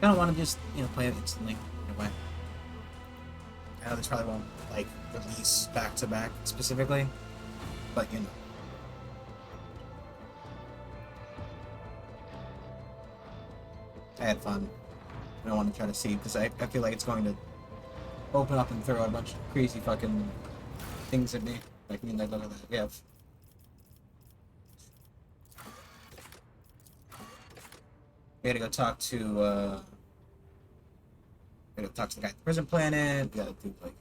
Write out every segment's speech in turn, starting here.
I don't want to just, play it instantly in a way. I know this probably won't, like, release back-to-back specifically, but, I had fun. I don't want to try to see, because I feel like it's going to open up and throw out a bunch of crazy fucking things at me. Like, look at that. Yeah. We gotta go talk to, we gotta talk to the guy at the prison planet. We gotta do, like,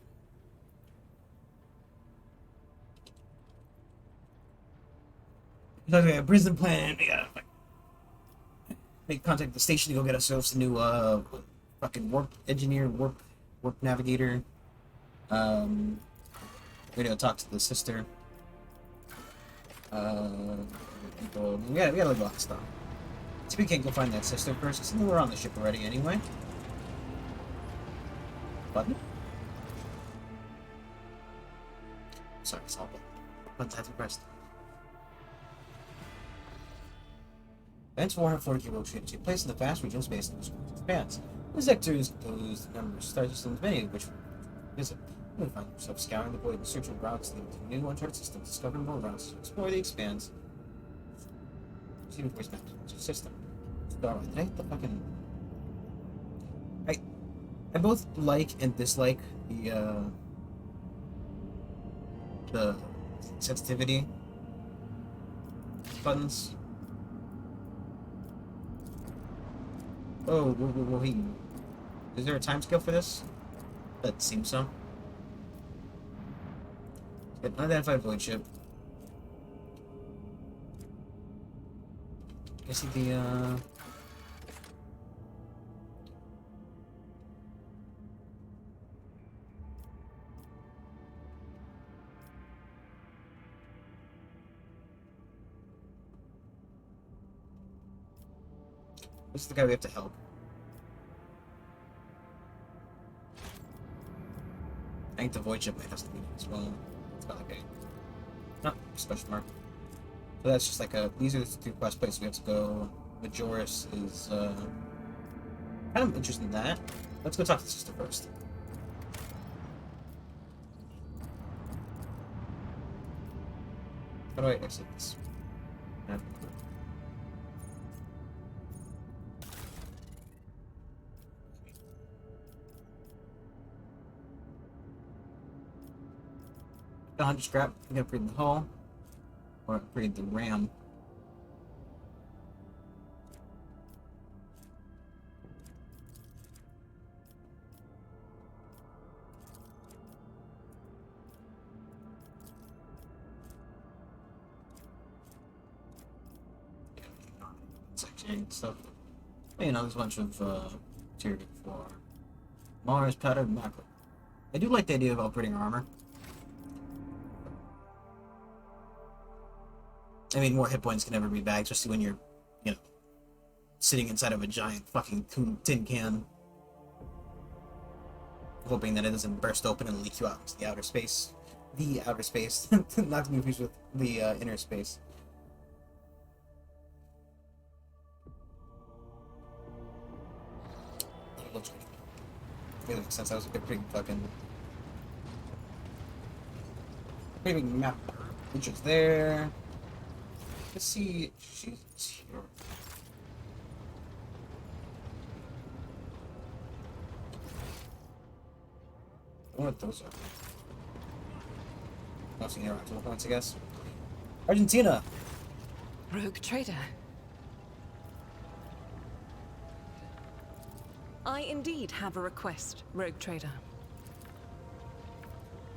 talk to the prison planet. We gotta, like, make contact with the station to go get ourselves a new, fucking warp engineer, warp navigator. We gotta go talk to the sister. People. We gotta look at a lot of stuff. So we can't go find that sister first, because we're on the ship already anyway. Button? Sorry, it's all button. Buttons have to be pressed. Events Warhammer 40K will take place in the vast regional space in which expands. The sector is composed of numerous star systems, many of which we visit. You may find yourself scouring the void in search of routes leading to new uncharted systems, discovering more routes to explore the expanse. See the voice map to the system. Did I hit the fucking... I both like and dislike the sensitivity buttons. Oh, is there a time scale for this? That seems so. Unidentified void ship. I see the this is the guy we have to help. I think the void ship might have something as well. It's got like a special mark. So that's just like a. These are the two quest places we have to go. Majoris is kind of interested in that. Let's go talk to the sister first. How do I exit this? 100 scrap. We gotta upgrade the hull. Or upgrade the RAM. Section stuff. There's a bunch of material for Mars, powder, and macro. I do like the idea of upgrading our armor. I mean, more hit points can never be bad, especially when you're, sitting inside of a giant fucking tin can. Hoping that it doesn't burst open and leak you out into the outer space. The outer space. Not to be confused with the inner space. It looks pretty good. It makes sense. That was a pretty fucking... pretty big map. Which is there. Let's see. She's here. I wonder what those are. Mostly interactable points, I guess. Argentina! Rogue trader. I indeed have a request, rogue trader.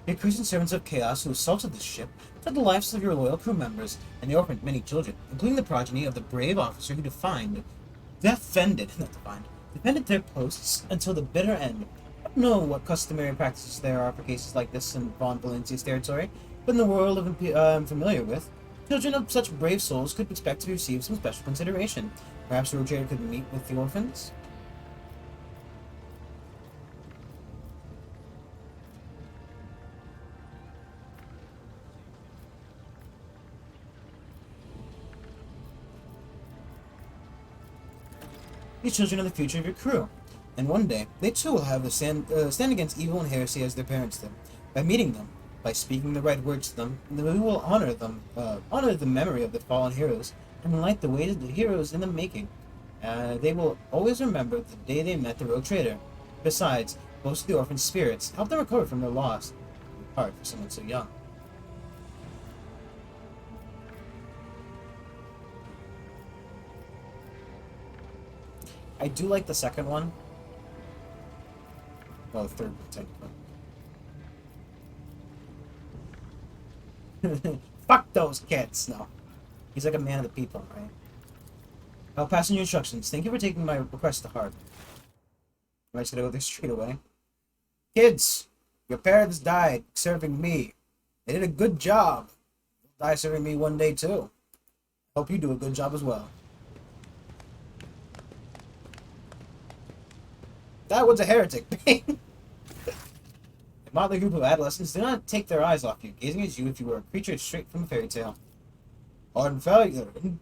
The accused servants of chaos who assaulted this ship took the lives of your loyal crew members, and they orphaned many children, including the progeny of the brave officer who defended their posts until the bitter end. I don't know what customary practices there are for cases like this in Von Valencia's territory, but in the world I'm familiar with, children of such brave souls could expect to receive some special consideration. Perhaps the rogue trader could meet with the orphans? These children are the future of your crew, and one day they too will have to stand against evil and heresy as their parents did. By meeting them, by speaking the right words to them, we will honor them, honor the memory of the fallen heroes, and light the way to the heroes in the making. They will always remember the day they met the rogue trader. Besides, most of the orphan spirits help them recover from their loss. Hard for someone so young. I do like the second one. Well, the third one, technically. Fuck those kids! No. He's like a man of the people, right? I'll pass on your instructions. Thank you for taking my request to heart. I'm just gonna go there straight away. Kids! Your parents died serving me. They did a good job. They'll die serving me one day, too. Hope you do a good job as well. That was a heretic. A motley group of adolescents do not take their eyes off you, gazing at you if you were a creature straight from a fairy tale.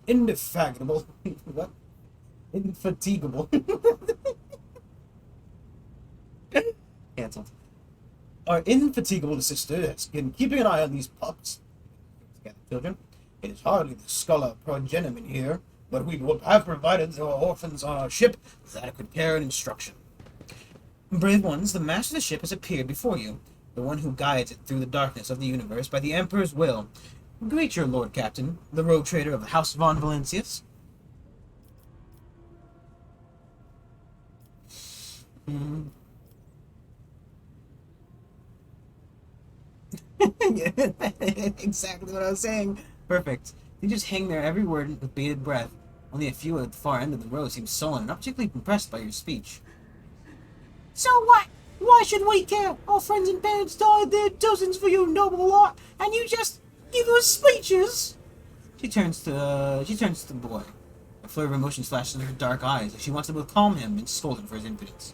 Indefatigable. What? Infatigable. Cancelled. Are infatigable sisters in keeping an eye on these pups. Children, it is hardly the scholar progenimen here, but we would have provided our orphans on our ship with adequate care and instruction. Brave ones, the master of the ship has appeared before you, the one who guides it through the darkness of the universe by the Emperor's will. Greet your Lord Captain, the rogue trader of the House von Valencius. Yeah, exactly what I was saying. Perfect. They just hang there every word with bated breath. Only a few at the far end of the row seem sullen, not particularly impressed by your speech. So what? Why should we care? Our friends and parents died their dozens for your noble lot, and you just give us speeches? She turns to the boy. A flare of emotion flashes in her dark eyes as she wants to both calm him and scold him for his impudence.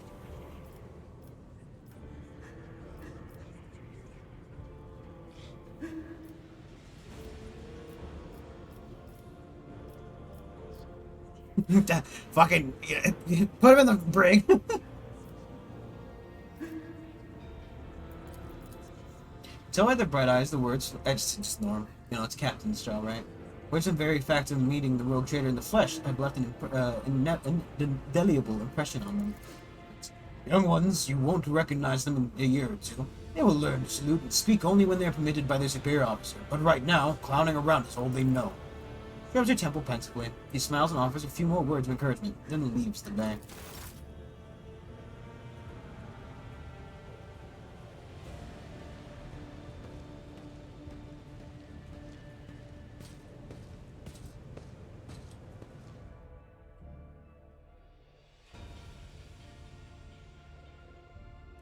Fucking put him in the brig. Tell by their bright eyes the words. I just ignore them. You know, it's Captain's job, right? Words the very fact of meeting the rogue trader in the flesh have left an indelible impression on them. Young ones, you won't recognize them in a year or two. They will learn to salute and speak only when they are permitted by their superior officer. But right now, clowning around is all they know. She rubs her temple pensively. He smiles and offers a few more words of encouragement, then leaves the bank.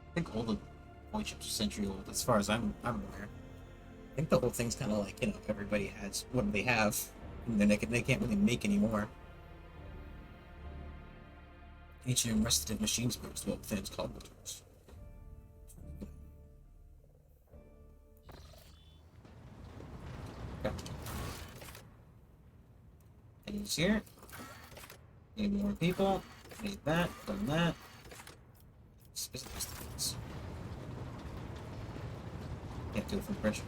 I think all the point ships are century old, as far as I'm aware. I think the whole thing's kind of like, you know, everybody has what they have, and then they can't really make any more. Ancient and restorative machines produced what fans call motors. Okay. Eddie's here. Need more people. Need that. Done that. Can't do it from pressure.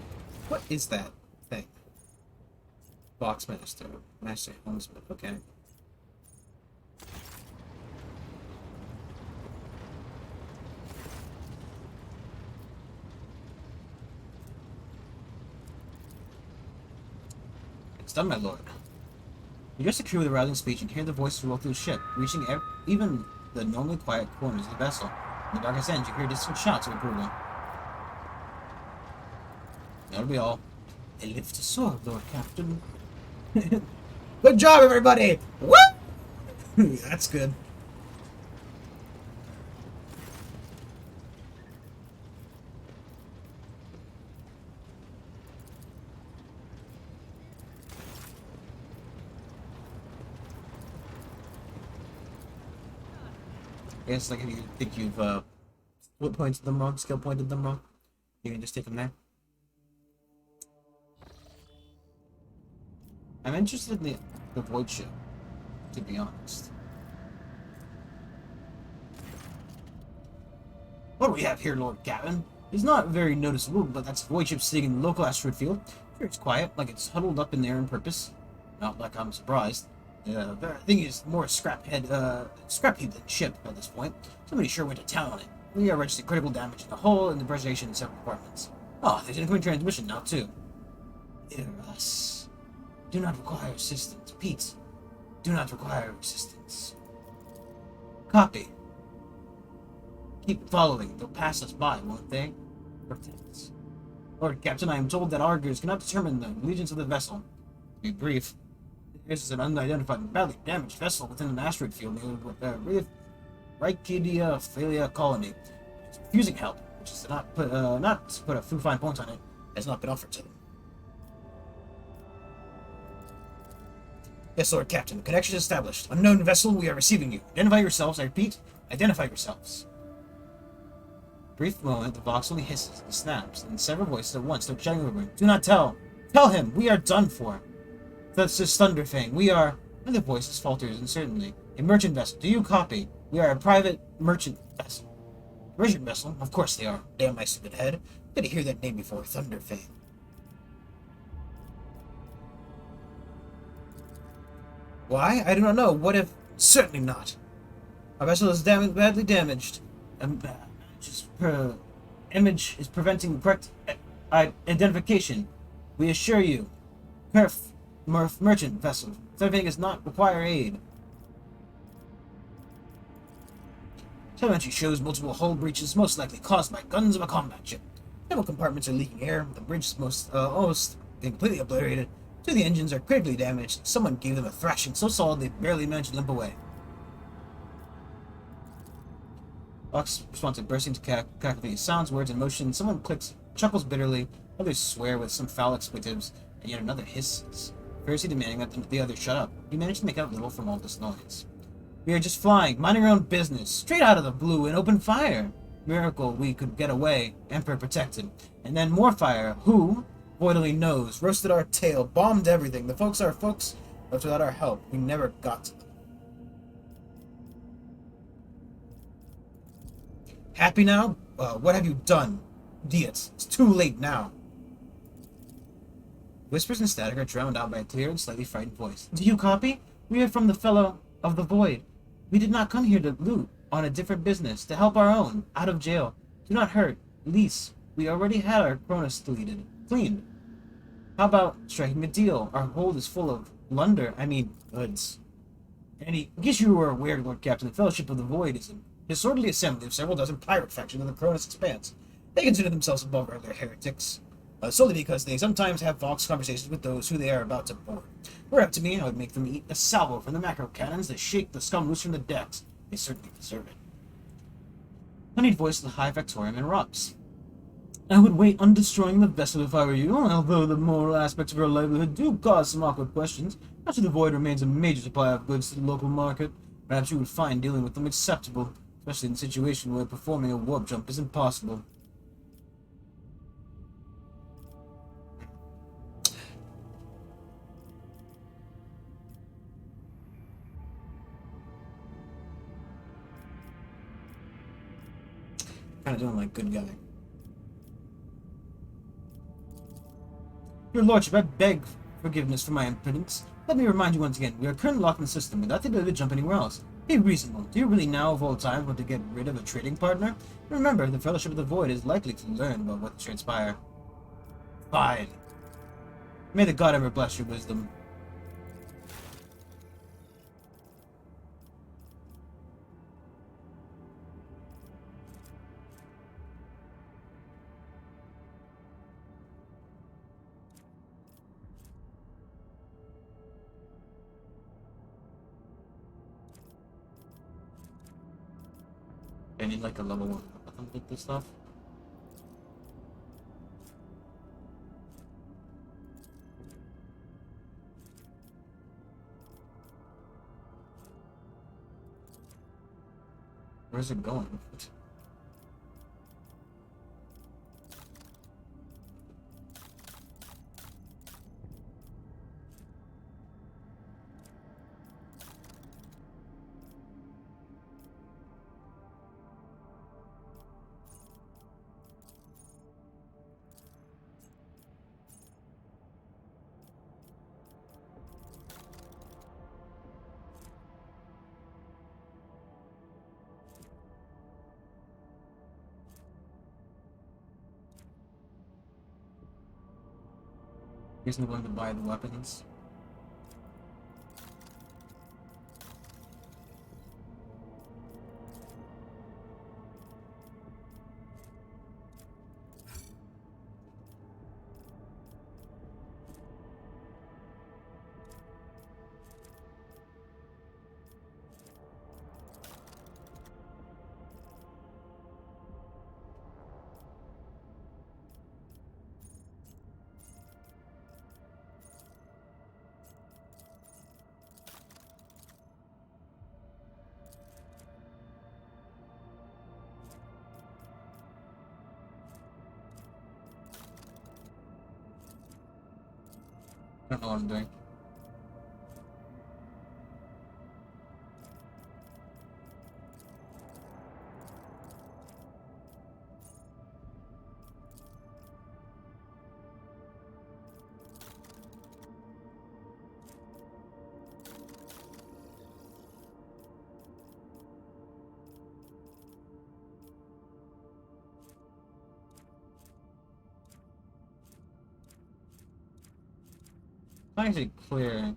What is that thing? Boxmaster. Master Helmsman. Okay. It's done, my lord. You just secure the rousing speech and hear the voices roll through the ship, reaching even the normally quiet corners of the vessel. In the darkest end, you hear distant shouts of approval. That'll be all. I lift a sword, Lord Captain. Good job, everybody! Woo! That's good. I guess, like, if you think you've, skill pointed them wrong, you can just take them there. I'm interested in the void ship, to be honest. What do we have here, Lord Captain? It's not very noticeable, but that's a void ship sitting in the local asteroid field. Sure, it's quiet, like it's huddled up in there on purpose. Not like I'm surprised. The thing is more scrap heap than ship at this point. Somebody sure went to town on it. We are registering critical damage in the hull and the preservation in several compartments. Oh, there's incoming transmission now, too. Hear us. Do not require assistance. Pete, do not require assistance. Copy. Keep following. They'll pass us by, won't they? Protect. Lord Captain, I am told that augurs cannot determine the allegiance of the vessel. To be brief, this is an unidentified and badly damaged vessel within an asteroid field near Rykidia Phalia colony. It's refusing help, which is not to put a few fine points on it, has not been offered to them. Yes, Lord Captain. Connection established. Unknown vessel, we are receiving you. Identify yourselves, I repeat. Identify yourselves. Brief moment, the box only hisses and snaps, and several voices at once start shouting over him. Do not tell! Tell him! We are done for! That's just Thunderfang. We are... Another voice falters uncertainly. A merchant vessel. Do you copy? We are a private merchant vessel. Merchant vessel? Of course they are. Damn my stupid head. Did I hear that name before? Thunderfang. Why? I do not know. What if... Certainly not. Our vessel is badly damaged. Image is preventing the correct identification. We assure you. Merchant vessel. Thunderfang does not require aid. Telemetry shows multiple hull breaches, most likely caused by guns of a combat ship. Several compartments are leaking air. The bridge is almost completely obliterated. Two of the engines are critically damaged. Someone gave them a thrashing so solid they barely managed to limp away. Box responds to bursting to cacophony sounds, words, and motion. Someone chuckles bitterly. Others swear with some foul expletives, and yet another hisses, fiercely demanding that the other shut up. You manage to make out little from all this noise. We are just flying, minding our own business, straight out of the blue and open fire. Miracle we could get away, Emperor protected. And then more fire. Who? Void only knows. Roasted our tail, bombed everything. The folks are folks, but without our help, we never got to them. Happy now? What have you done? Idiots. It's too late now. Whispers and static are drowned out by a clear and slightly frightened voice. Do you copy? We are from the fellow of the void. We did not come here to loot on a different business, to help our own, out of jail. Do not hurt. Lease. We already had our Cronus cleaned. How about striking a deal? Our hold is full of goods. And in case you were aware, Lord Captain, the Fellowship of the Void is a disorderly assembly of several dozen pirate factions in the Cronus Expanse. They consider themselves above other heretics, solely because they sometimes have false conversations with those who they are about to board. Were it up to me, I would make them eat a salvo from the macro cannons that shake the scum loose from the decks. They certainly deserve it. Honeyed voice of the High Factorium interrupts. I would wait on destroying the vessel if I were you, although the moral aspects of her livelihood do cause some awkward questions. After the Void remains a major supply of goods to the local market, perhaps you would find dealing with them acceptable, especially in a situation where performing a warp jump is impossible. Kind of doing like good guy. Your Lordship, I beg forgiveness for my impudence. Let me remind you once again, we are currently locked in the system without the ability to jump anywhere else. Be reasonable. Do you really now, of all time, want to get rid of a trading partner? Remember, the Fellowship of the Void is likely to learn about what transpire. Fine. May the God ever bless your wisdom. I need like a level 1 to get this stuff. Where's it going? Isn't willing to buy the weapons. I don't know what I'm doing. It's actually clear.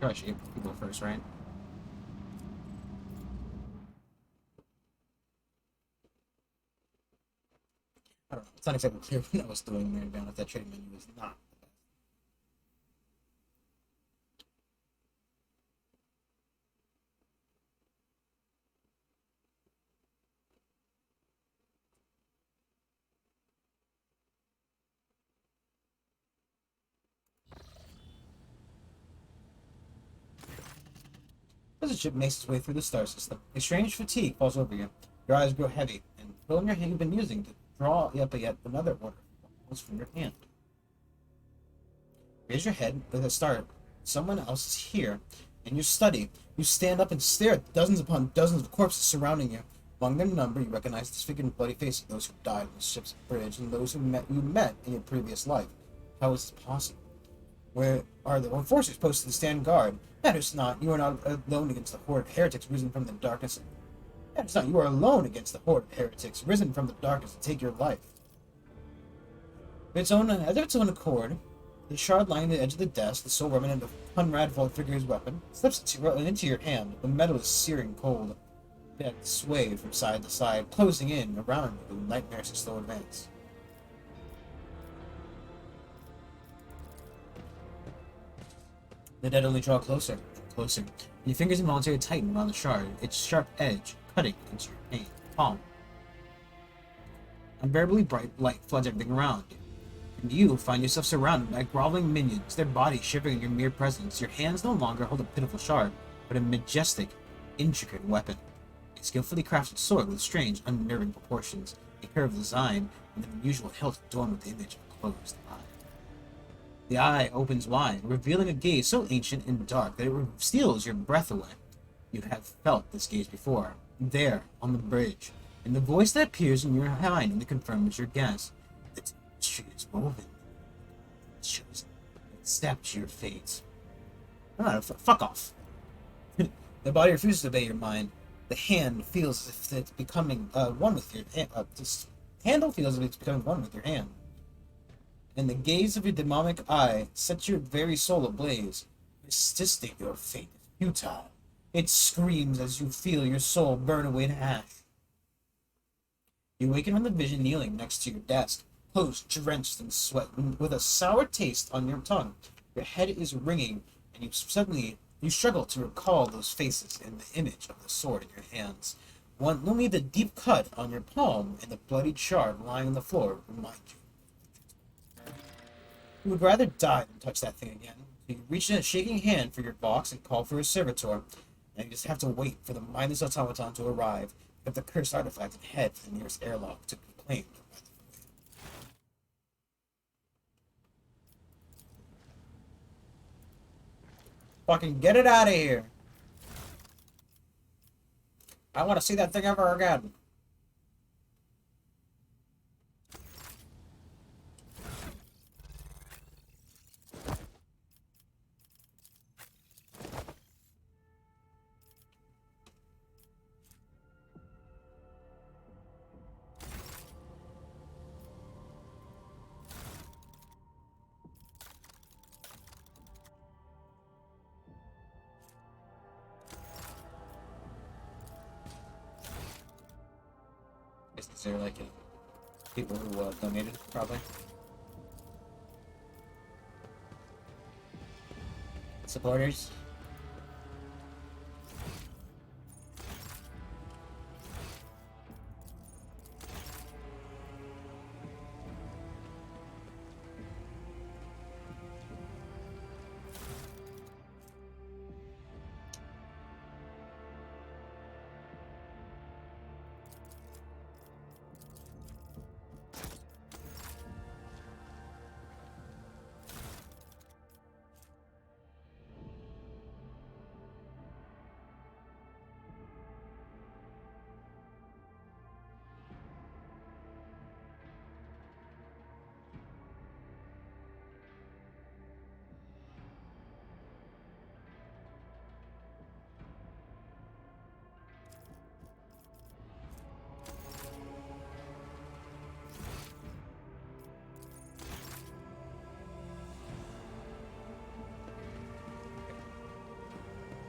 Probably should get people first, right? I don't know. It's not exactly clear what I was doing there down if that trading menu was not the best. As the ship makes its way through the star system, a strange fatigue falls over you. Your eyes grow heavy, and the quill in your hand you've been using to draw up yet another order falls from your hand. Raise your head with a start. Someone else is here. In your study, you stand up and stare at dozens upon dozens of corpses surrounding you. Among their number, you recognize the disfigured and bloody faces of those who died on the ship's bridge and those who you met in your previous life. How is this possible? Where are the enforcers posted to stand guard? Matters not. You are not alone against the horde of heretics risen from the darkness. Matters not. You are alone against the horde of heretics risen from the darkness to take your life. As of its own accord, the shard lying at the edge of the desk, the sole remnant of Conrad Volfigur's weapon, slips into your hand. The metal is searing cold. Death swayed from side to side, closing in around you with nightmares of slow advance. The dead only draw closer and closer, and your fingers involuntarily tighten around the shard, its sharp edge cutting into your palm. Unbearably bright light floods everything around you, and you find yourself surrounded by groveling minions, their bodies shivering in your mere presence. Your hands no longer hold a pitiful shard, but a majestic, intricate weapon. A skillfully crafted sword with strange, unnerving proportions, a curved design, and an unusual hilt adorned with the image of a closed eye. The eye opens wide, revealing a gaze so ancient and dark that it steals your breath away. You have felt this gaze before, there, on the bridge, and the voice that appears in your mind that confirms your guess. The tapestry is woven. It's chosen. It's stepped to your fate. Fuck off. The body refuses to obey your mind. The hand feels as if it's becoming one with your hand. This handle feels as if it's becoming one with your hand. And the gaze of your demonic eye sets your very soul ablaze. Resisting your fate is futile. It screams as you feel your soul burn away to ash. You awaken from the vision kneeling next to your desk, clothes drenched in sweat, with a sour taste on your tongue. Your head is ringing, and you struggle to recall those faces and the image of the sword in your hands. Only the deep cut on your palm and the bloodied shard lying on the floor remind you. You would rather die than touch that thing again. So you reach in a shaking hand for your box and call for a servitor, and you just have to wait for the mindless automaton to arrive, get the cursed artifact, and head for the nearest airlock to be claimed. Fucking get it out of here! I want to see that thing ever again. Is there like people who donated, probably? Supporters?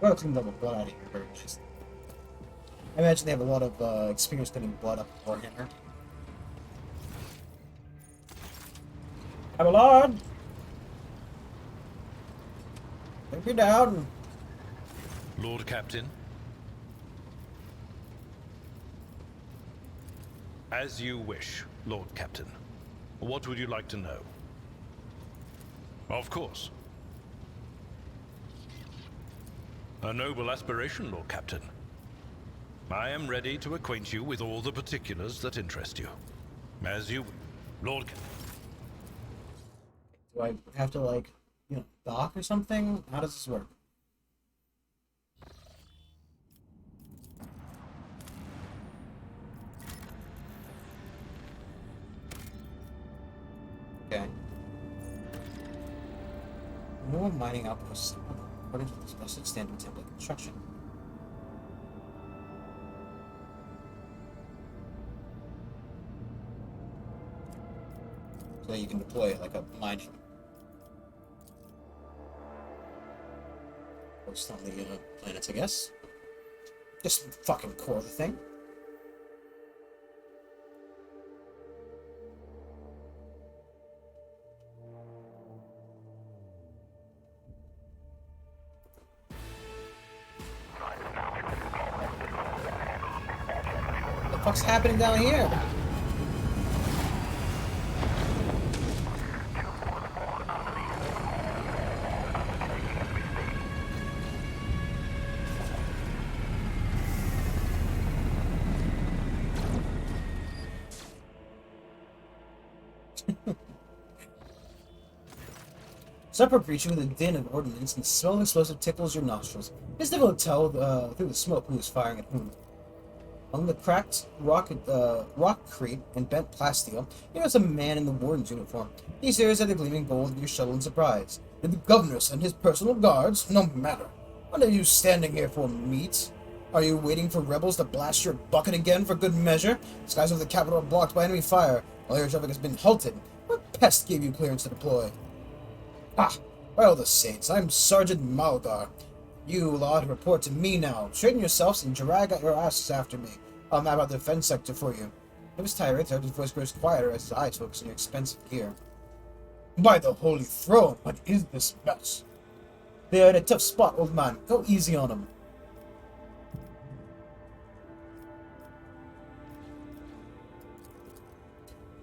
Well, taking double blood out of here, very nice. I imagine they have a lot of experience getting blood up Warhammer. I'm a lord! Take me down! Lord Captain. As you wish, Lord Captain. What would you like to know? Of course. A noble aspiration, Lord Captain. I am ready to acquaint you with all the particulars that interest you. As you... Lord... Do I have to, like, you know, dock or something? How does this work? Okay. More mining outposts according to the specific standard template construction. So that you can deploy it like a mining post on the planets, I guess. Just fucking core the thing. What the fuck's happening down here? Supper breaching with a din of ordnance and the smell of explosive tickles your nostrils. It's difficult to tell through the smoke who is firing at whom. Among the cracked rock crate and bent plasteel, you notice a man in the warden's uniform. He stares at the gleaming gold of your shuttle in surprise. Did the governor send his personal guards? No matter. What are you standing here for, meat? Are you waiting for rebels to blast your bucket again for good measure? Skies over the capital are blocked by enemy fire. All air traffic has been halted. What pest gave you clearance to deploy? Ah, by all the saints, I'm Sergeant Malgar. You lot report to me now. Straighten yourselves and drag out your asses after me. I'll map out the defense sector for you. If his tirade, Sergeant's voice grows quieter as his eyes focus on your expensive gear. By the holy throne, what is this mess? They are in a tough spot, old man. Go easy on them.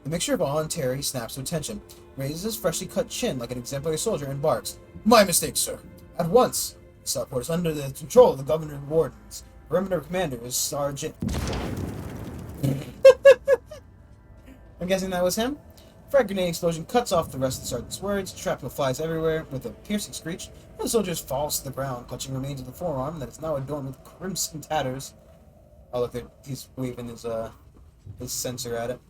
The mixture of awe and terror he snaps to attention, raises his freshly cut chin like an exemplary soldier, and barks. My mistake, sir. At once. Starport is under the control of the governor and wardens. Perimeter commander is Sergeant... I'm guessing that was him? Frag grenade explosion cuts off the rest of the sergeant's words, shrapnel flies everywhere with a piercing screech, and the soldier falls to the ground, clutching remains of the forearm that is now adorned with crimson tatters. Oh look, he's waving his sensor at it.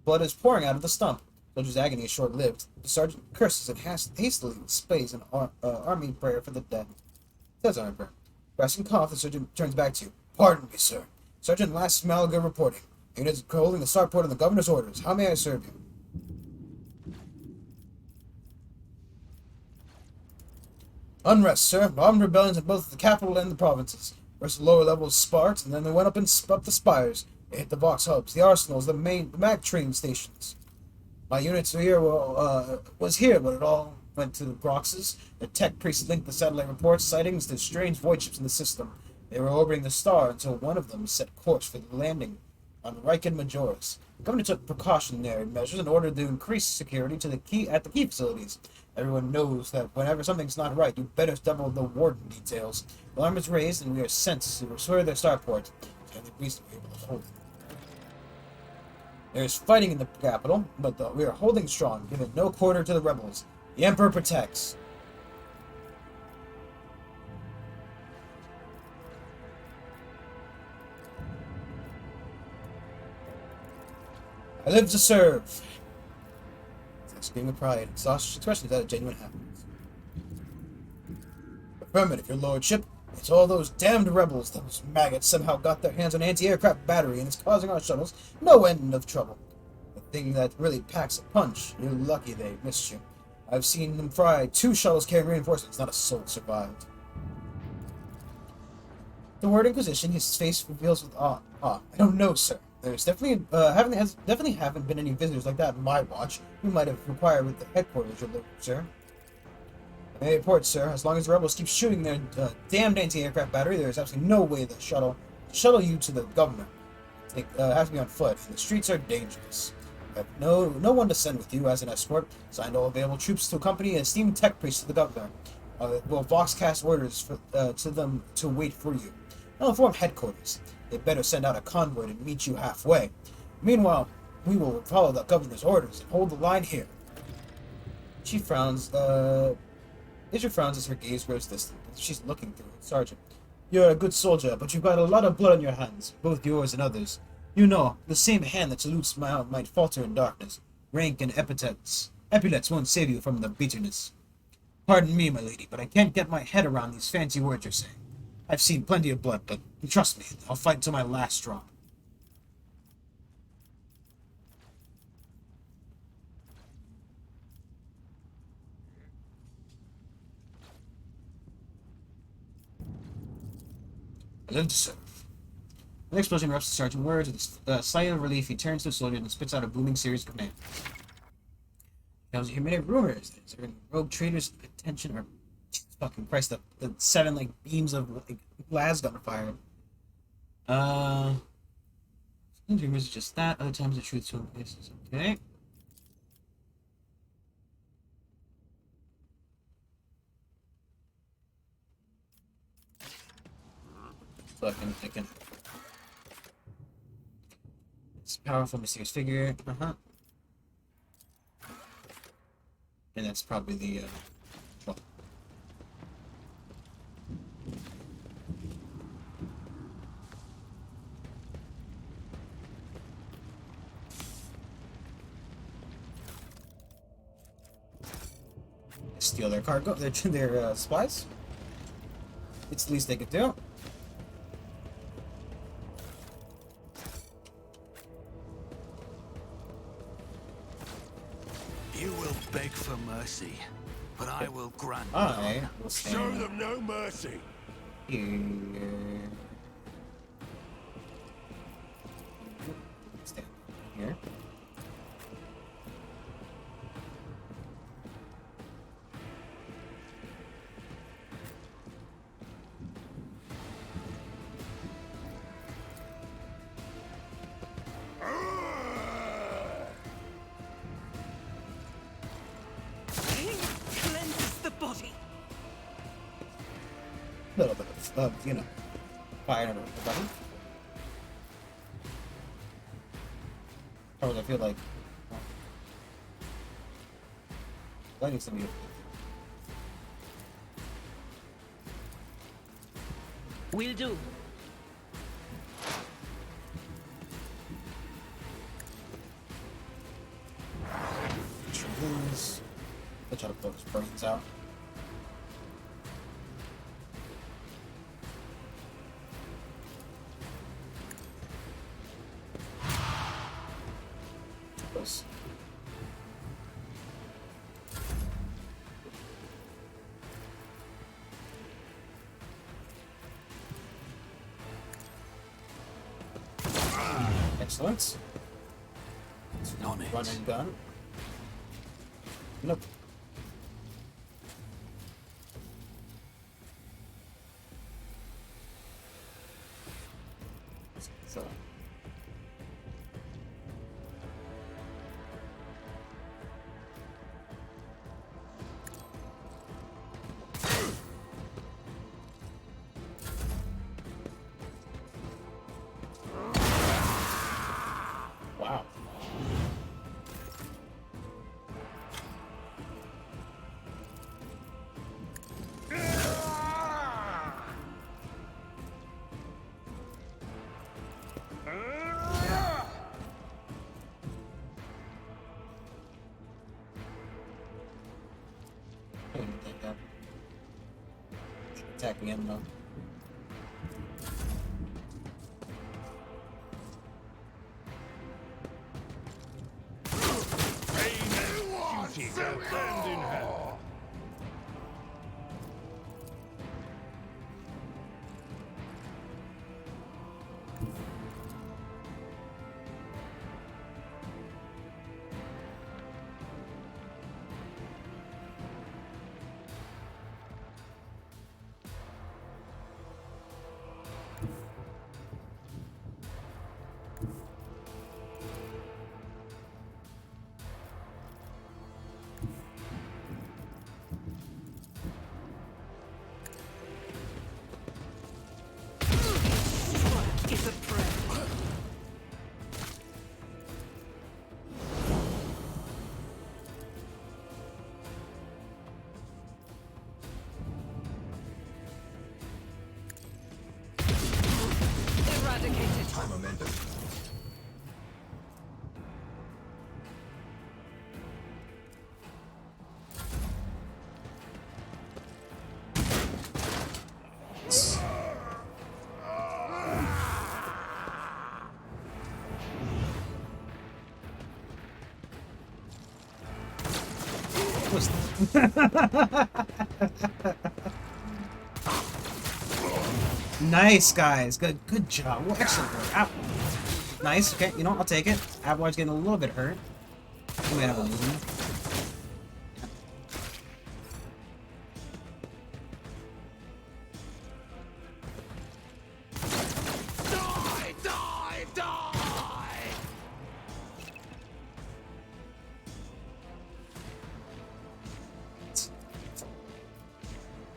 Blood is pouring out of the stump. Soldier's agony is short-lived. The sergeant curses and hastily displays an army prayer for the dead. Says army prayer. Grasping cough, the sergeant turns back to you. Pardon me, sir. Sergeant Last Malga reporting. Units holding the starport on the governor's orders. How may I serve you? Unrest, sir. Armed rebellions in both the capital and the provinces. First the lower levels sparked, and then they went up the spires. They hit the Vox hubs, the arsenals, the mag train stations. My units here was here when it all went to the Groxes. The tech priests linked the satellite reports, sightings to strange void ships in the system. They were orbiting the star until one of them set course for the landing on Riken Majoris. The governor took precautionary measures in order to increase security to the key facilities. Everyone knows that whenever something's not right, you better double the warden details. The alarm is raised, and we are sent to restore their starport. And the priests were able to hold it. There is fighting in the capital, but we are holding strong, giving no quarter to the rebels. The Emperor protects. I live to serve. It's a scream of pride. Sausage expression is that of genuine happiness. Affirmative, your lordship. It's all those damned rebels. Those maggots somehow got their hands on anti-aircraft battery, and it's causing our shuttles no end of trouble. The thing that really packs a punch. You're lucky they missed you. I've seen them fry 2 shuttles carrying reinforcements. Not a soul survived. The word Inquisition, his face reveals with awe. I don't know, sir. There's definitely haven't been any visitors like that in my watch. We might have required with the headquarters, your lord, sir. I may report, sir. As long as the rebels keep shooting their damned anti-aircraft battery, there is absolutely no way the shuttle you to the governor. They have to be on foot. The streets are dangerous. I have no one to send with you as an escort. Signed all available troops to accompany a esteemed tech priest to the governor. Will Vox cast orders to them to wait for you. I'll inform headquarters. They better send out a convoy to meet you halfway. Meanwhile, we will follow the governor's orders and hold the line here. She frowns. Isha frowns as her gaze grows distant. She's looking through it. Sergeant, you're a good soldier, but you've got a lot of blood on your hands, both yours and others. You know, the same hand that salutes might falter in darkness. Rank and epithets won't save you from the bitterness. Pardon me, my lady, but I can't get my head around these fancy words you're saying. I've seen plenty of blood, but trust me, I'll fight until my last drop. I live to serve. An explosion erupts the sergeant words. With a sigh of relief, he turns to the soldier and spits out a booming series of commands. Tells you he made rumors that certain rogue traders' attention or fucking Christ, the 7 beams of glass gun fire. Sometimes rumors is just that, other times the truth to places. Okay. So I can it's a powerful, mysterious figure. And that's probably the well, steal their cargo, their supplies. It's the least they could do. You will beg for mercy, but I will grant I none. will Show stand them no mercy. here. Stand here. Cleanses the body. A little bit of, fire under the button. Or I feel like lighting's gonna be Will do. trees. Let's try to blow his brains out. Close. Excellent. On it. Run and gun. Nope. So. Wow. Attacking him though. Duty go hand in hand. Is a prayer. Eradicated. High momentum. Nice, guys. Good job. Well, excellent work. Ow. Nice. Okay, you know what? I'll take it. Avalar's getting a little bit hurt. We may have a losing. Die! Die! Die!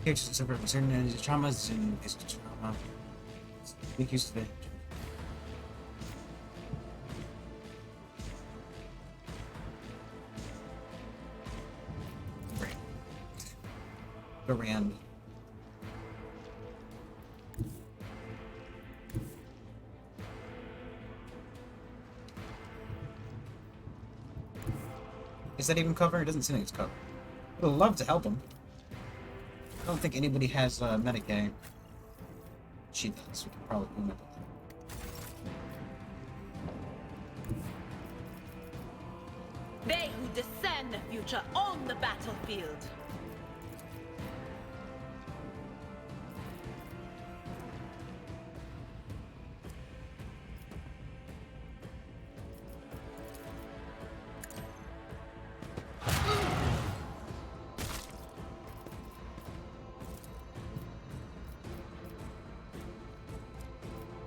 Characters that suffer from certain energy traumas and is trauma. Make use of it. Right. Garand. Is that even cover? It doesn't seem like it's cover. I would love to help him. I don't think anybody has Medicaid. She does. We can probably move it. They who discern the future own the battlefield.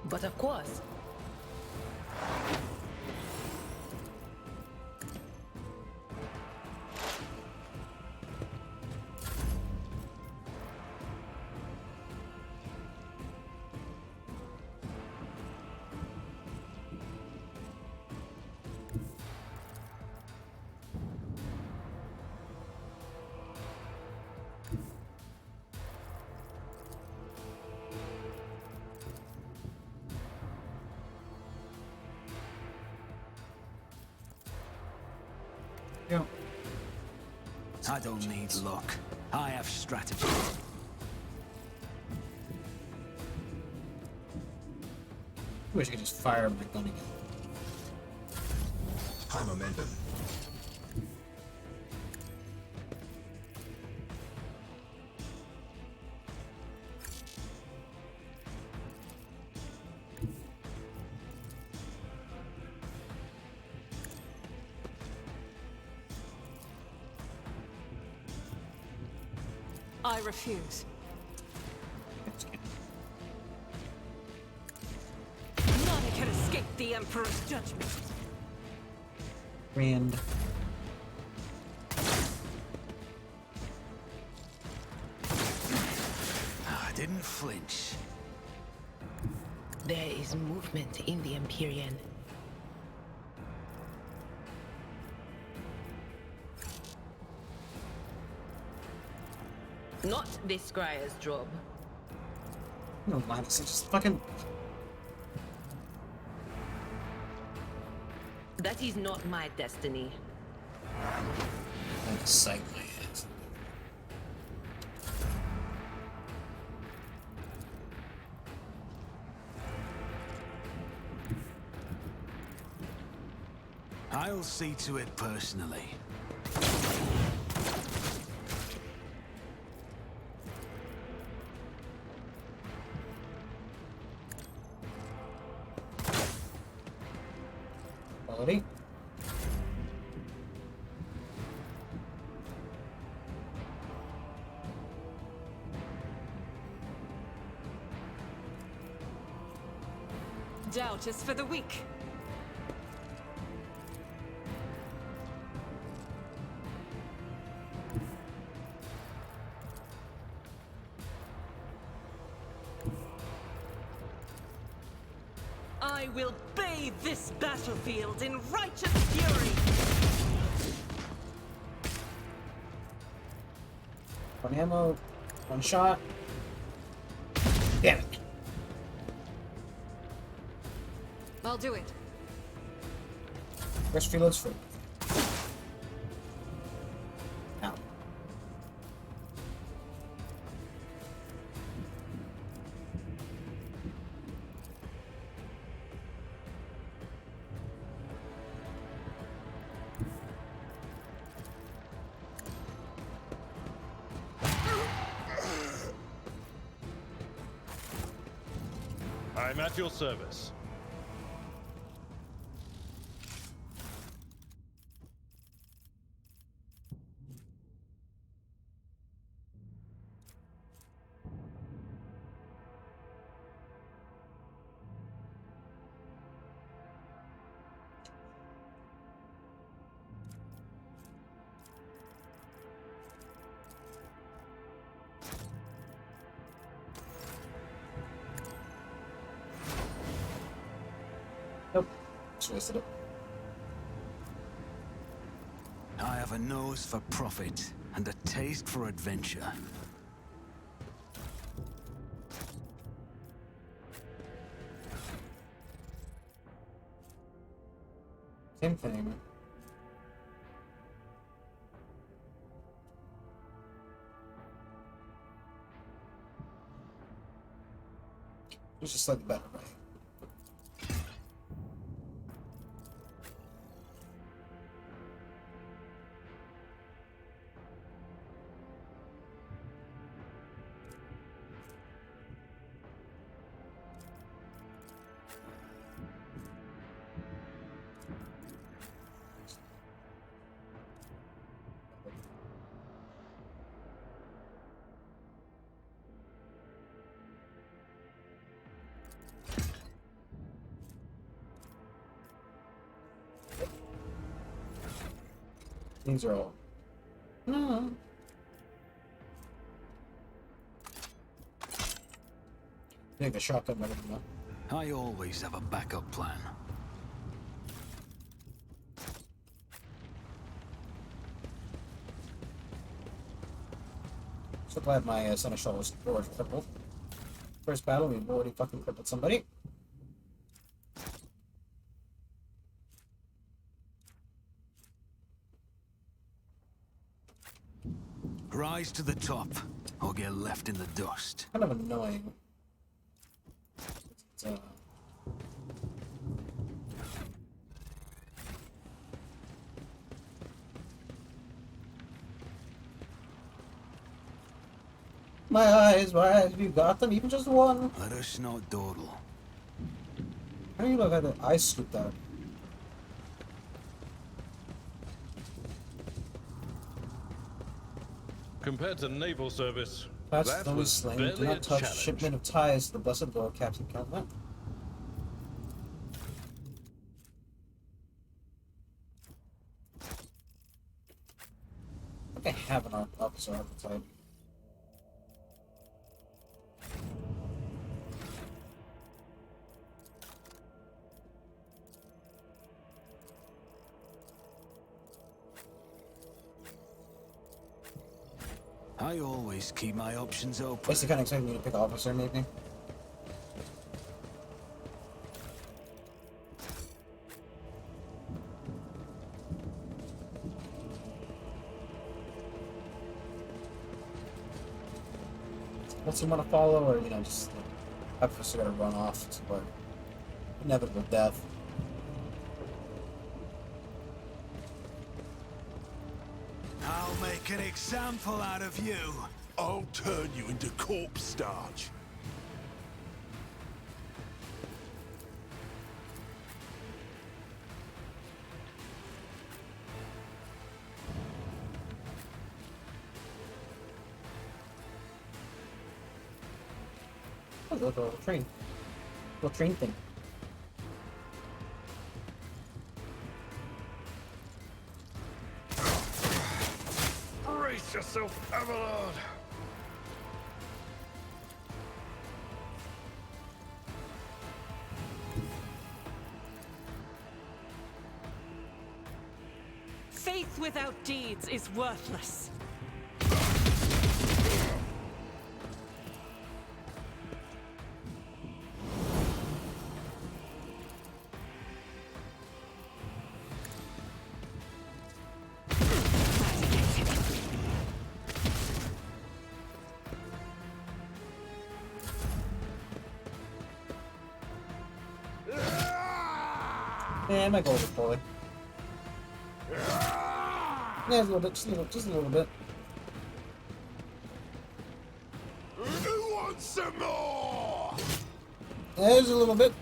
But of course, Yeah. I don't need luck. I have strategy. I wish I could just fire my gun again. High momentum. I refuse. None can escape the Emperor's judgment. Grand. I didn't flinch. There is movement in the Empyrean. Not this Scryer's job. No, Linus, it's just fucking. That is not my destiny. Like, sight my ass. I'll see to it personally. Quality. Doubt is for the weak. I will bathe this battlefield in righteous fury. One ammo, one shot. Damn it. I'll do it. First reload's free. Ow. I'm at your service. Nope. Just wasted it. I have a nose for profit and a taste for adventure. Same thing. It's just slightly better, right? These are all. No. I think the shotgun better than that. I always have a backup plan. So glad my Seneschal was crippled. First battle, we've already fucking crippled somebody. Rise to the top, or get left in the dust. Kind of annoying. It's, my eyes, have you got them? Even just one? Let us not dawdle. How do you look at the eyes scooped out? Compared to naval service, That's that always was slain. Do barely a not touch challenge. shipment of ties to the blessed Lord, Captain Count that. I think I have an officer archetype. I always keep my options I open. guess they kind of expected me to pick officer, maybe. Once you want to follow, or just I prefer to run off to inevitable death. I'll make an example out of you. I'll turn you into corpse starch. Oh, look, a little train. Little train thing. Brace yourself, Avalon! Faith without deeds is worthless. Yeah, I might go over fully. Yeah, a little bit, just a little bit. Who wants some more? Yeah, just a little bit.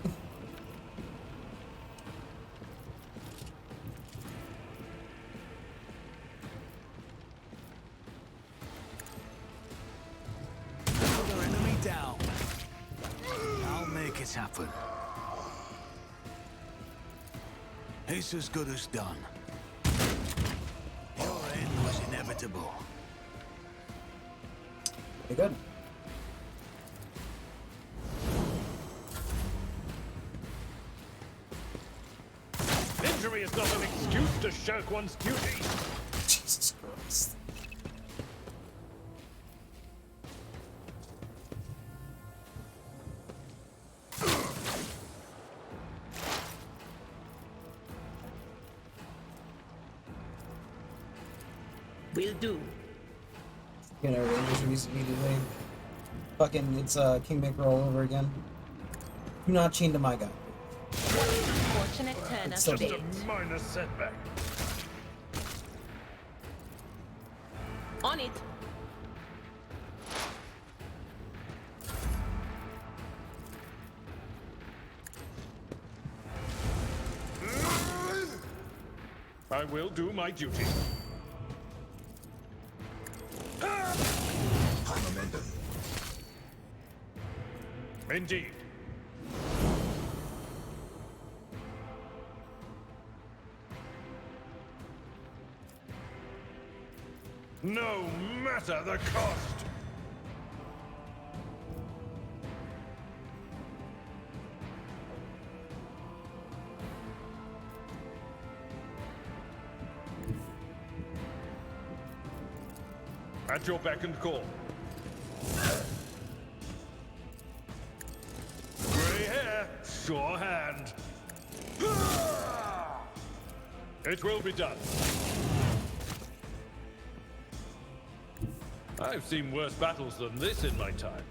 Another enemy down. I'll make it happen. It's as good as done. Your end was inevitable. Pretty good. Injury is not an excuse to shirk one's duty. Jesus Christ. Will do. Rangers immediately. Fucking, it's Kingmaker all over again. Do not chain to my guy. Fortunate turn of so Just fate. a minor setback. On it. I will do my duty. Indeed. No matter the cost. At your beck and call. Grey hair, sure hand. It will be done. I've seen worse battles than this in my time.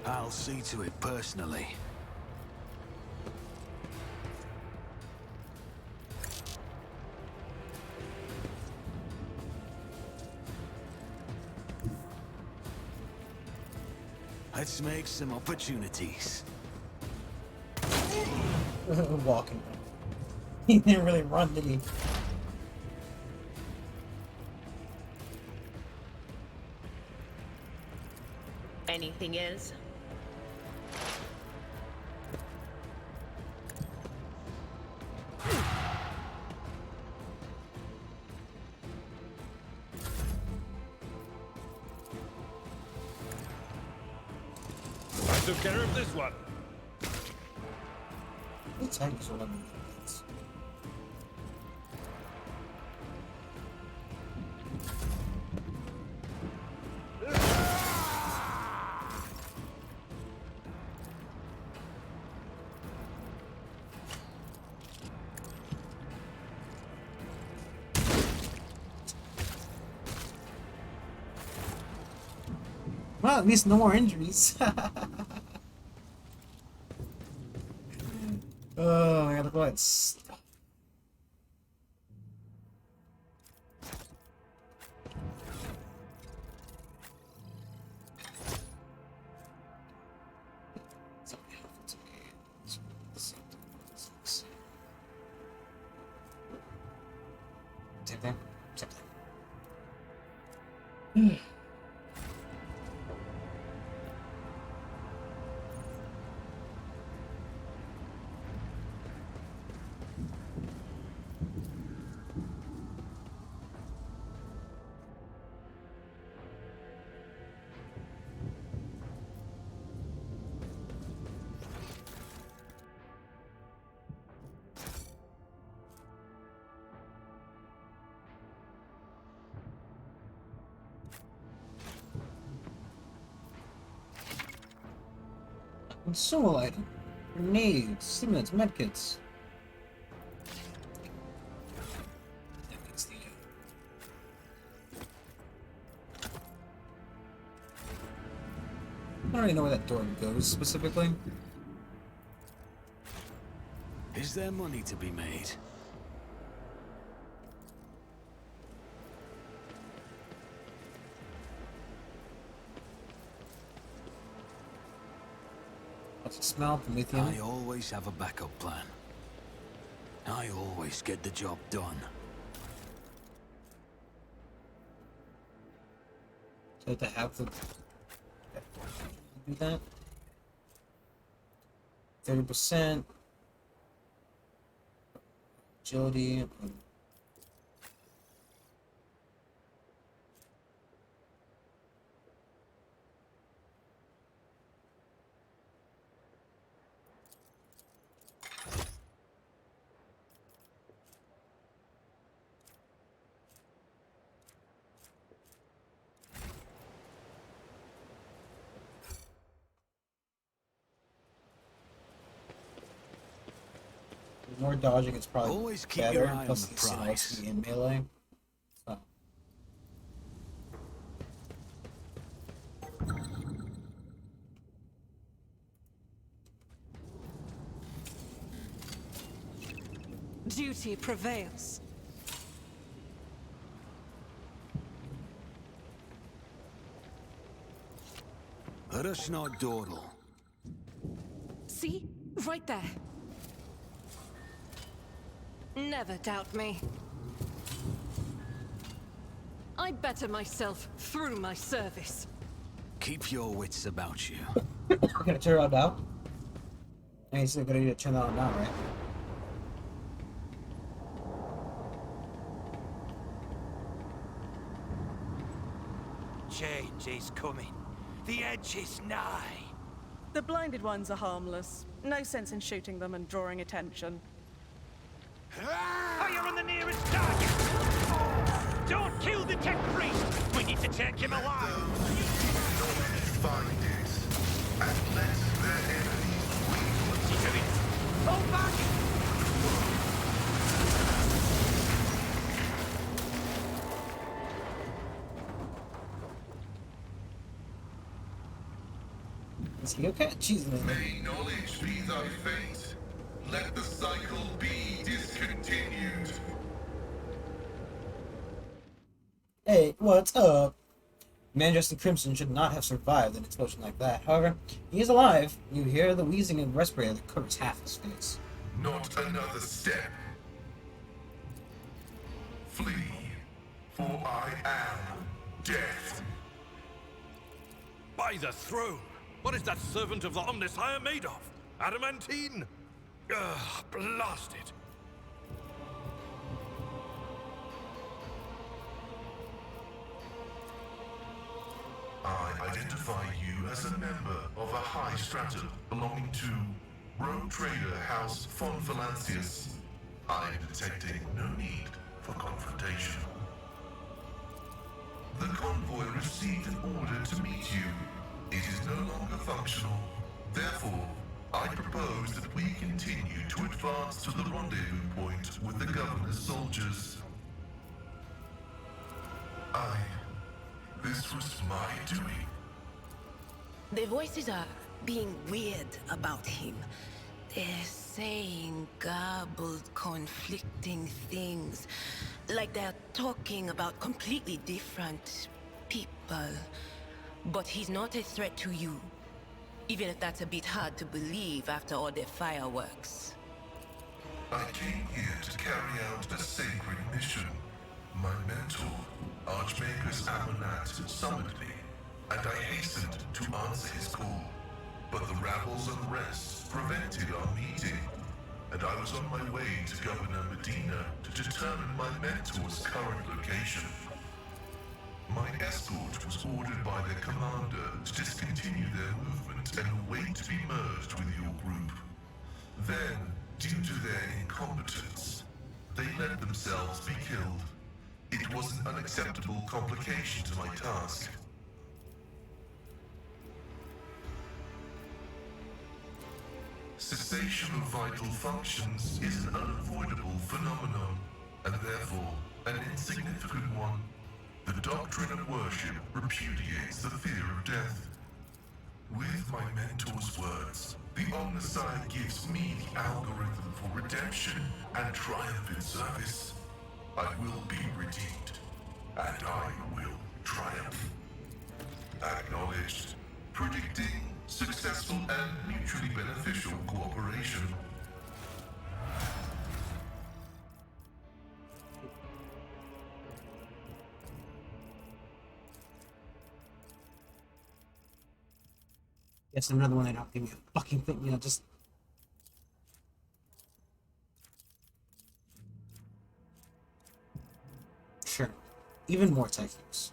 I'll see to it personally. Let's make some opportunities. Walking. He didn't really run, did he? Anything else? I took care of this one. Let's take this one. Well, at least no more injuries. Oh, I gotta go ahead and stop. Same thing. Same thing. Consumable item. Grenades, stimulants, medkits. I don't really know where that door goes specifically. Is there money to be made? What's it smell? Lithium. I always have a backup plan. I always get the job done. So to have the do that. 30% agility. More dodging is probably Always keep better. your eye on Plus, the he's prize. in melee. So. Duty prevails. Let us not dawdle. See? Right there. Never doubt me. I better myself through my service. Keep your wits about you. We're gonna turn it on now. I mean, it's a good idea to turn that on now, right? Change is coming. The edge is nigh. The blinded ones are harmless. No sense in shooting them and drawing attention. Fire on the nearest target! Don't kill the tech priest! We need to take him alive! Finders, and let their enemies What's he doing? Hold back! Is he okay? Jesus. May knowledge be thy fate. Let the cycle be discontinued. Hey, what's up? Man dressed in crimson should not have survived an explosion like that. However, he is alive. You hear the wheezing and respirator that covers half his face. Not another step. Flee, for I am death. By the throne! What is that servant of the Omnissiah made of? Adamantine? Ugh, blast it! I identify you as a member of a high stratum belonging to rogue trader House von Valancius. I am detecting no need for confrontation. The convoy received an order to meet you. It is no longer functional. Therefore, I propose that we continue to advance to the rendezvous point with the governor's soldiers. This was my doing. The voices are being weird about him. They're saying garbled, conflicting things. Like they're talking about completely different people. But he's not a threat to you. Even if that's a bit hard to believe after all the fireworks. I came here to carry out a sacred mission. My mentor, Archmagus Amonat, summoned me, and I hastened to answer his call. But the rabbles and rest prevented our meeting, and I was on my way to Governor Medina to determine my mentor's current location. My escort was ordered by their commander to discontinue their movement and await to be merged with your group. Then, due to their incompetence, they let themselves be killed. It was an unacceptable complication to my task. Cessation of vital functions is an unavoidable phenomenon, and therefore an insignificant one. The doctrine of worship repudiates the fear of death. With my mentor's words, the Omnissiah gives me the algorithm for redemption and triumph in service. I will be redeemed, and I will triumph. Acknowledged. Predicting successful and mutually beneficial cooperation. Yes, another one. I don't give me a fucking thing. You know, just. Sure. Even more techniques.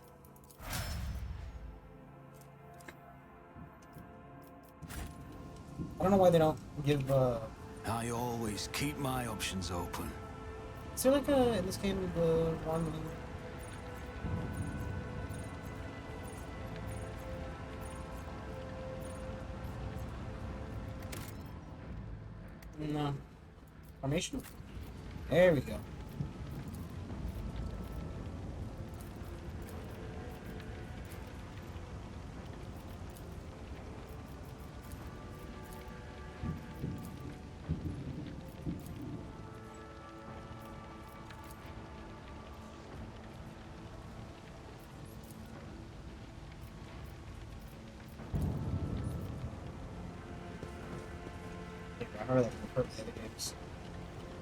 I don't know why they don't give, I always keep my options open. Is there like a, in this game, the one... No. Formation? There we go. I remember that from the first other games.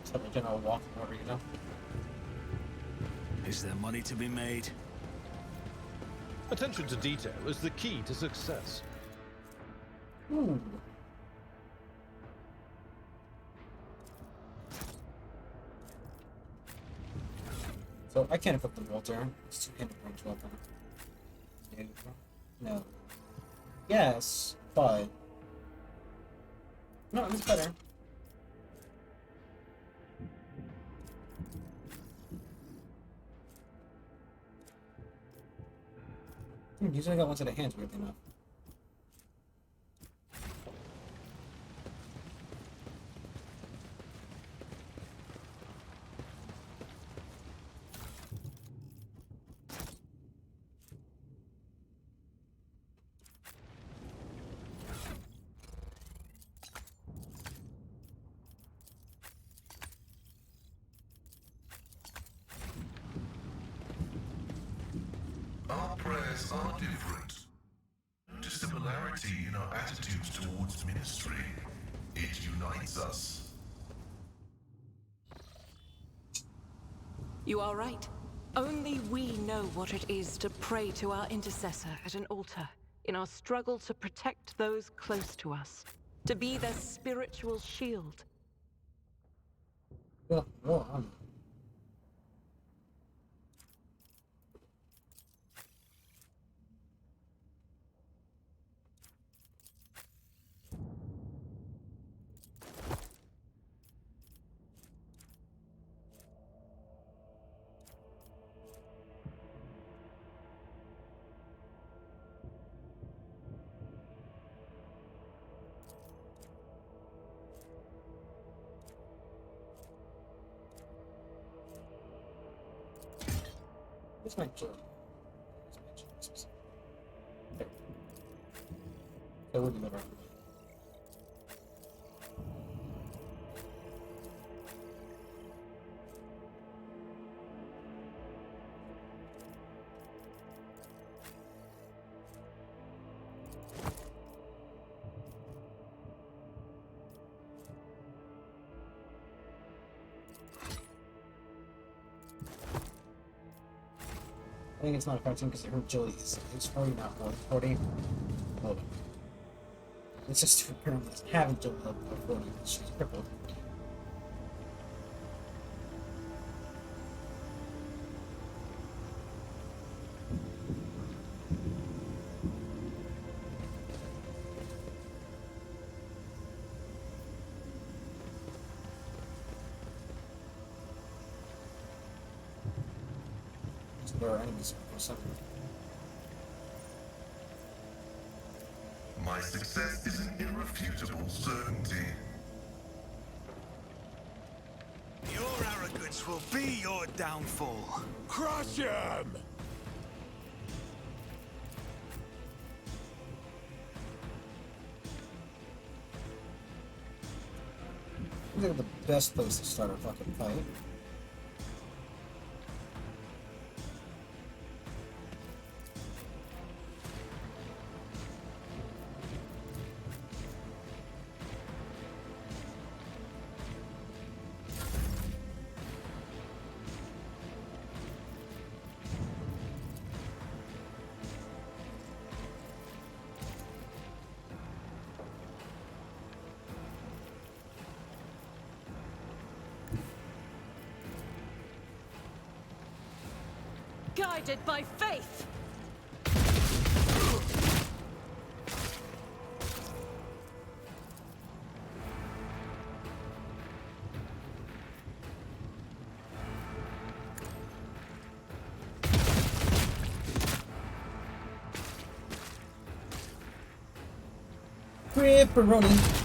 Just have a general walking order, you know? Is there money to be made? Attention to detail is the key to success. Ooh. So I can't equip the Walter. It's two-handed range weapon. No. Yes, but no, it's better. He's only got one set of hands, weirdly enough. prayers are different. Notice similarity in our attitudes towards ministry. It unites us. You are right. Only we know what it is to pray to our intercessor at an altar in our struggle to protect those close to us, to be their spiritual shield. Well, more armor. Where's my journal? I wouldn't never. I think it's not a cartoon because I heard Joey is it's 40, not 40. Hold on. It's just apparently having Joey level 40. She's crippled. There are enemies or something. My success is an irrefutable certainty. Your arrogance will be your downfall. Crush him! Seems like the best place to start a fucking fight. Guided by faith! Pepperoni.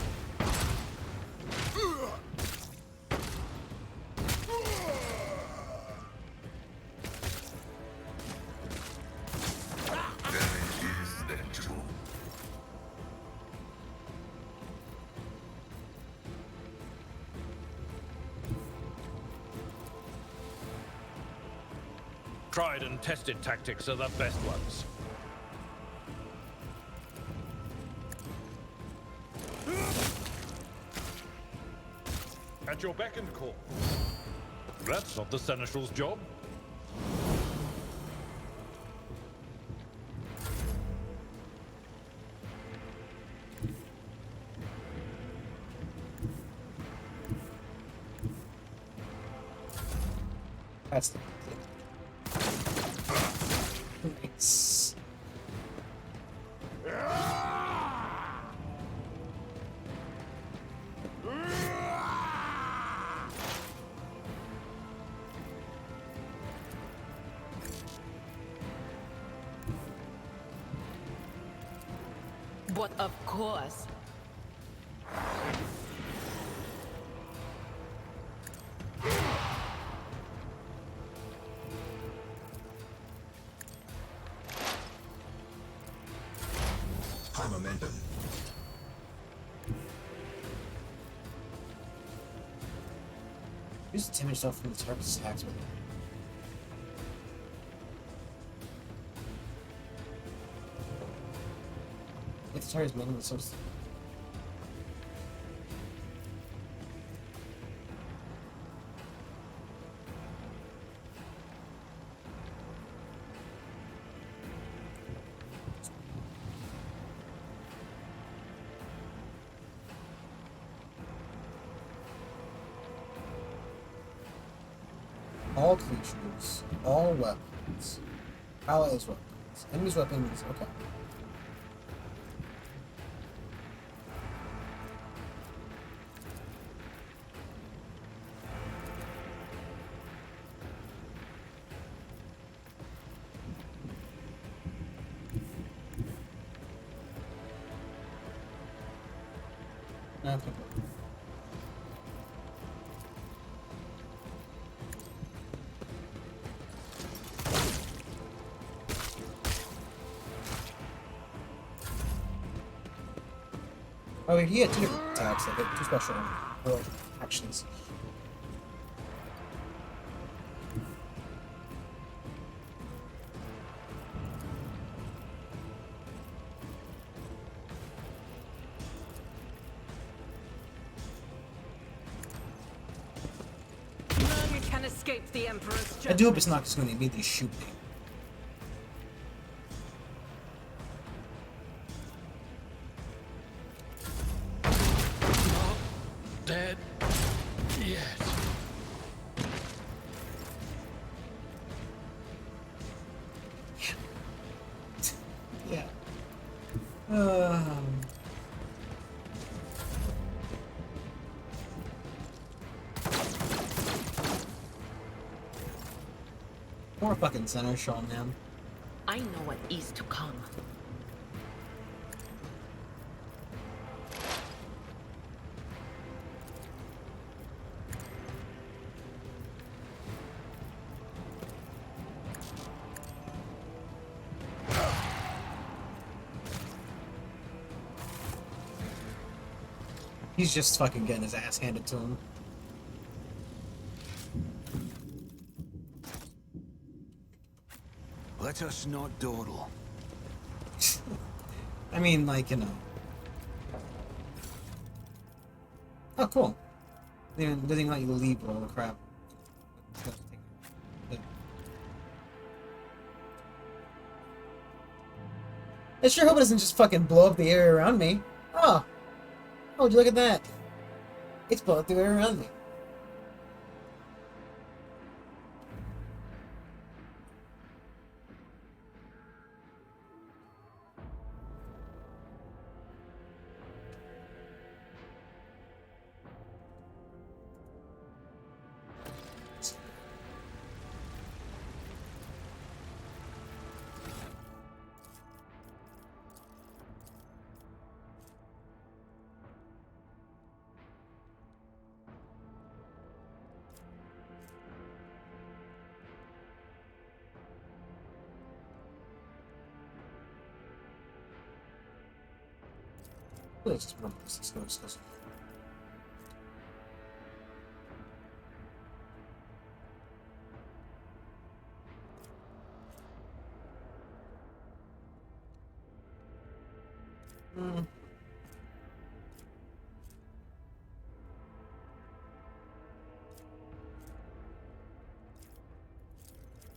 Tried and tested tactics are the best ones. At your beck and call. That's not the Seneschal's job. That's the nice. But of course. High momentum. Use the timid yourself from the target's attacks with it. It's Terry's minimum source. All creatures, all weapons, allies weapons, enemies weapons, okay. Nothing. Oh, he had two different attacks, like two special actions. None can escape the Emperor's judgment. I do hope it's not just going to immediately shoot me. Dead yet. Yeah. Poor fucking center, Sean, man. I know what is to come. He's just fucking getting his ass handed to him. Let us not dawdle. I mean, like, you know. Oh, cool. Doesn't even let you leave with all the crap. I sure hope it doesn't just fucking blow up the area around me. Oh. Oh, would you look at that? It's blowing up the area around me. Let's just run this. Let's go.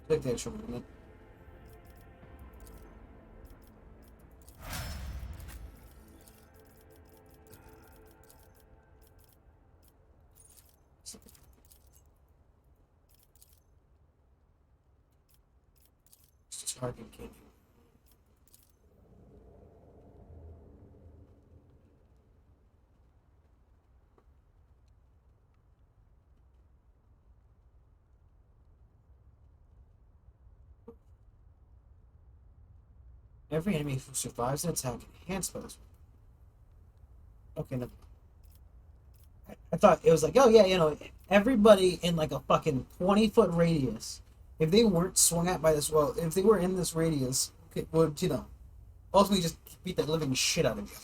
Take the extra movement. Target candy. Every enemy who survives an attack enhanced by this. Okay, no. I thought it was like, oh yeah, you know, everybody in like a fucking 20-foot radius, if they weren't swung at by this, well, if they were in this radius, would, you know, ultimately just beat the living shit out of you.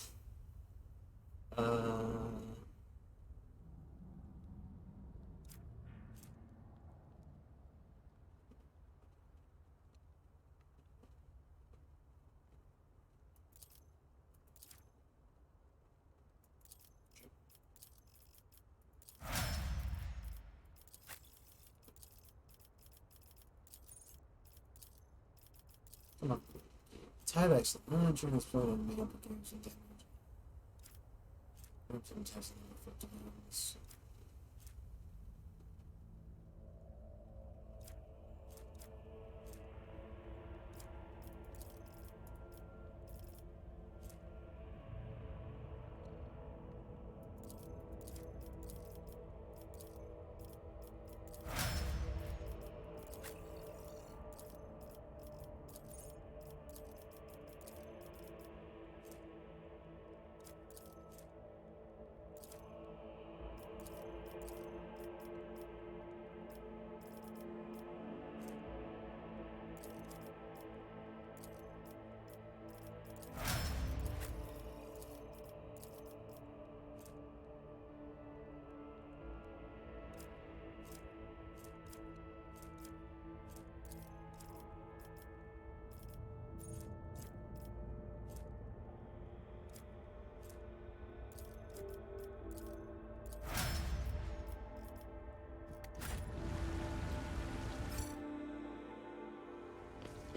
Come on. Type excellent. I'm not sure this photo will be able to do some damage. I'm testing the effect of this.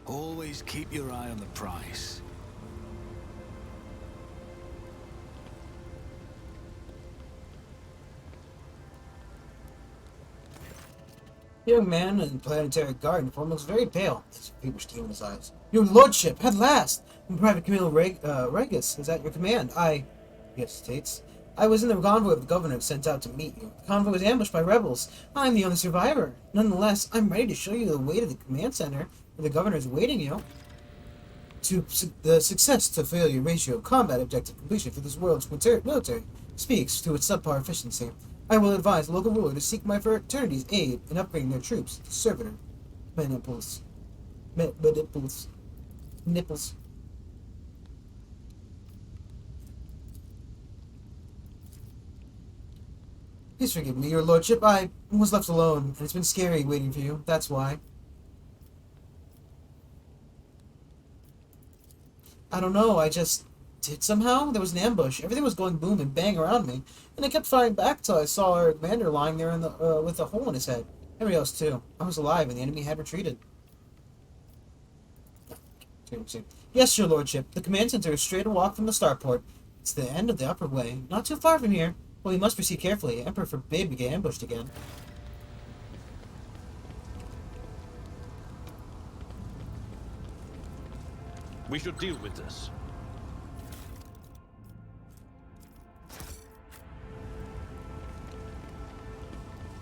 Always keep your eye on the prize. Young man in the planetary garden form looks very pale. There's a feverish gleam in his eyes. Your lordship, at last! Private Camille Regus is at your command. Yes, states. I was in the convoy of the governor sent out to meet you. The convoy was ambushed by rebels. I'm the only survivor. Nonetheless, I'm ready to show you the way to the command center, where the governor is awaiting you. The success to failure ratio of combat objective completion for this world's military speaks to its subpar efficiency. I will advise the local ruler to seek my fraternity's aid in upgrading their troops to servitor maniples. Nipples. Please forgive me, your lordship. I was left alone, and it's been scary waiting for you. That's why. I don't know, I just did somehow. There was an ambush. Everything was going boom and bang around me, and I kept firing back till I saw our commander lying there in the with a hole in his head. Everybody else too. I was alive, and the enemy had retreated. Yes, your lordship. The command center is straight a walk from the starport. It's the end of the upper way, not too far from here. Well, we must proceed carefully. Emperor forbade we get ambushed again. We should deal with this.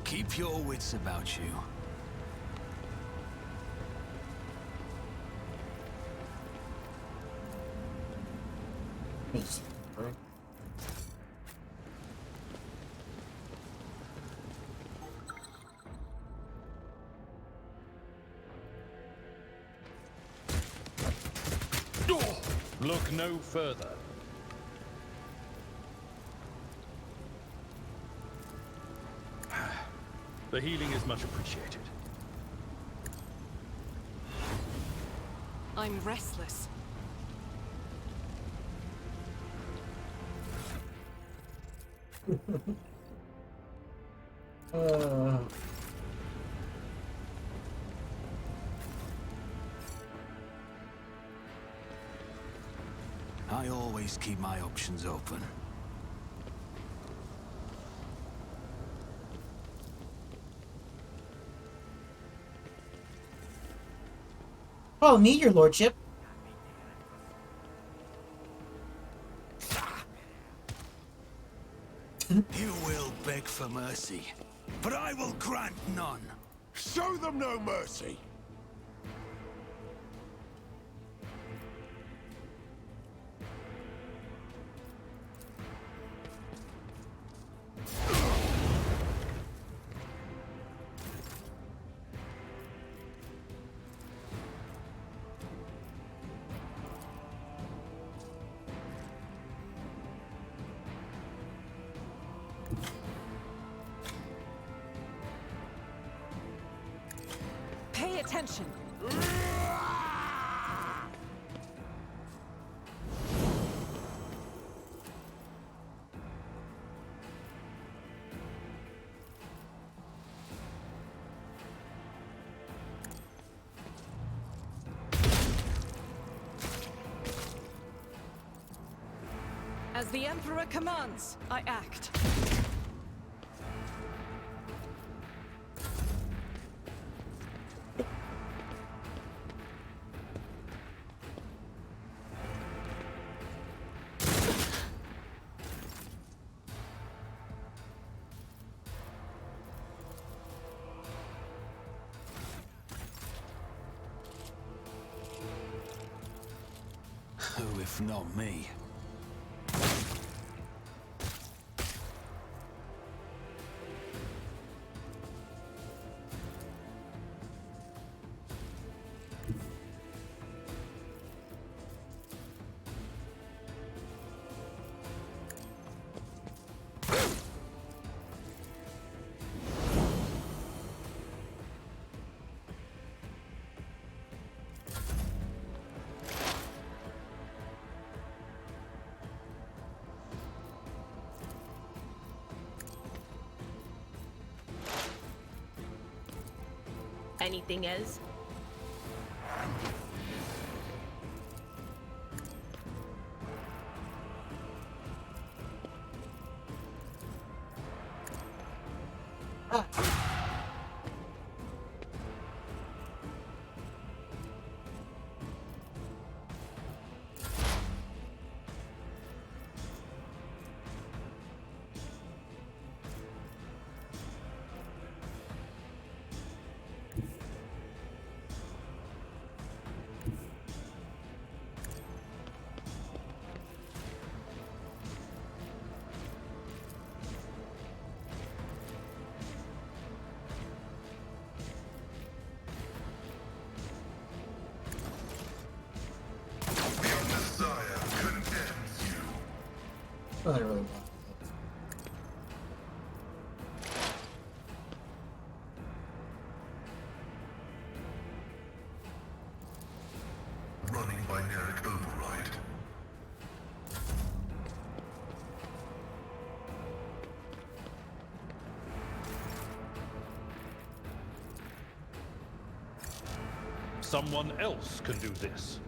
Keep your wits about you. Look no further. The healing is much appreciated. I'm restless. I always keep my options open. Follow me, your lordship. You will beg for mercy, but I will grant none. Show them no mercy! Pay attention. As the Emperor commands, I act. Who, if not me? Anything else? Oh, I really want Running binaric override. Someone else can do this.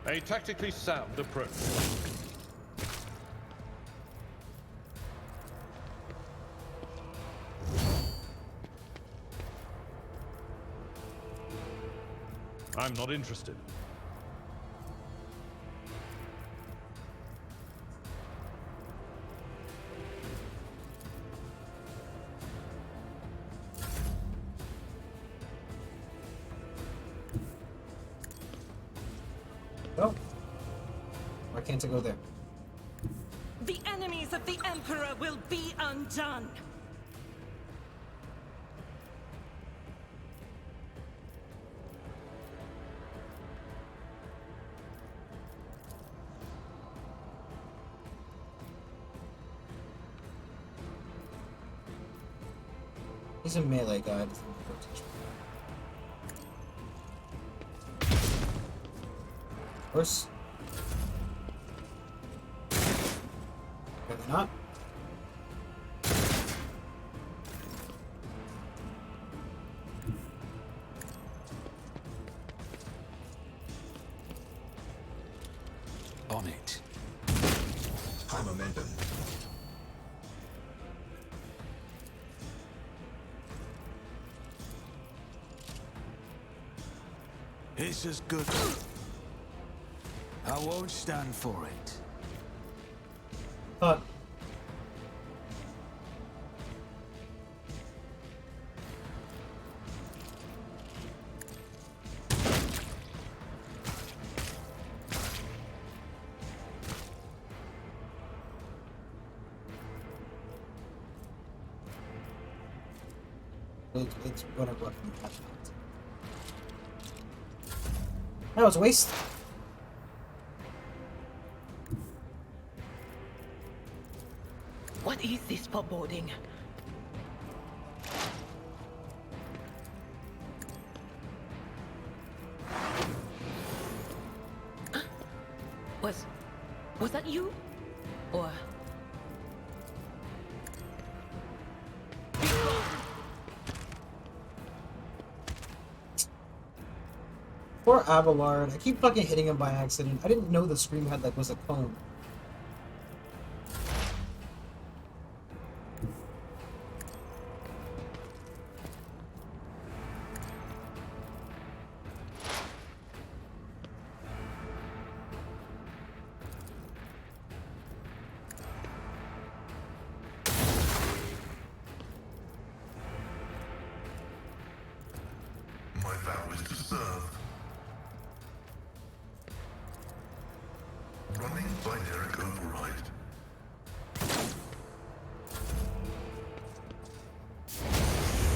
A tactically sound approach. I'm not interested. Oh. Why can't I go there? The enemies of the Emperor will be undone. He's a melee guy. Of course. Maybe not. On it. High momentum. It's as good. I won't stand for it. But it's whatever. That was a waste. What is this foreboding? Was that you? Or... Poor Abelard. I keep fucking hitting him by accident. I didn't know the scream head like was a cone. My vow is to serve. Running binaric override.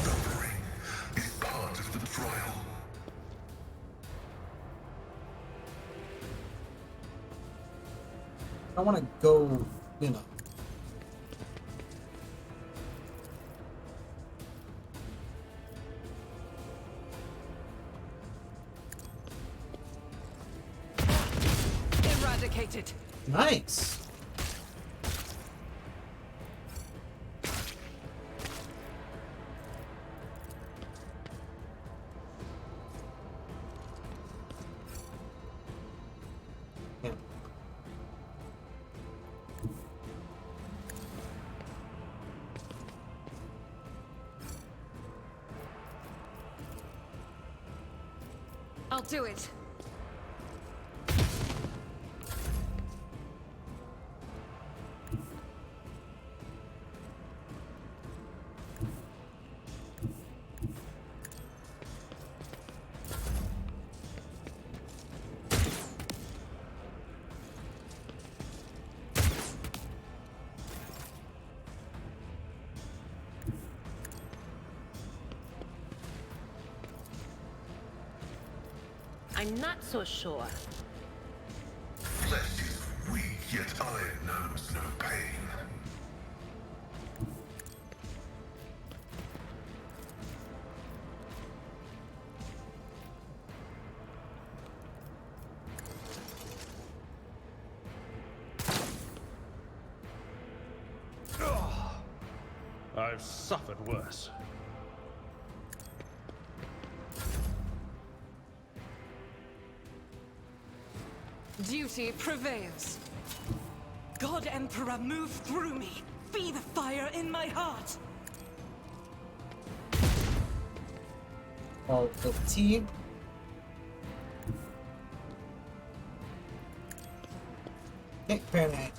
Suffering is part of the trial. I want to go, you know. Eradicated. Nice. Yeah. I'll do it. I'm not so sure. Flesh is weak, yet iron knows no pain. I've suffered worse. Duty prevails. God Emperor, move through me. Be the fire in my heart. All the T. Okay, apparently I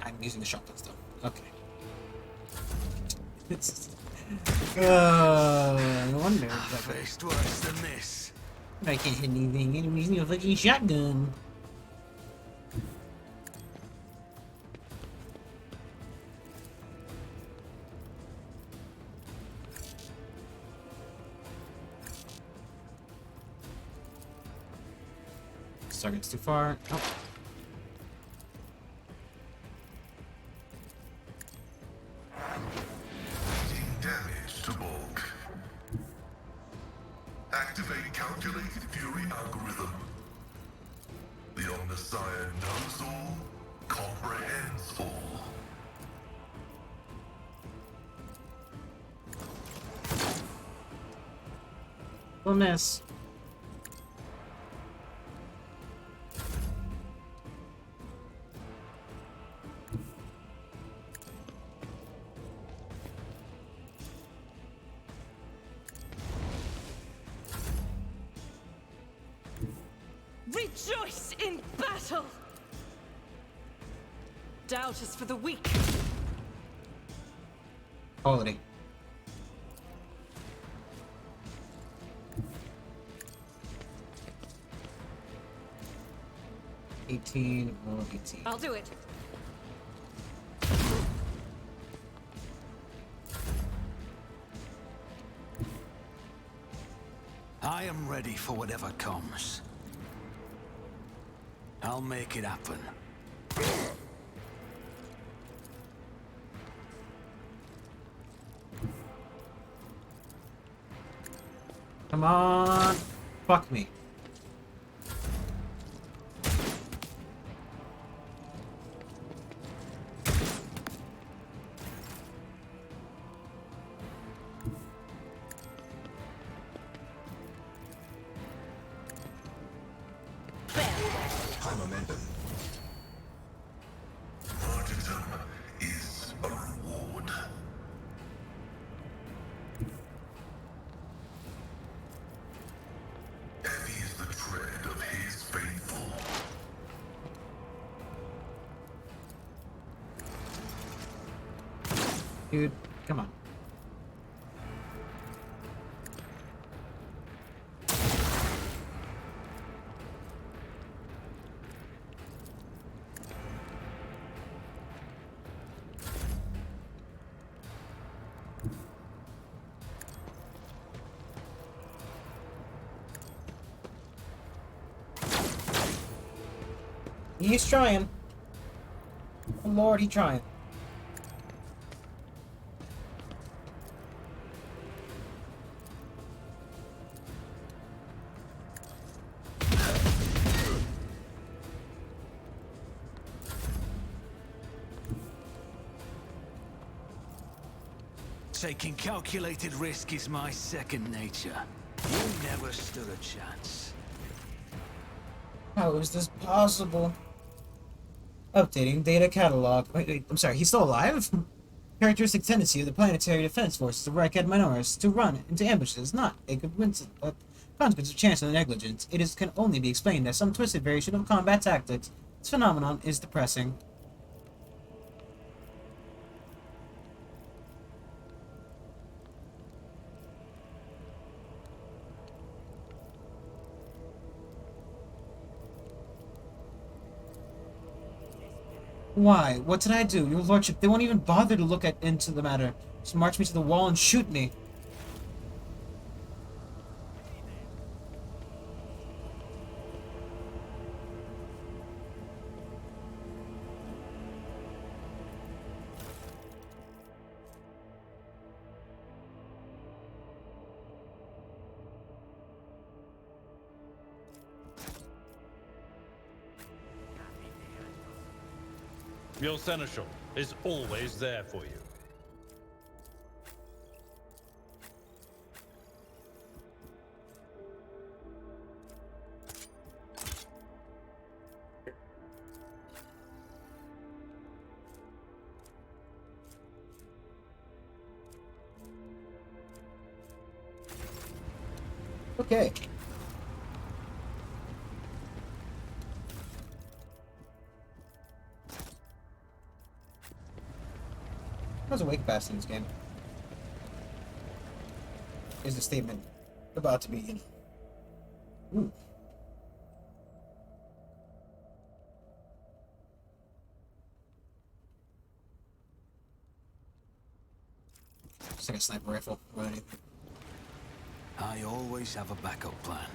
I'm using the shotgun still. Okay. No wonder. Faced worse than this. I can't hit anything. I'm using a fucking shotgun. Target's too far. Oh. Damage to bulk. Activate calculated fury algorithm. The Omnissiah knows all, comprehends all. Bonus. Rejoice in battle! Doubt is for the weak. Quality. Oh, 18. I'll do it. I am ready for whatever comes. I'll make it happen. Come on. Fuck me. momentum. Martyrdom is a reward. Heavy is the tread of his faithful. Dude, come on. He's trying. Oh, Lord, he's trying. Taking calculated risk is my second nature. You never stood a chance. How is this possible? Updating data catalog. Wait, I'm sorry, he's still alive? Characteristic tendency of the planetary defense forces of Raikad Minoris to run into ambushes, not a consequence of chance or negligence. It can only be explained as some twisted variation of combat tactics. This phenomenon is depressing. Why? What did I do? Your lordship, they won't even bother to look into the matter. Just march me to the wall and shoot me. Your seneschal is always there for you. Okay. How's a wake fast in this game? Is the statement about to be, you know. Ooh. It's like a sniper rifle or anything. I always have a backup plan.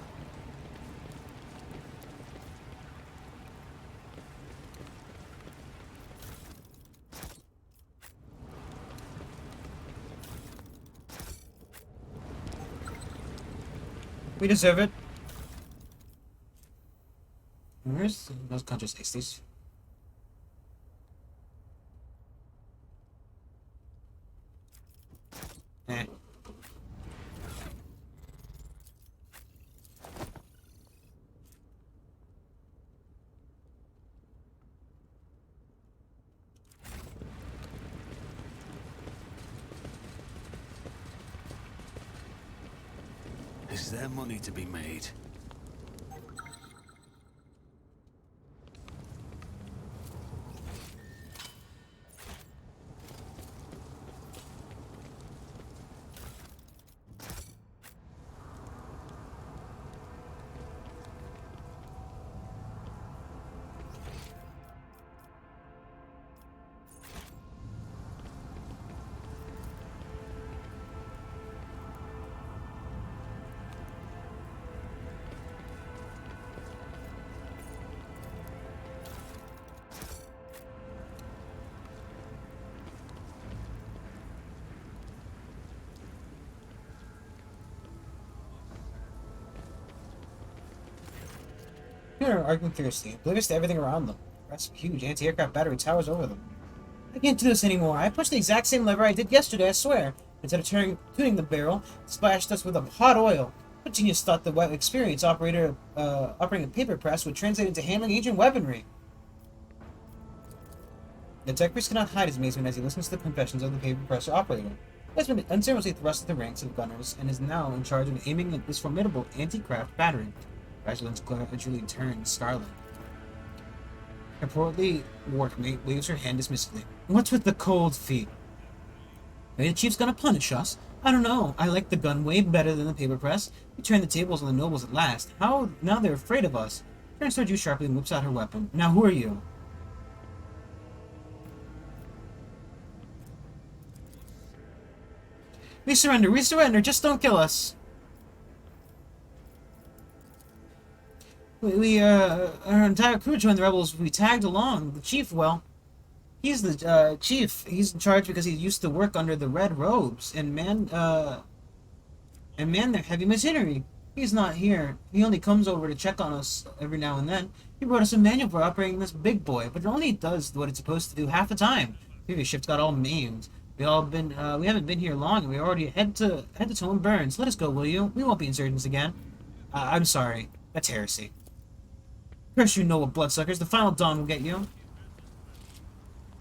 We deserve it. Where's those conscious hasties? Eh. Is there money to be made? They're arguing fiercely, oblivious to everything around them. Rest huge anti-aircraft battery towers over them. I can't do this anymore. I pushed the exact same lever I did yesterday, I swear. Instead of tuning the barrel, it splashed us with a hot oil. What genius thought the experience operating a paper press would translate into handling ancient weaponry? The tech priest cannot hide his amazement as he listens to the confessions of the paper press operator. He has been unceremoniously thrust into the ranks of gunners and is now in charge of aiming at this formidable anti-craft battery. Rajulin's gradually turns scarlet. Her portly workmate waves her hand dismissively. What's with the cold feet? Maybe the chief's gonna punish us. I don't know. I like the gun way better than the paper press. We turned the tables on the nobles at last. How now they're afraid of us. Turns toward you sharply and whips out her weapon. Now who are you? We surrender, just don't kill us. Our entire crew joined the rebels. We tagged along. The chief, well, he's the chief. He's in charge because he used to work under the red robes and man their heavy machinery. He's not here. He only comes over to check on us every now and then. He brought us a manual for operating this big boy, but it only does what it's supposed to do half the time. Previous ships got all maimed. We haven't been here long, and we already head to toe and burns. Let us go, will you? We won't be insurgents again. I'm sorry. That's heresy. Curse you, noble bloodsuckers. The final dawn will get you.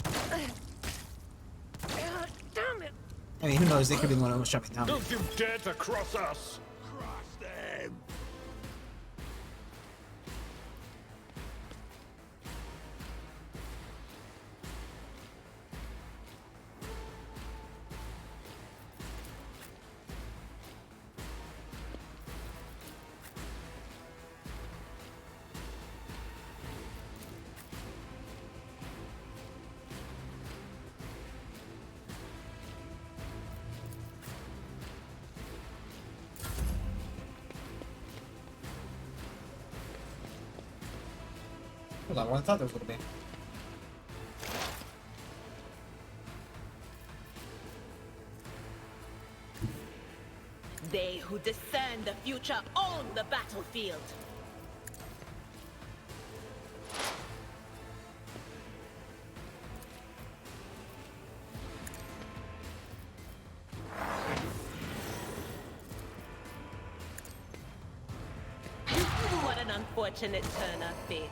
Damn it! I mean, who knows? They could be the one who was jumping down. Don't you dare to cross us! Cross them! Hold on, what I thought there was going to be. They who discern the future own the battlefield. What an unfortunate turn of fate.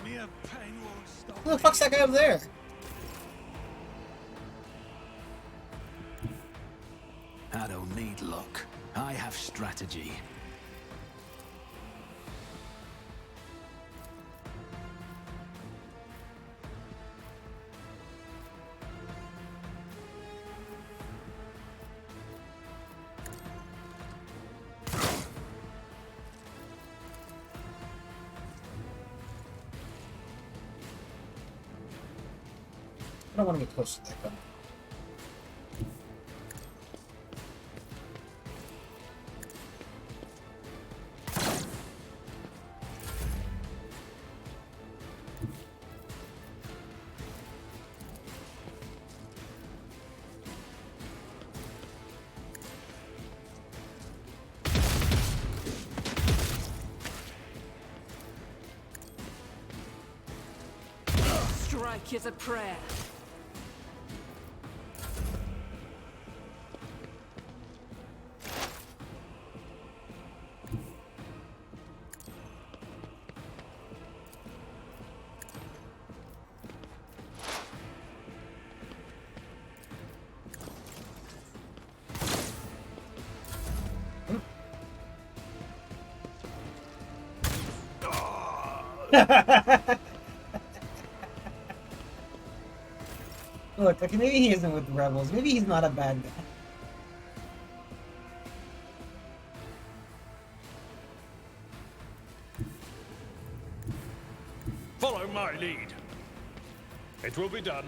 Mere pain won't stop. Who the fuck's that guy over there? I don't need luck. I have strategy. I don't want to get close to that gun. Strike is a prayer. Look, okay, maybe he isn't with the rebels. Maybe he's not a bad guy. Follow my lead. It will be done.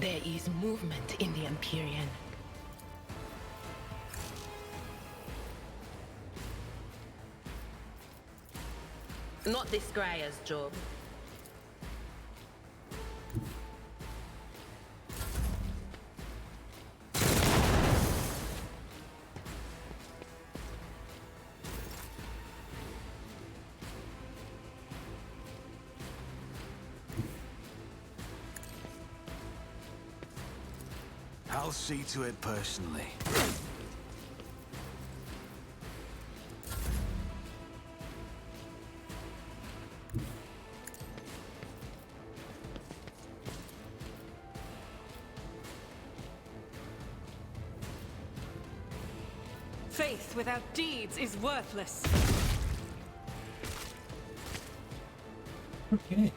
There is movement in the Empyrean. Not this Scryer's job. I'll see to it personally. Faith without deeds is worthless. Okay.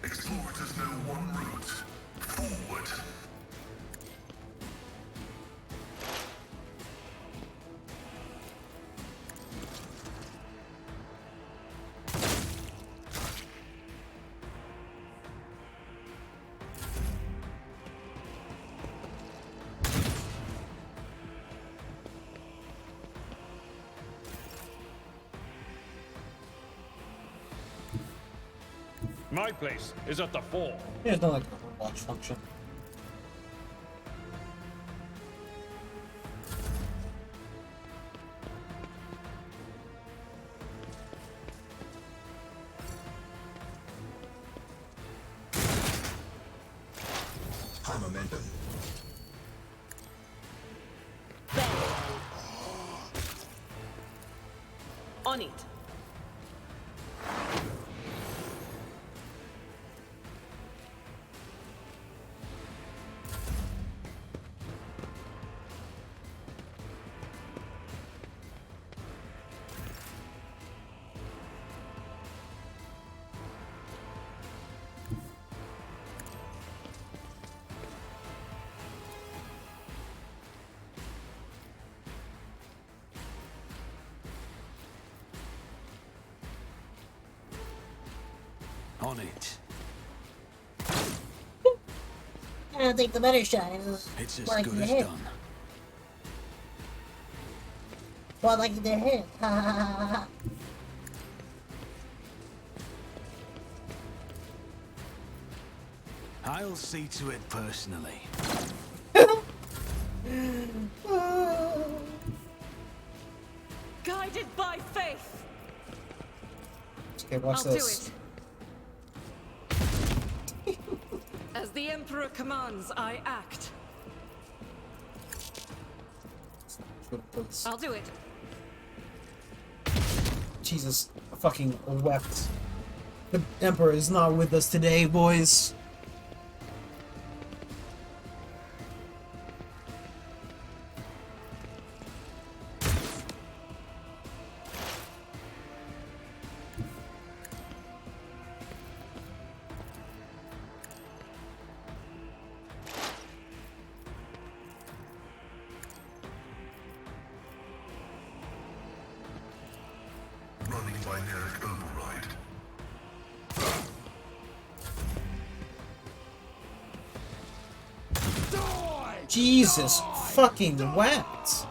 Explorers know one route. Forward. My place is at the fore. There's no like watch function. High momentum. On it. On it. I'll take the better shot. It's as like good the as hit. done. Well, like the hit. Ha ha ha ha ha. I'll see to it personally. Guided by faith. Okay, watch I'll this. do it. As the Emperor commands, I act. I'll do it. Jesus, I fucking wept. The Emperor is not with us today, boys. Running binaric override. Jesus fucking wept.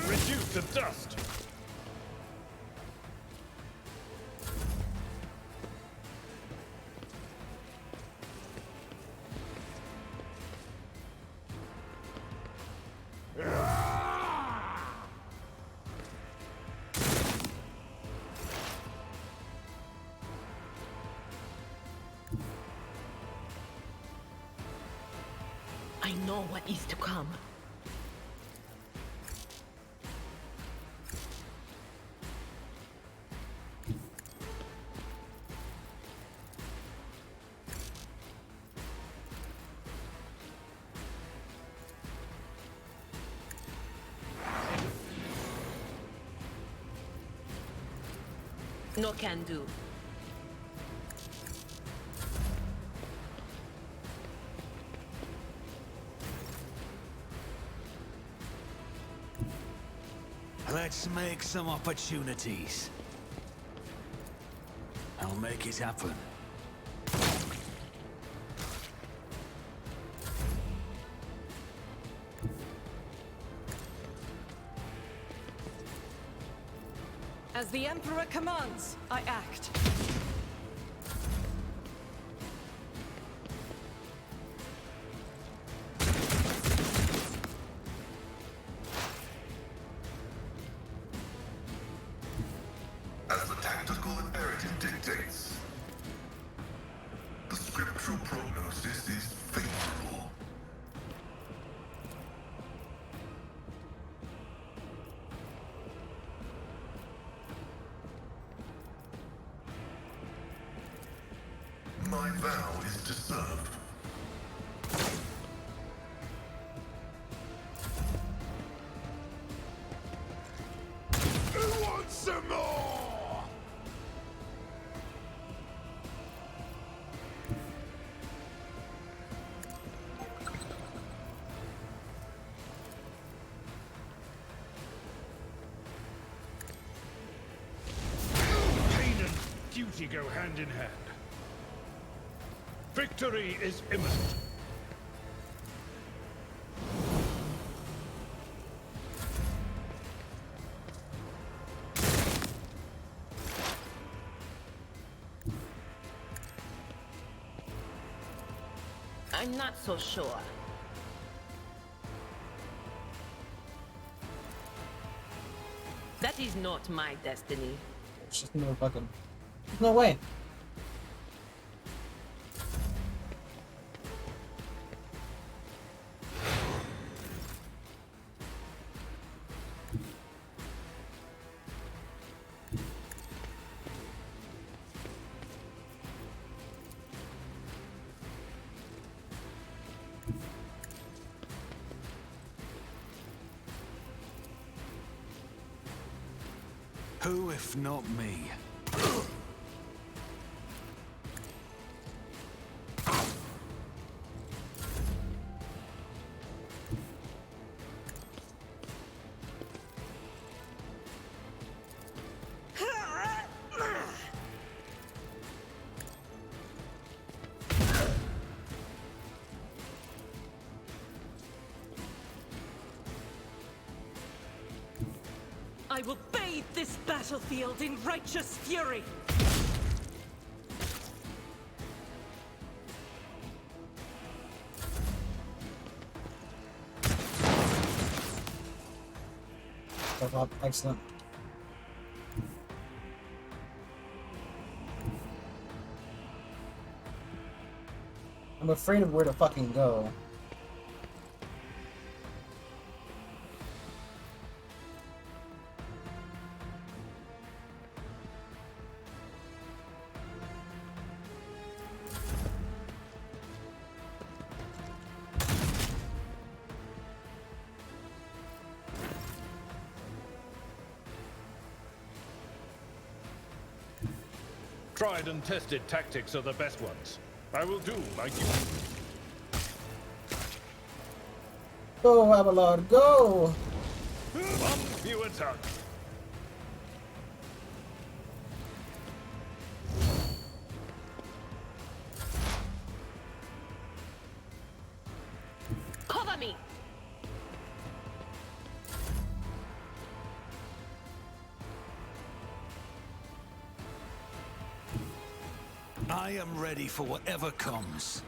Reduced to dust. I know what is to come. No can do. Let's make some opportunities. I'll make it happen. As the Emperor commands, I act. As the tactical imperative dictates, the scriptural prognosis is favorable. My vow is to serve. Who wants some more? Pain and duty go hand in hand. Victory is imminent. I'm not so sure. That is not my destiny. It's just no fucking. There's no way. Who if not me? I will bathe this battlefield in righteous fury! Excellent. I'm afraid of where to fucking go. Tried and tested tactics are the best ones. I will do like you. Go, Abelard, go! Bump you a tongue. Cover me! I am ready for whatever comes.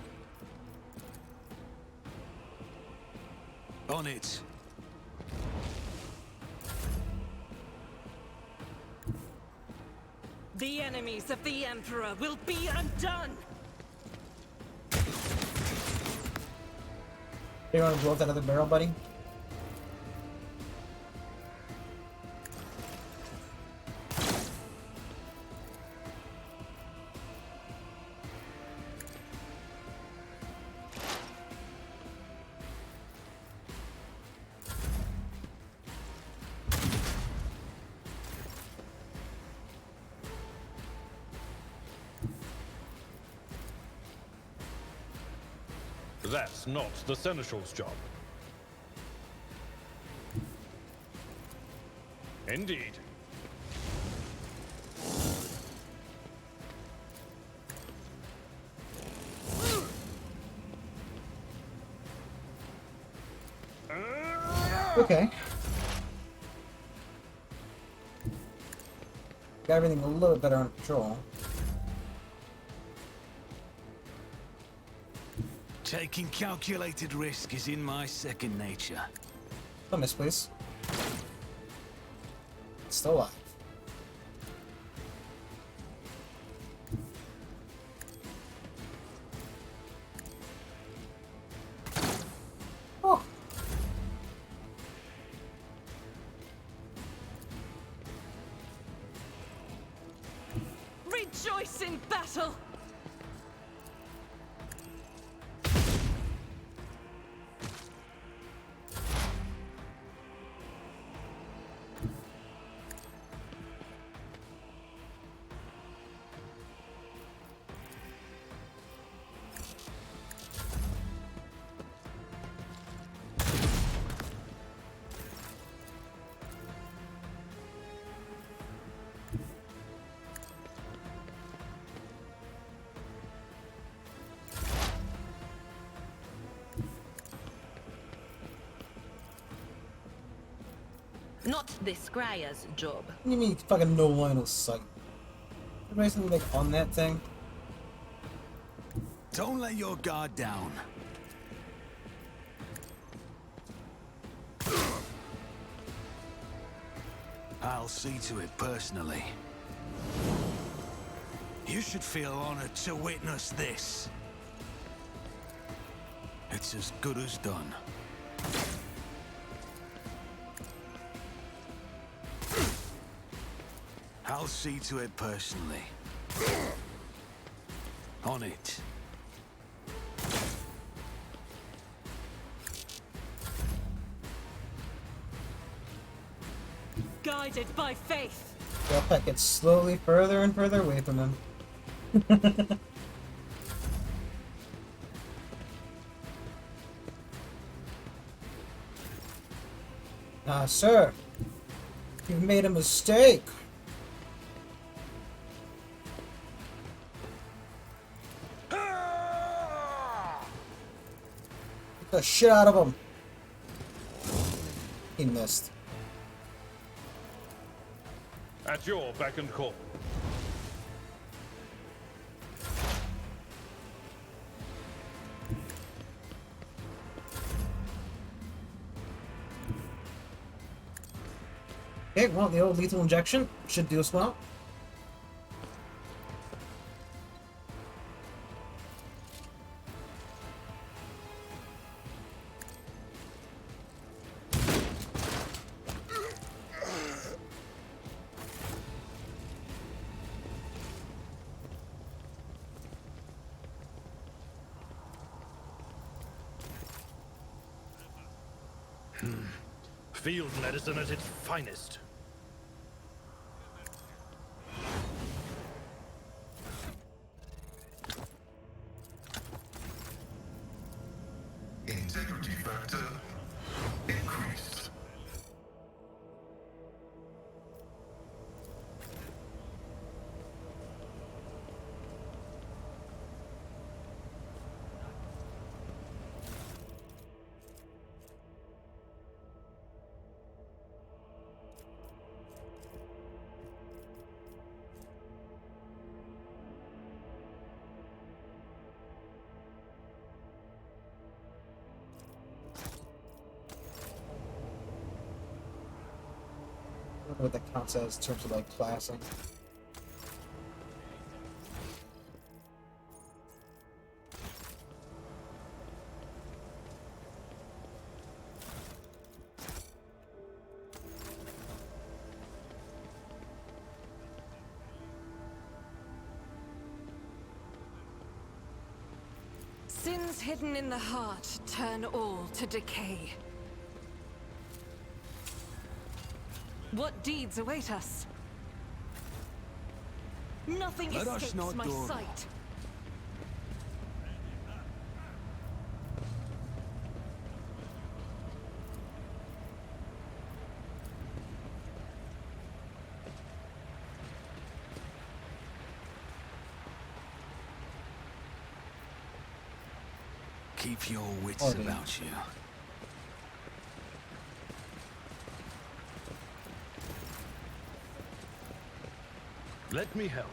On it. The enemies of the Emperor will be undone! You want to blow up that other barrel, buddy? That's not the Seneschal's job. Indeed. Okay. Got everything a little bit better under control. Taking calculated risk is in my second nature. Don't miss, please. It's still alive. Oh. Rejoice in battle! Not the scryer's job. What do you mean fucking no line of sight? Everybody's gonna like on that thing. Don't let your guard down. I'll see to it personally. You should feel honored to witness this. It's as good as done. I'll see to it personally. On it. Guided by faith. Jetpack gets slowly further and further away from him. Sir, you've made a mistake. Get the shit out of him. He missed. At your beck and call. Okay, well, the old lethal injection should do us well. Field medicine at its finest. Integrity factor increased. I don't know what that counts as in terms of like classing. Sins hidden in the heart turn all to decay. What deeds await us? Nothing Let us escapes not my dawdle. sight. Keep your wits Oh, dude. about you. Let me help.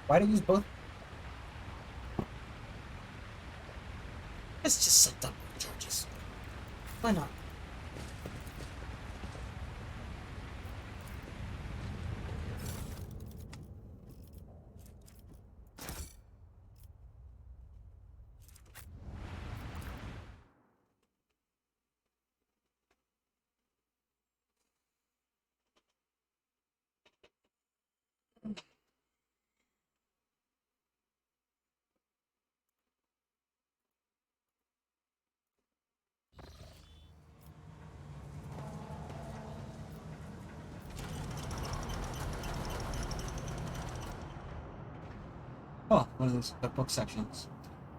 Why do you use both? Let's just set up charges. Why not? Oh, one of those book sections.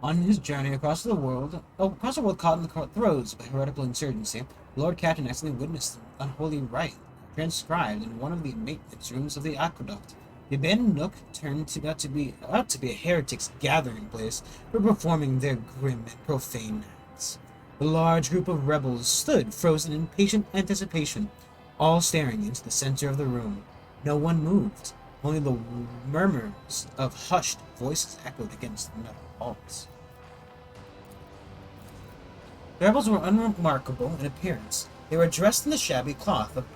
On his journey across the world caught in the throes of a heretical insurgency, the Lord Captain accidentally witnessed an unholy rite transcribed in one of the maintenance rooms of the aqueduct. The abandoned nook turned out to be a heretic's gathering place for performing their grim and profane acts. The large group of rebels stood frozen in patient anticipation, all staring into the center of the room. No one moved. Only the murmurs of hushed voices echoed against the metal walls. The rebels were unremarkable in appearance. They were dressed in the shabby cloth of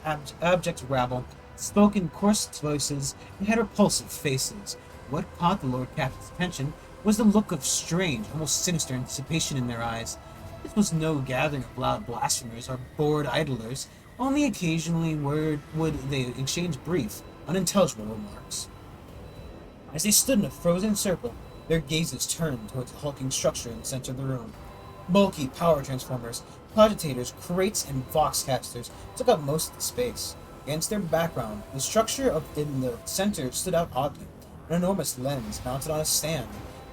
abject rabble, spoke in coarse voices, and had repulsive faces. What caught the Lord Captain's attention was the look of strange, almost sinister anticipation in their eyes. This was no gathering of loud blasphemers or bored idlers. Only occasionally would they exchange brief, unintelligible remarks. As they stood in a frozen circle, their gazes turned towards the hulking structure in the center of the room. Bulky power transformers, cogitators, crates, and voxcasters took up most of the space. Against their background, the structure in the center stood out oddly, an enormous lens mounted on a stand.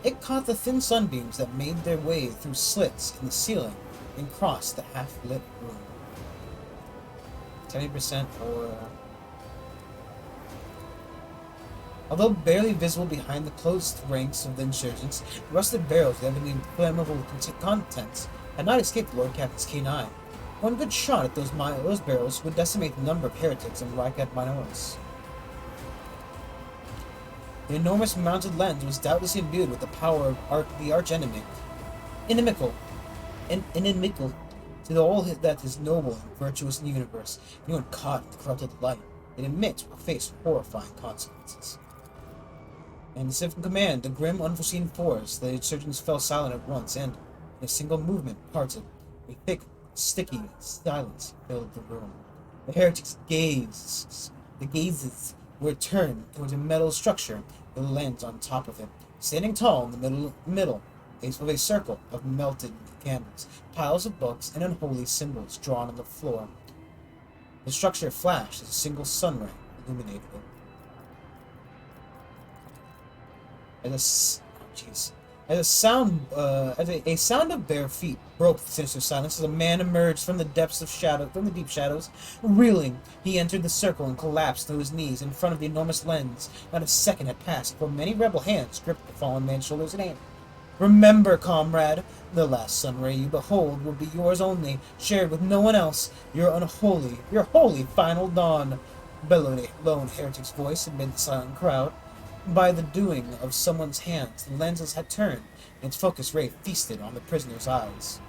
It caught the thin sunbeams that made their way through slits in the ceiling and crossed the half-lit room. 70% for... Although barely visible behind the closed ranks of the insurgents, the rusted barrels with evidently flammable contents had not escaped the Lord Captain's keen eye. One good shot at those barrels would decimate the number of heretics in Rykat Minoris. The enormous mounted lens was doubtless imbued with the power of the arch-enemy, inimical to all that is noble and virtuous in the universe. Anyone caught in the corrupted light, it emits will face horrifying consequences. And as if in command, the grim, unforeseen force, the insurgents fell silent at once, and, in a single movement, parted. A thick, sticky silence filled the room. The heretics' gazes were turned towards a metal structure with a lens on top of it, standing tall in the middle of a circle of melted candles, piles of books, and unholy symbols drawn on the floor. The structure flashed as a single sun ray illuminated it. As a sound of bare feet broke the sinister silence as a man emerged from the deep shadows. Reeling, he entered the circle and collapsed to his knees in front of the enormous lens. Not a second had passed before many rebel hands gripped the fallen man's shoulders and aim. Remember, comrade, the last sunray you behold will be yours only, shared with no one else. Your holy final dawn, bellowed a lone heretic's voice amid the silent crowd. By the doing of someone's hands, the lenses had turned, and its focus ray feasted on the prisoner's eyes.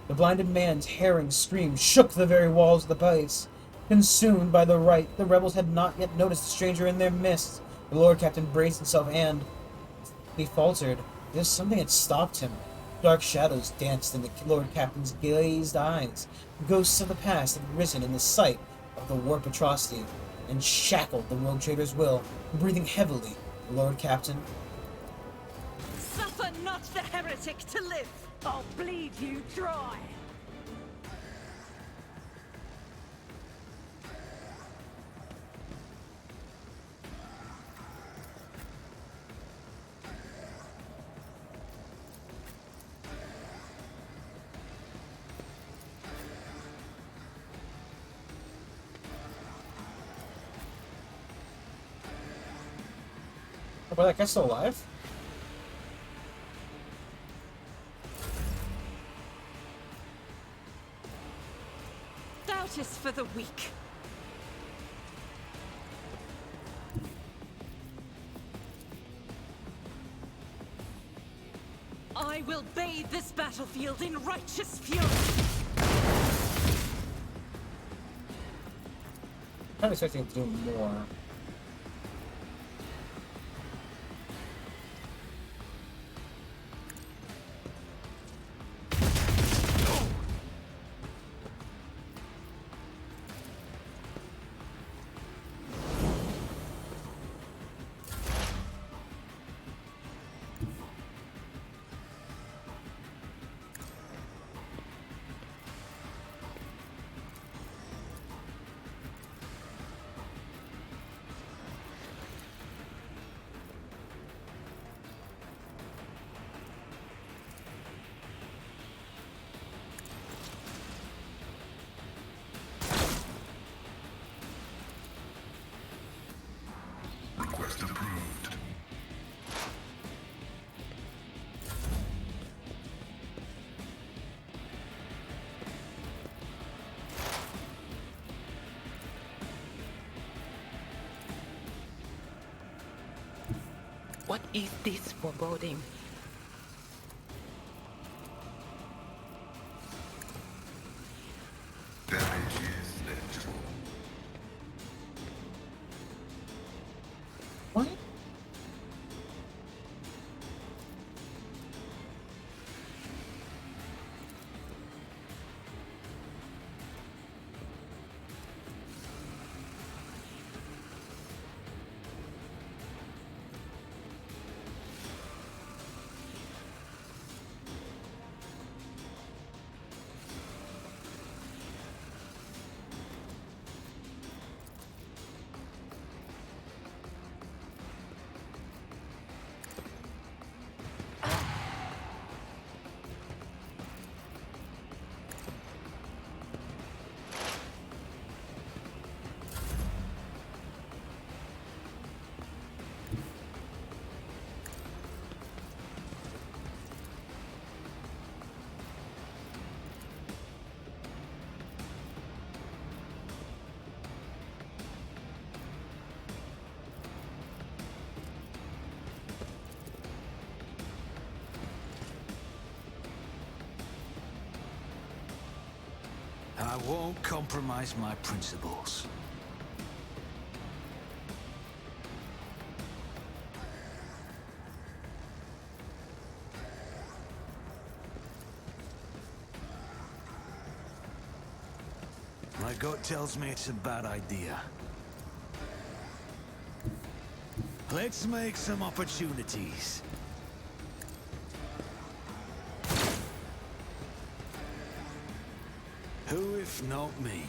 The blinded man's harrowing scream shook the very walls of the place. Consumed by the rite, the rebels had not yet noticed the stranger in their midst. The Lord Captain braced himself and... he faltered. There's something had stopped him. Dark shadows danced in the Lord Captain's glazed eyes. Ghosts of the past had risen in the sight of the warp atrocity, and shackled the rogue trader's will. Breathing heavily, the Lord Captain... Suffer not the heretic to live! I'll bleed you dry! Oh, but that guy's still alive? Doubt is for the weak. I will bathe this battlefield in righteous fury. I'm expecting him to do more. Request approved. What is this foreboding? Damage is negligible. What? I won't compromise my principles. My gut tells me it's a bad idea. Let's make some opportunities. Who if not me?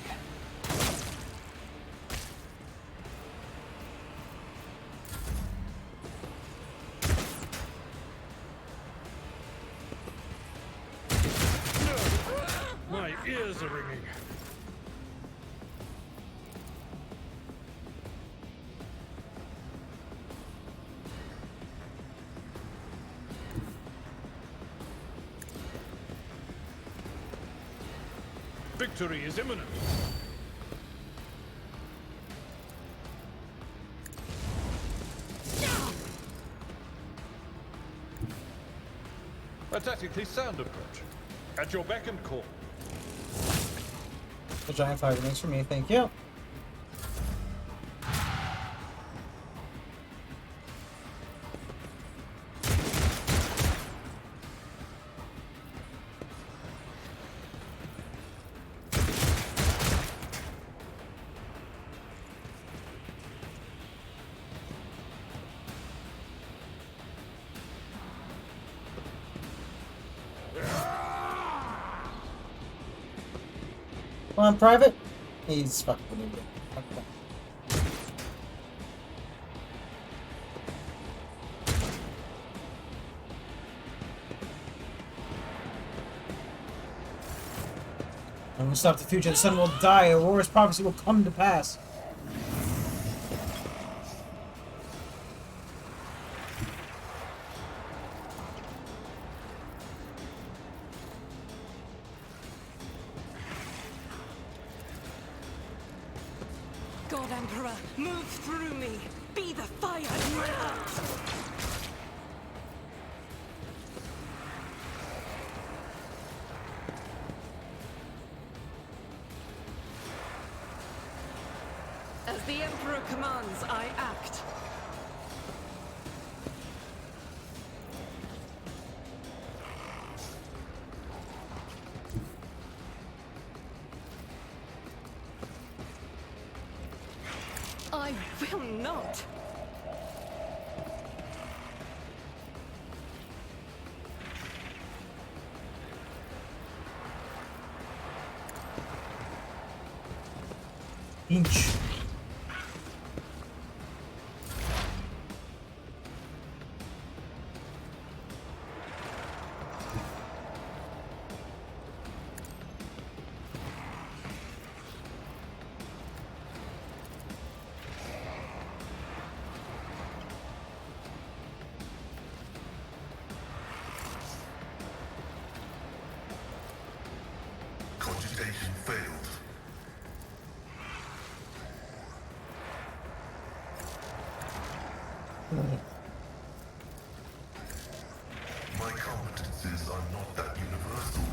My ears are ringing. Victory is imminent. A tactically sound approach. At your beck and call. The giant fire remains for me, thank you. Come on, Private. He's fucking with me. Okay. When we stop the future, the sun will die. Aurora's prophecy will come to pass. God Emperor, move through me. Be the fire in my heart. As the Emperor commands, I act. I will not. Inch. Cogitation failed. My competencies are not that universal.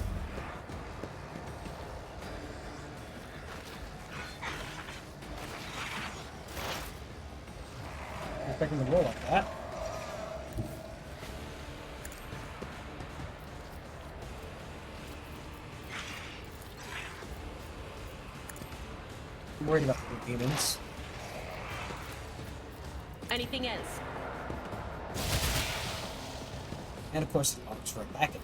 Expecting the roll like that. I'm worried about the demons. Anything else? And of course, it pops right back at me.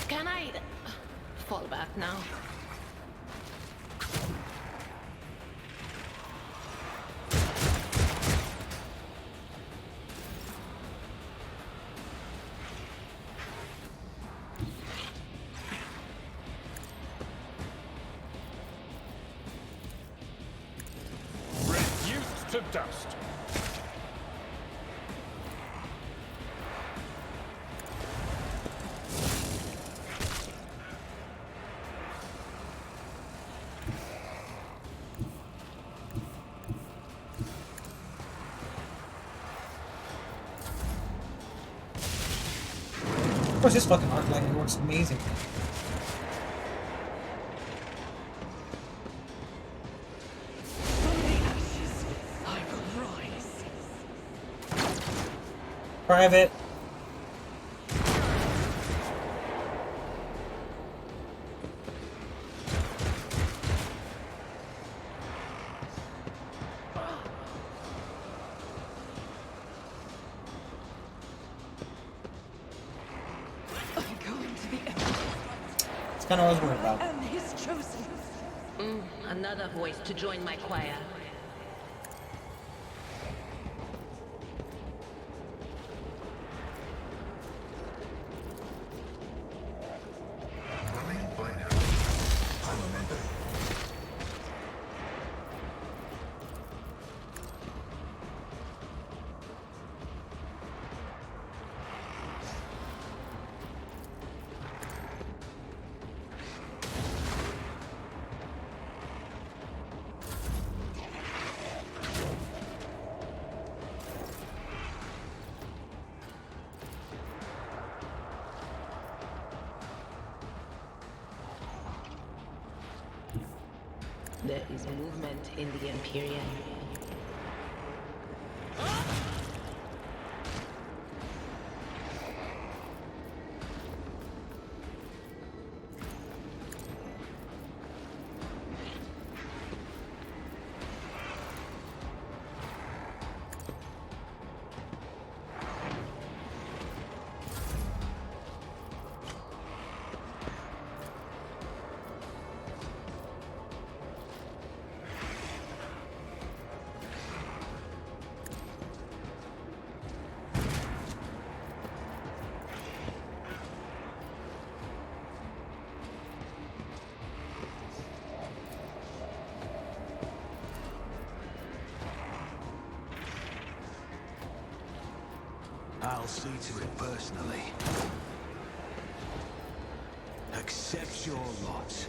Can I fall back now? Reduced to dust. Of course, this fucking arc lighting works amazing. From the ashes, I will rise. Private. I'm going to the Emperor. It's kind of what I was worried about. And his chosen. Another voice to join my choir. Running by now. There is movement in the Empyrean. I'll see to it personally. Accept your lot.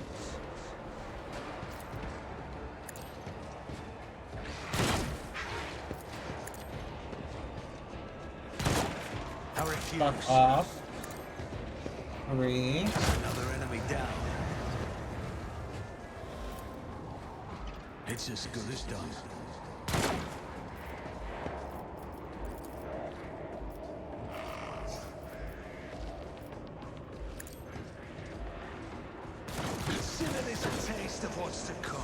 I refuse. Fuck off. 3. Another enemy down. It's as good as done. Consider this a taste of what's to come.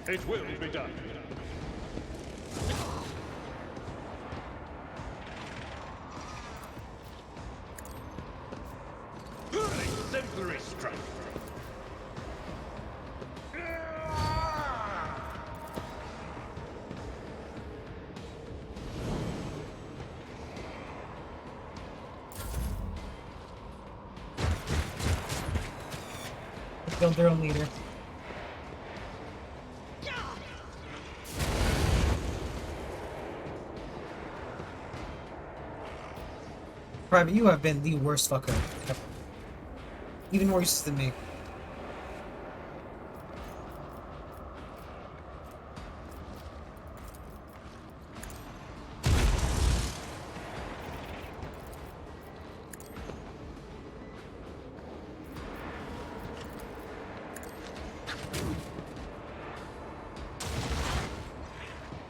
It will be done. Exemplary strike. Killed their own leader. Private, you have been the worst fucker ever. Even worse than me.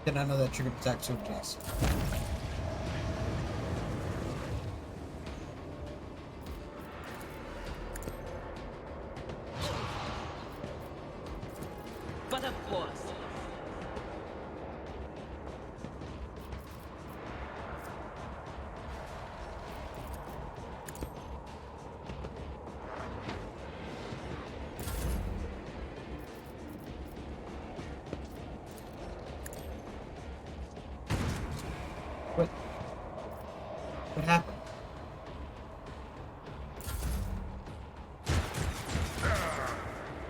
Did not know that triggered attack so fast. But of course. What happened?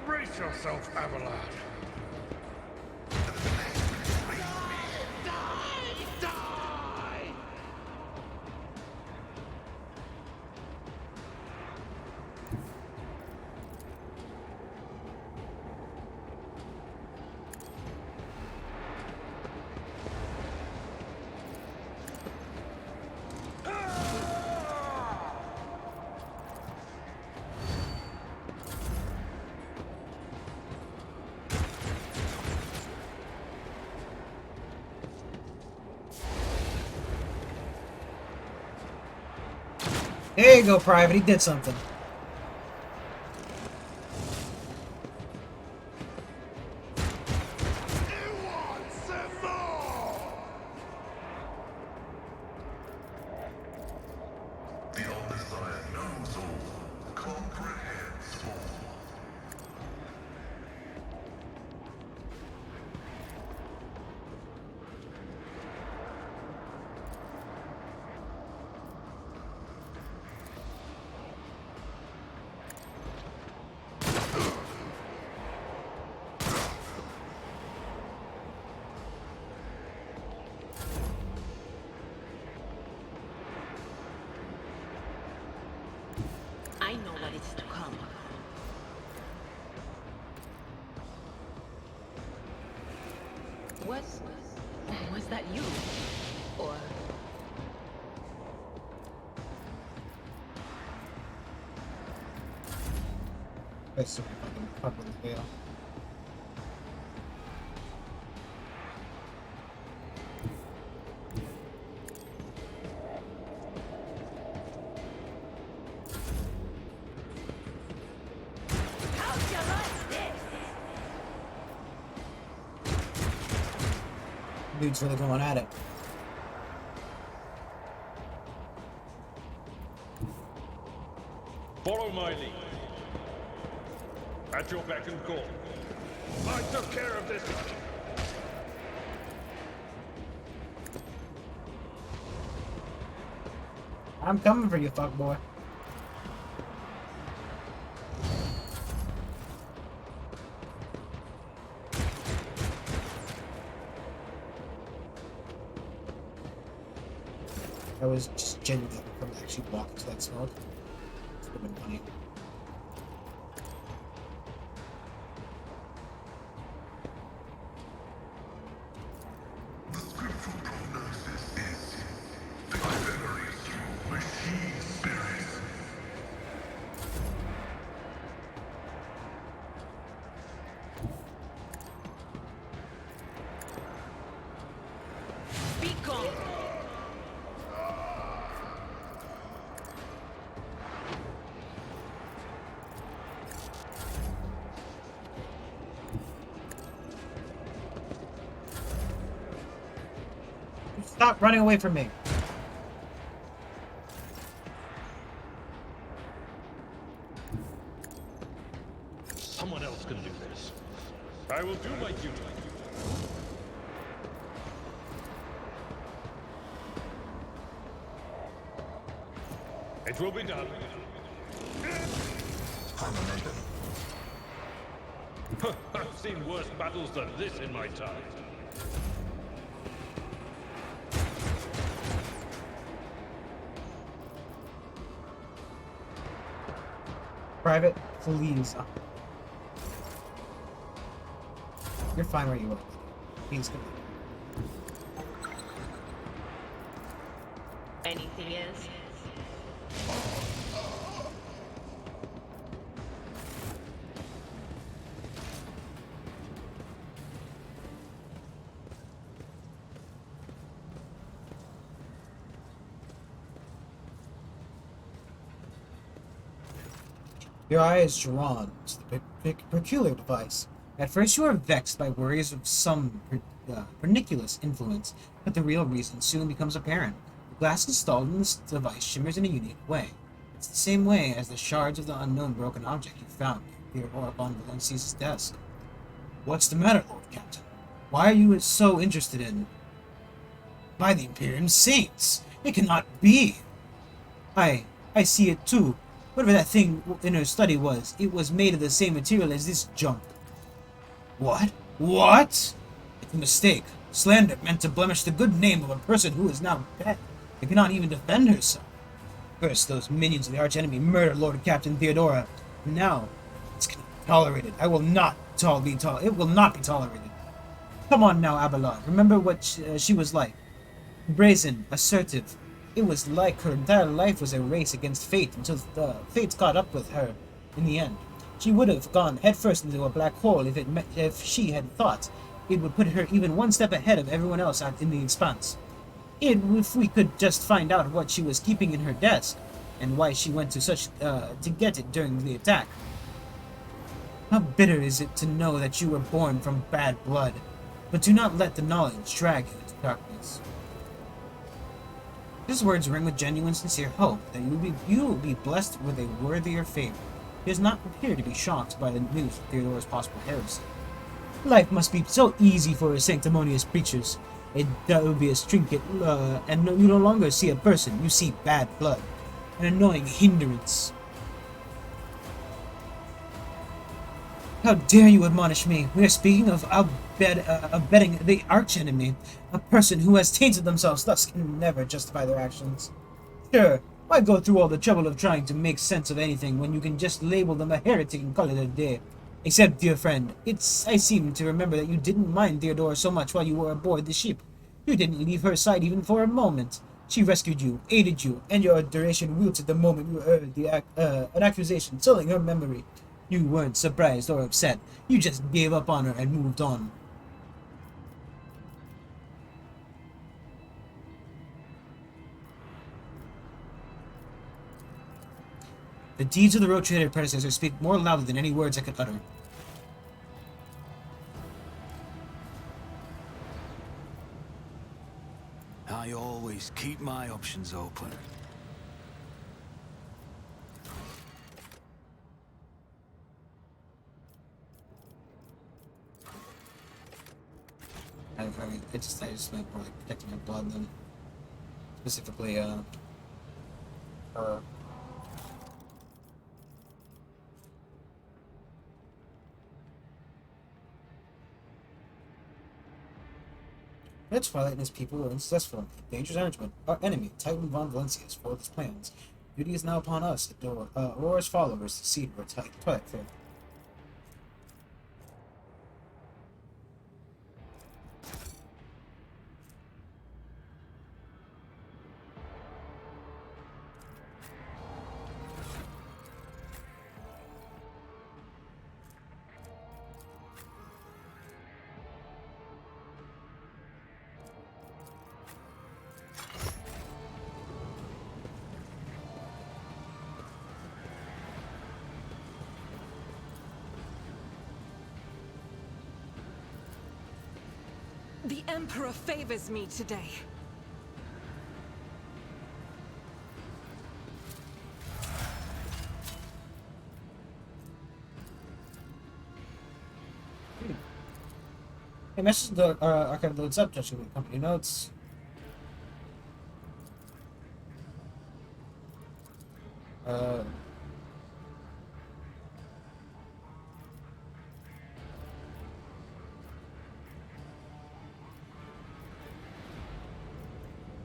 Brace yourself, Abelard. There you go, Private. He did something. The Omnissiah knows all, comprehends all. I know what is to come. Was that you? Or That's so fucking probably fail. how'd you like this? Dude's really going at it. Follow my lead. At your beck and call. I took care of this. I'm coming for you, fuckboy. I was just genuinely from actually walking to that smoke. It's been funny. The scriptural prognosis is the venerate through machine spirits. Be gone. Stop running away from me. Someone else can do this. I will do my duty. It will be done. I'm a maiden. I've seen worse battles than this in my time. Private, please. You're fine where you are. Please come. Anything else? Your eye is drawn to the peculiar device. At first you are vexed by worries of some pernicious influence, but the real reason soon becomes apparent. The glass installed in this device shimmers in a unique way. It's the same way as the shards of the unknown broken object you found here or upon Valencia's desk. What's the matter, Lord Captain? Why are you so interested in... By the Imperium Saints! It cannot be! I see it too. Whatever that thing in her study was, it was made of the same material as this junk. What? What? It's a mistake. Slander meant to blemish the good name of a person who is now dead and cannot even defend herself. First, those minions of the archenemy murdered Lord Captain Theodora. And now, it's tolerated. It will not be tolerated. Come on now, Abelard. Remember what she was like. Brazen, assertive. It was like her entire life was a race against fate until the fates caught up with her in the end. She would have gone headfirst into a black hole if she had thought it would put her even one step ahead of everyone else out in the expanse. If we could just find out what she was keeping in her desk, and why she went to such to get it during the attack. How bitter is it to know that you were born from bad blood, but do not let the knowledge drag you into darkness. His words ring with genuine, sincere hope that you will be blessed with a worthier fate. He does not appear to be shocked by the news of Theodora's possible heresy. Life must be so easy for his sanctimonious preachers. A dubious trinket, and you no longer see a person, you see bad blood. An annoying hindrance. How dare you admonish me? We are speaking of abetting the archenemy. A person who has tainted themselves thus can never justify their actions. Sure, why go through all the trouble of trying to make sense of anything when you can just label them a heretic and call it a day? Except, dear friend, I seem to remember that you didn't mind Theodora so much while you were aboard the ship. You didn't leave her side even for a moment. She rescued you, aided you, and your adoration wilted the moment you heard an accusation sullying her memory. You weren't surprised or upset. You just gave up on her and moved on. The deeds of the road-trader predecessor speak more loudly than any words I could utter. I always keep my options open. I just meant more like protecting her blood than specifically, her. Red Twilight and his people were unsuccessful. Dangerous arrangement. Our enemy, Titan von Valencia, has foiled his plans. Duty is now upon us, Aurora's followers, to see where Twilight failed. The Emperor favors me today. Hey, message the archive loads up, judging the company notes.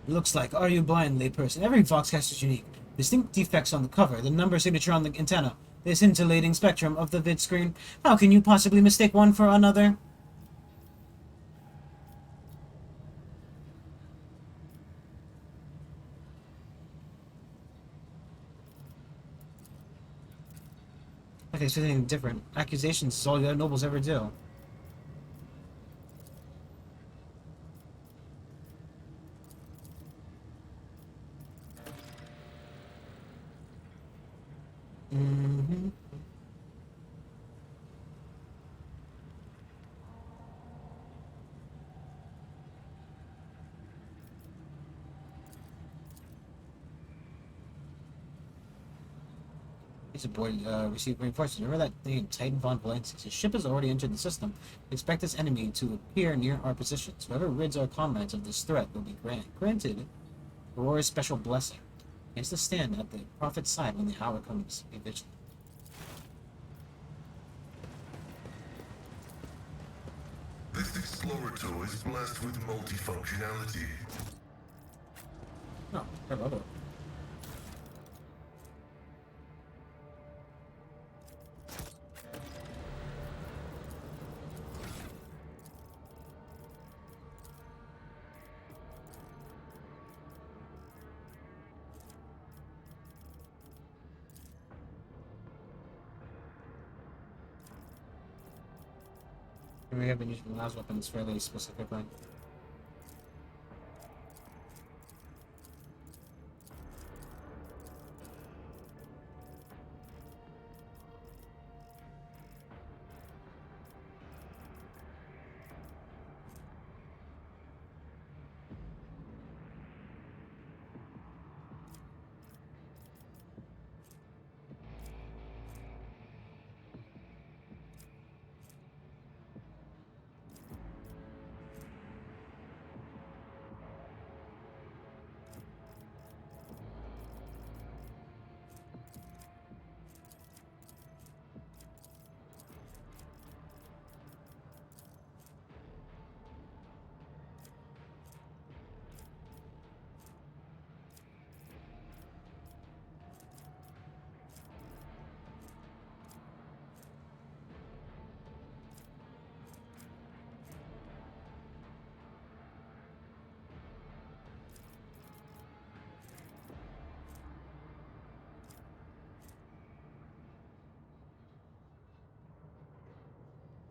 Looks like, are you blind, layperson? Every Voxcast is unique. Distinct defects on the cover, the number signature on the antenna, this scintillating spectrum of the vid screen. How can you possibly mistake one for another? Okay, so anything different. Accusations is all the nobles ever do. Mm-hmm. He's aboard, received reinforcements. Remember that thing, Titan von Valencia? His ship has already entered the system. We expect this enemy to appear near our positions. Whoever rids our comrades of this threat will be granted Aurora's special blessing. He has to stand at the prophet's side when the hour comes. Be vigilant. This Explorator is blessed with multifunctionality. No, I love it. We have been using las weapons fairly specifically.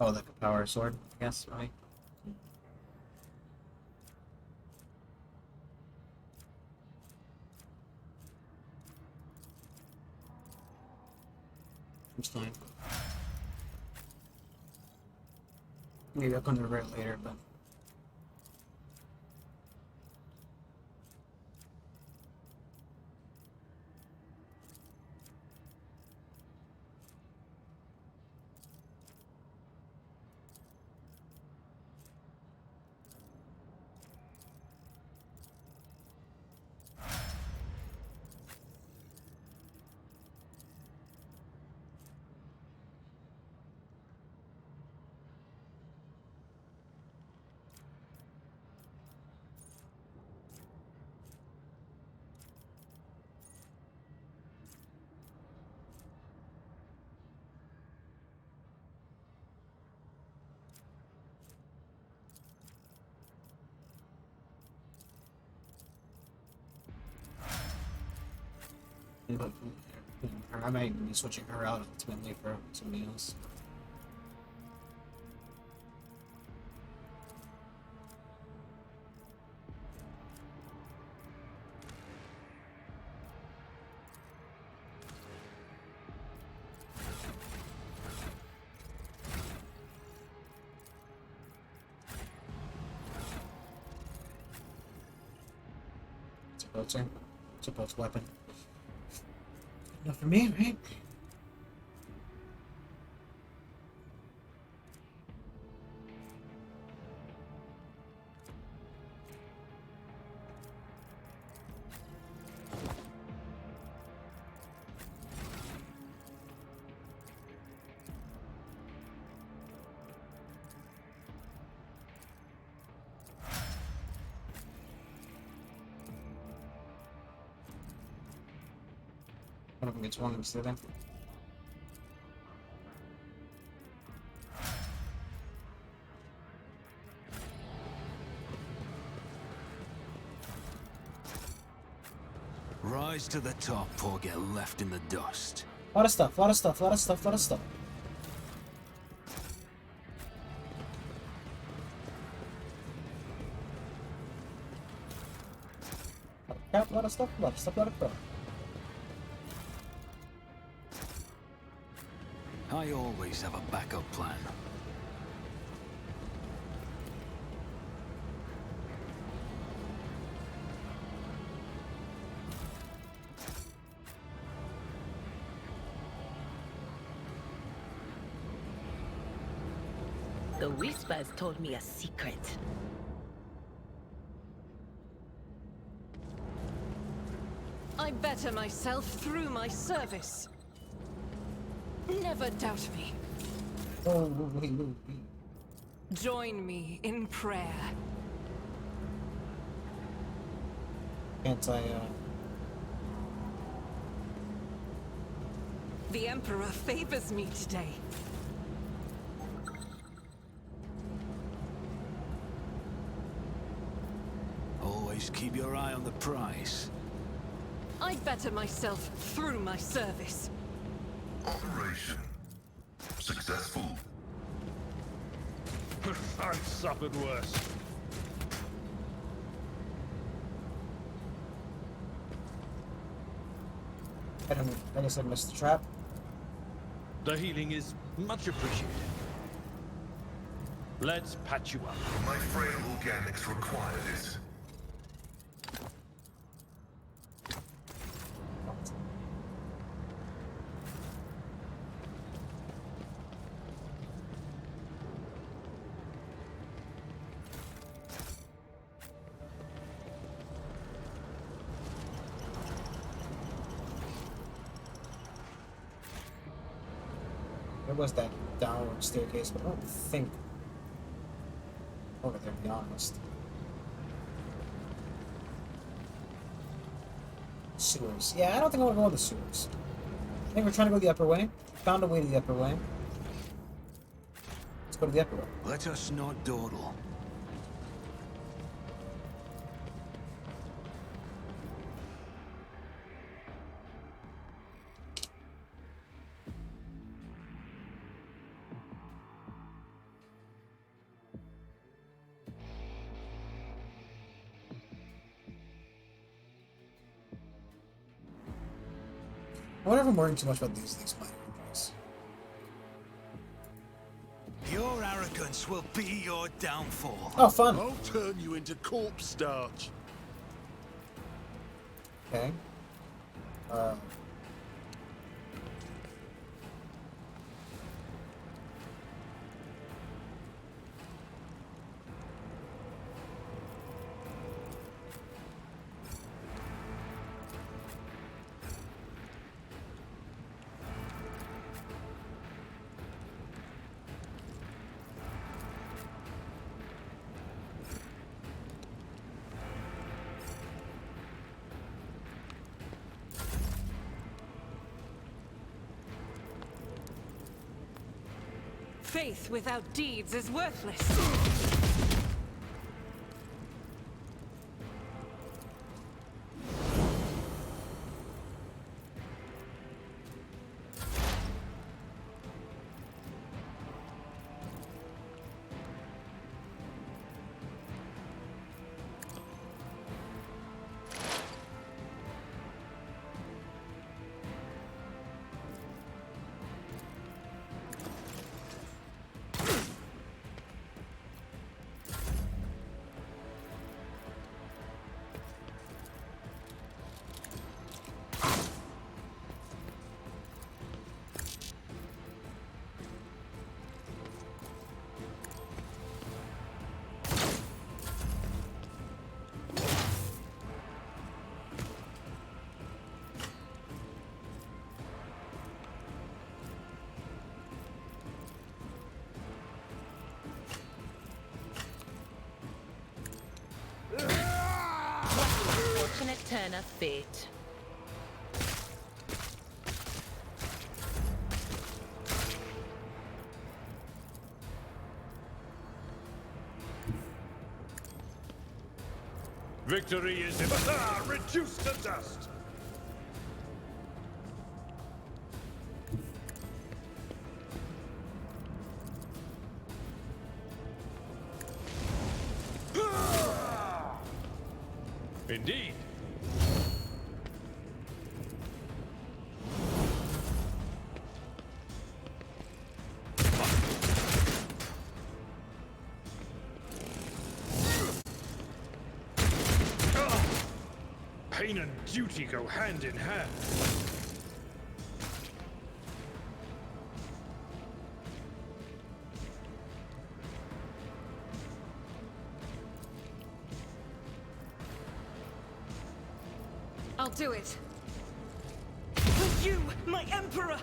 Oh, like a power sword, I guess, right? It's fine. Maybe I'll come to regret later, but... But I might be switching her out ultimately for somebody else. It's a bolt's weapon. Enough for me, right? One of them gets one instead of Rise to the top or get left in the dust. lot of stuff, lot of stuff, lot of stuff, lot of stuff. Crap, lot of stuff, lot of stuff, lot of crap. I always have a backup plan. The Whispers told me a secret. I better myself through my service. Never doubt me. Oh, wait. Join me in prayer. The Emperor favors me today. Always keep your eye on the prize. I better myself through my service. Operation successful. I've suffered worse. I guess I missed the trap. The healing is much appreciated. Let's patch you up. My frail organics require it. There was that downward staircase, but I don't think over there, to be honest. Sewers. Yeah, I don't think I want to go to the sewers. I think we're trying to go the upper way. Found a way to the upper way. Let's go to the upper way. Let us not dawdle. I wonder if I'm worrying too much about these minor injuries. Your arrogance will be your downfall. Oh, fun. I'll turn you into corpse starch. Okay. Faith without deeds is worthless. unfortunate turn of fate. Victory is reduced to dust. Indeed. Pain and duty go hand in hand. I'll do it. For you, my Emperor!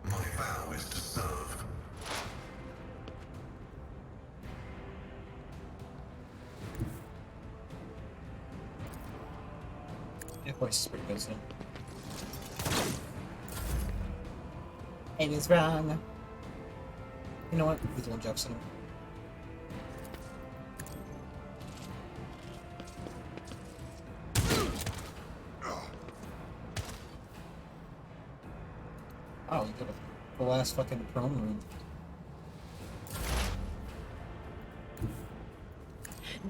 My vow is to serve. Yeah, voice is pretty good, so. It is wrong. You know what? He's one Jackson. Oh, you got the last fucking prone room.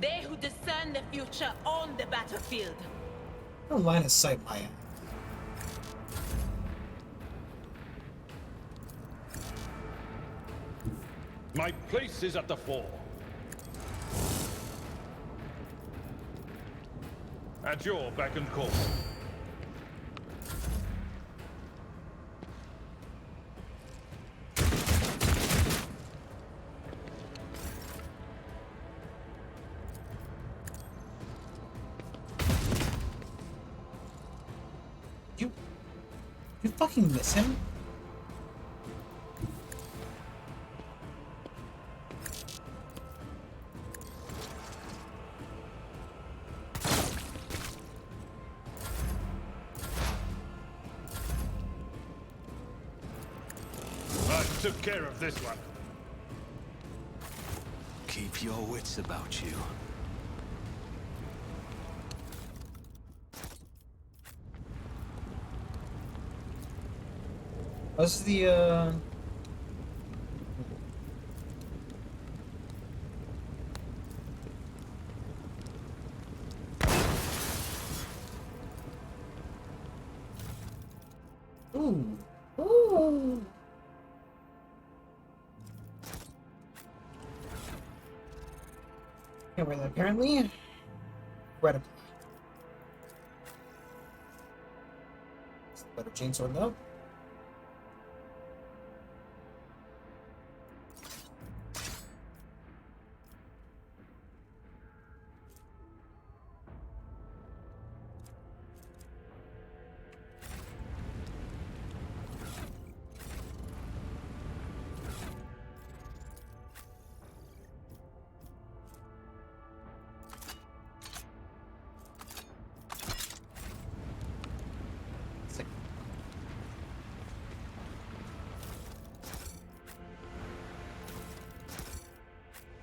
They who discern the future on the battlefield. No line of sight, Maya. My place is at the fore. At your beck and call. You fucking miss him? I took care of this one. Keep your wits about you. What's the Ooh. Ooh. Can't wear that apparently. Incredible. Better chainsword though.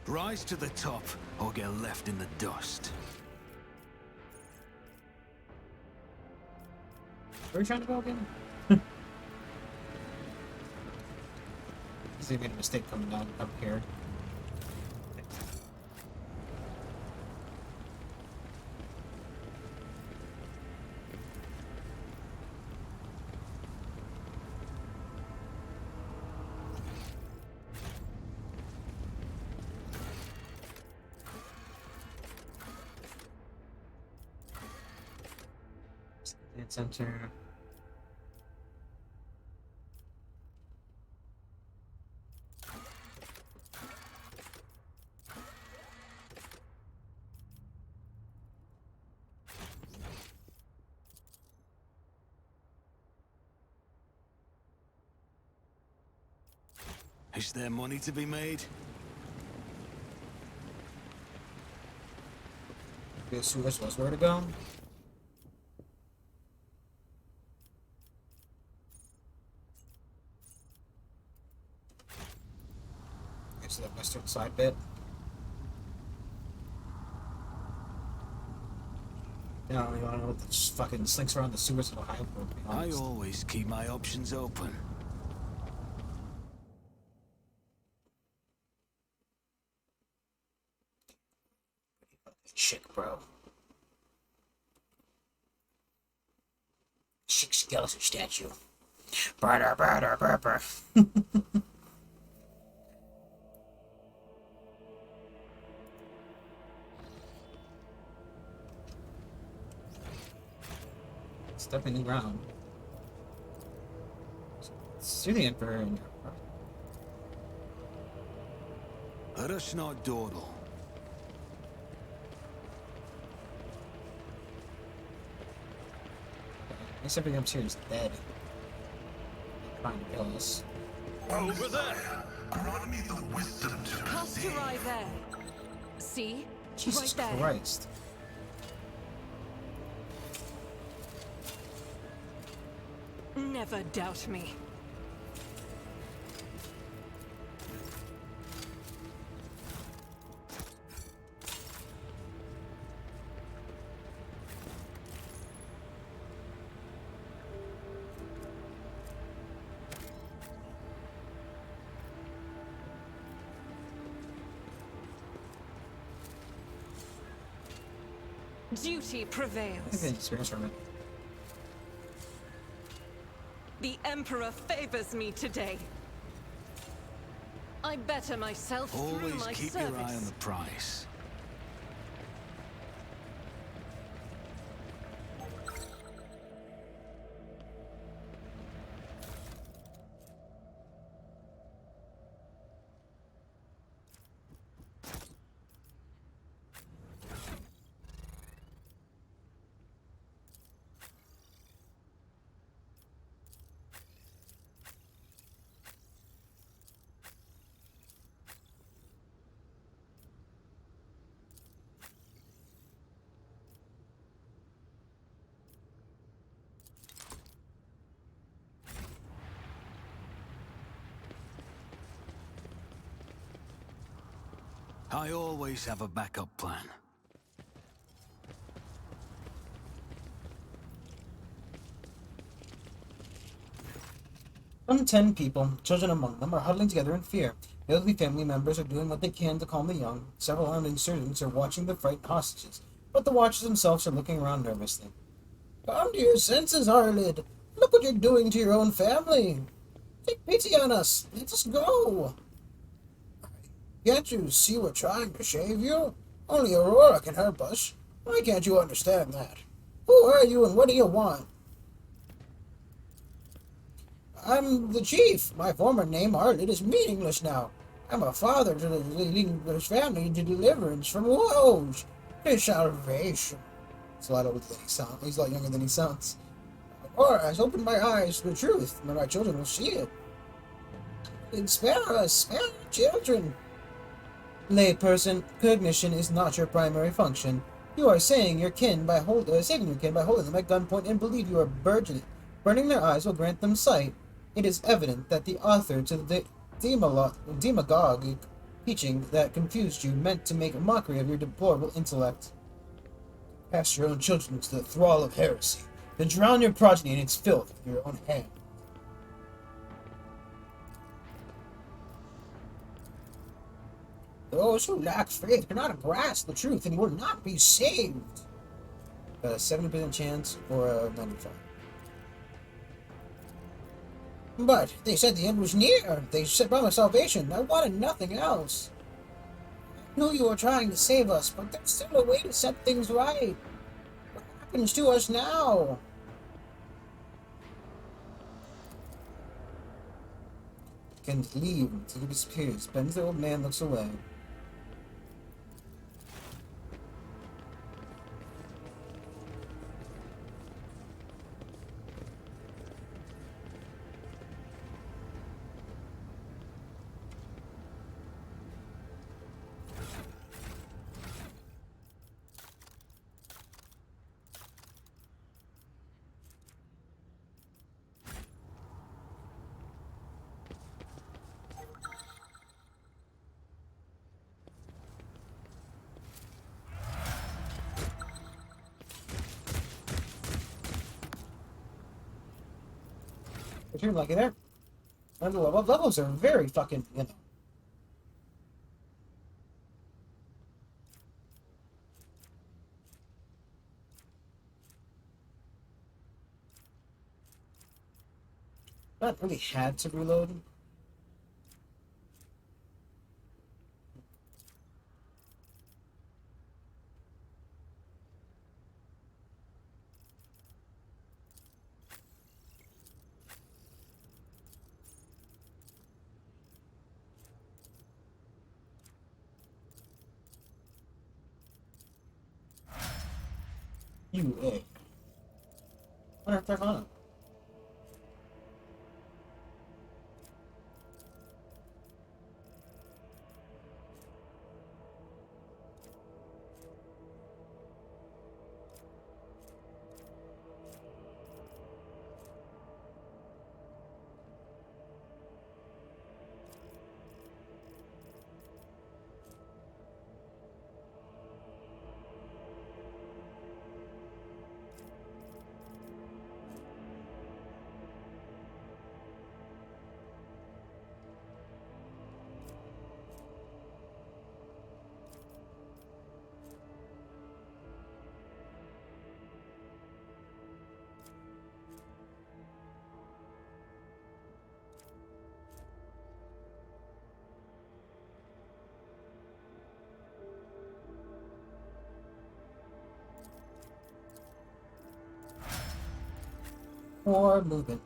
Rise to the top, or get left in the dust. Where are you trying to go again? He made a mistake coming down up here. Center. Is there money to be made? Guess who this was? Where to go? Get to that western side bit. I don't even know what this fucking slinks around the sewers of Ohio for, to be I honest. always keep my options open. Chick, bro. Chick skeleton statue. Brr, brr, brr, brr. Stepping the ground. See the Emperor and Rush not dawdle. I guess everything up here is dead. Trying to kill us. Over there! Grant me the wisdom to Cast perceive. your eye there. See? Jesus right there. Christ. Never doubt me. Duty I prevails. think experience from it. The Emperor favors me today. I better myself through Always my keep service. your eye on the price. I always have a backup plan. Some 10 people, children among them, are huddling together in fear. Elderly family members are doing what they can to calm the young. Several armed insurgents are watching the frightened hostages, but the watchers themselves are looking around nervously. Come to your senses, Arlid. Look what you're doing to your own family. Take pity on us. Let us go. Can't you see we're trying to save you? Only Aurora can help us. Why can't you understand that? Who are you and what do you want? I'm the chief. My former name, Arlid, is meaningless now. I'm a father to leading his family to deliverance from woes, to salvation. He's a lot older than he sounds. He's a lot younger than he sounds. Aurora has opened my eyes to the truth, and my children will see it. And spare us, spare the children. Layperson, cognition is not your primary function. You are saving your kin by holding them at gunpoint and believe you are burning their eyes will grant them sight. It is evident that the author to the demagogic teaching that confused you meant to make a mockery of your deplorable intellect. Cast your own children into the thrall of heresy, then drown your progeny in its filth with your own hand. Those who lack faith cannot grasp the truth and will not be saved. A 70% chance or a 95. But they said the end was near. They said promised salvation. I wanted nothing else. I knew you were trying to save us, but there's still a way to set things right. What happens to us now? Can leave until he disappears. Bends the old man looks away. But you're lucky there. And the levels are very fucking, you know. Not really had to reload. You egg. What if they're on him? More movement.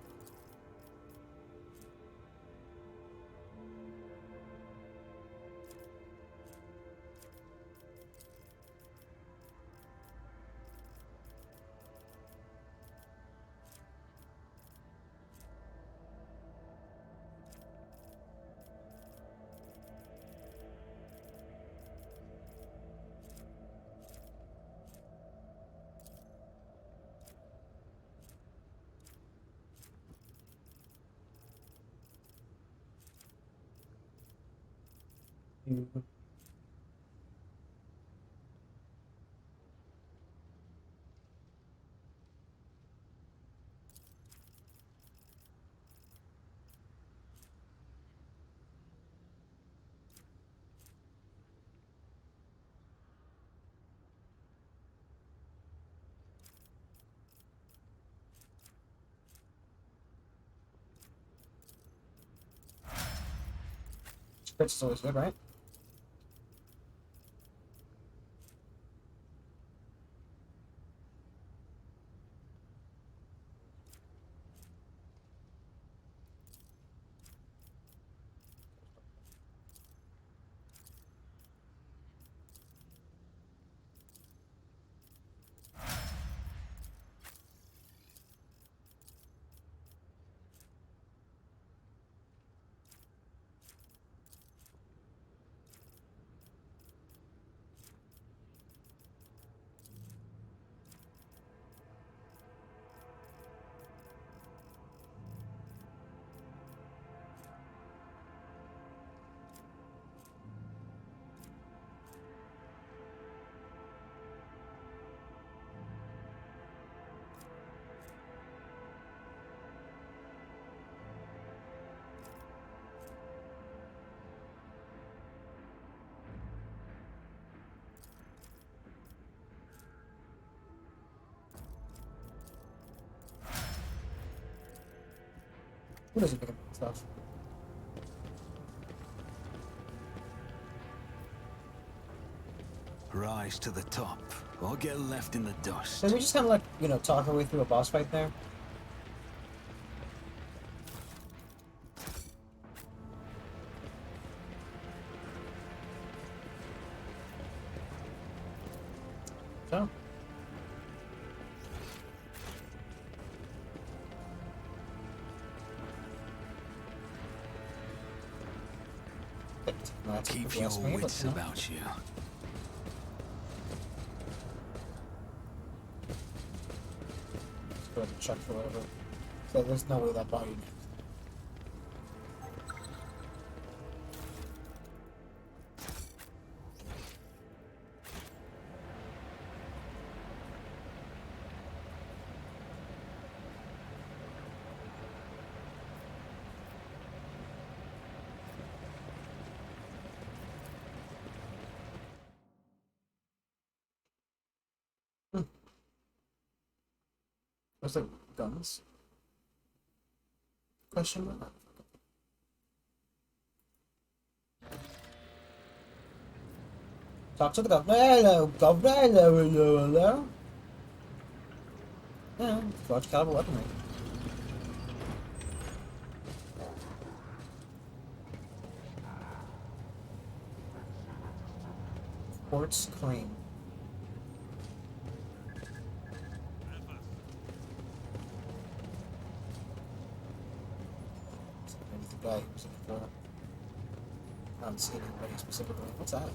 Spritz is always good, right? Who doesn't pick up stuff? Rise to the top, or get left in the dust. So we just kind of like, you know, talk our way through a boss fight there. So. Keep your wits about you. Go ahead and check for whatever. So there's no way that body. There's like guns. Question mark. Talk to the governor. Hello, governor. Hello. Yeah, large caliber weaponry. Quartz cream. Maybe the guy who's looking for it. I haven't seen anybody specifically. What's that?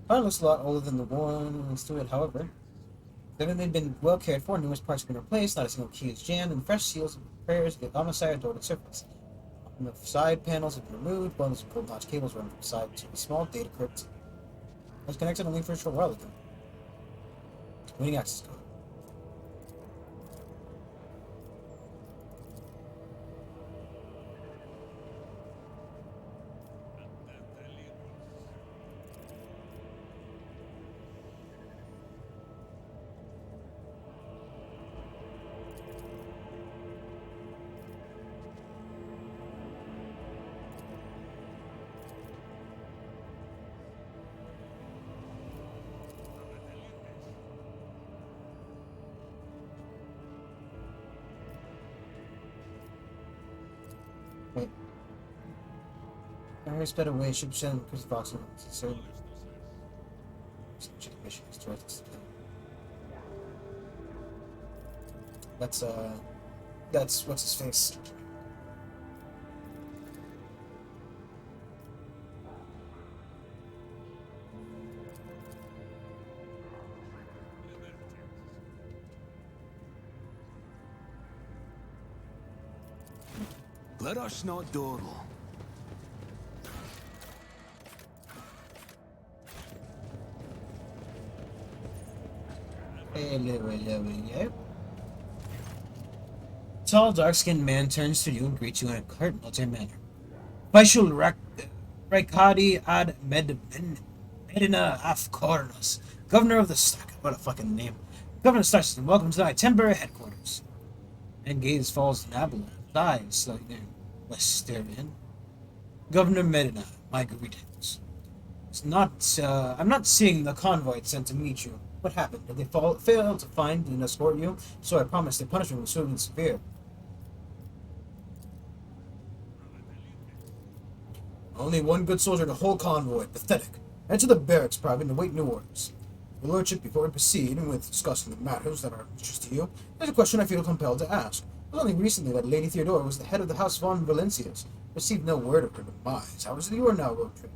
Mine looks a lot older than the one next to it, however. They've been well cared for, numerous parts have been replaced, not a single key is jammed, and fresh seals and prayers get on the side door to the surface. And the side panels have been removed, bundles of gold notch cables run from the side to a small data crypt. It was connected only for a short while ago. Waiting access code. Wait. There's better way. Should send Chris Fox and so. That's what's his face. Let us not dawdle. Hello. Tall, dark-skinned man turns to you and greets you in a curt military manner. Vaishul Raikadi ad Medina Afkornos, Governor of the Stack. What a fucking name. Governor starts and welcome to thy temporary headquarters. And gaze falls to Abalon. Eyes slightly Westerian. Governor Medina, my greetings. I'm not seeing the convoy sent to meet you. What happened? Did they fail to find and escort you? So I promised the punishment was so severe. Only one good soldier to whole convoy. Pathetic. Enter the barracks, private, and await new orders. Your lordship, before we proceed with discussing the matters that are of interest to you, there's a question I feel compelled to ask. It was only recently that Lady Theodora was the head of the House von Valencias. Received no word of her demise. How is it you are now, road trader?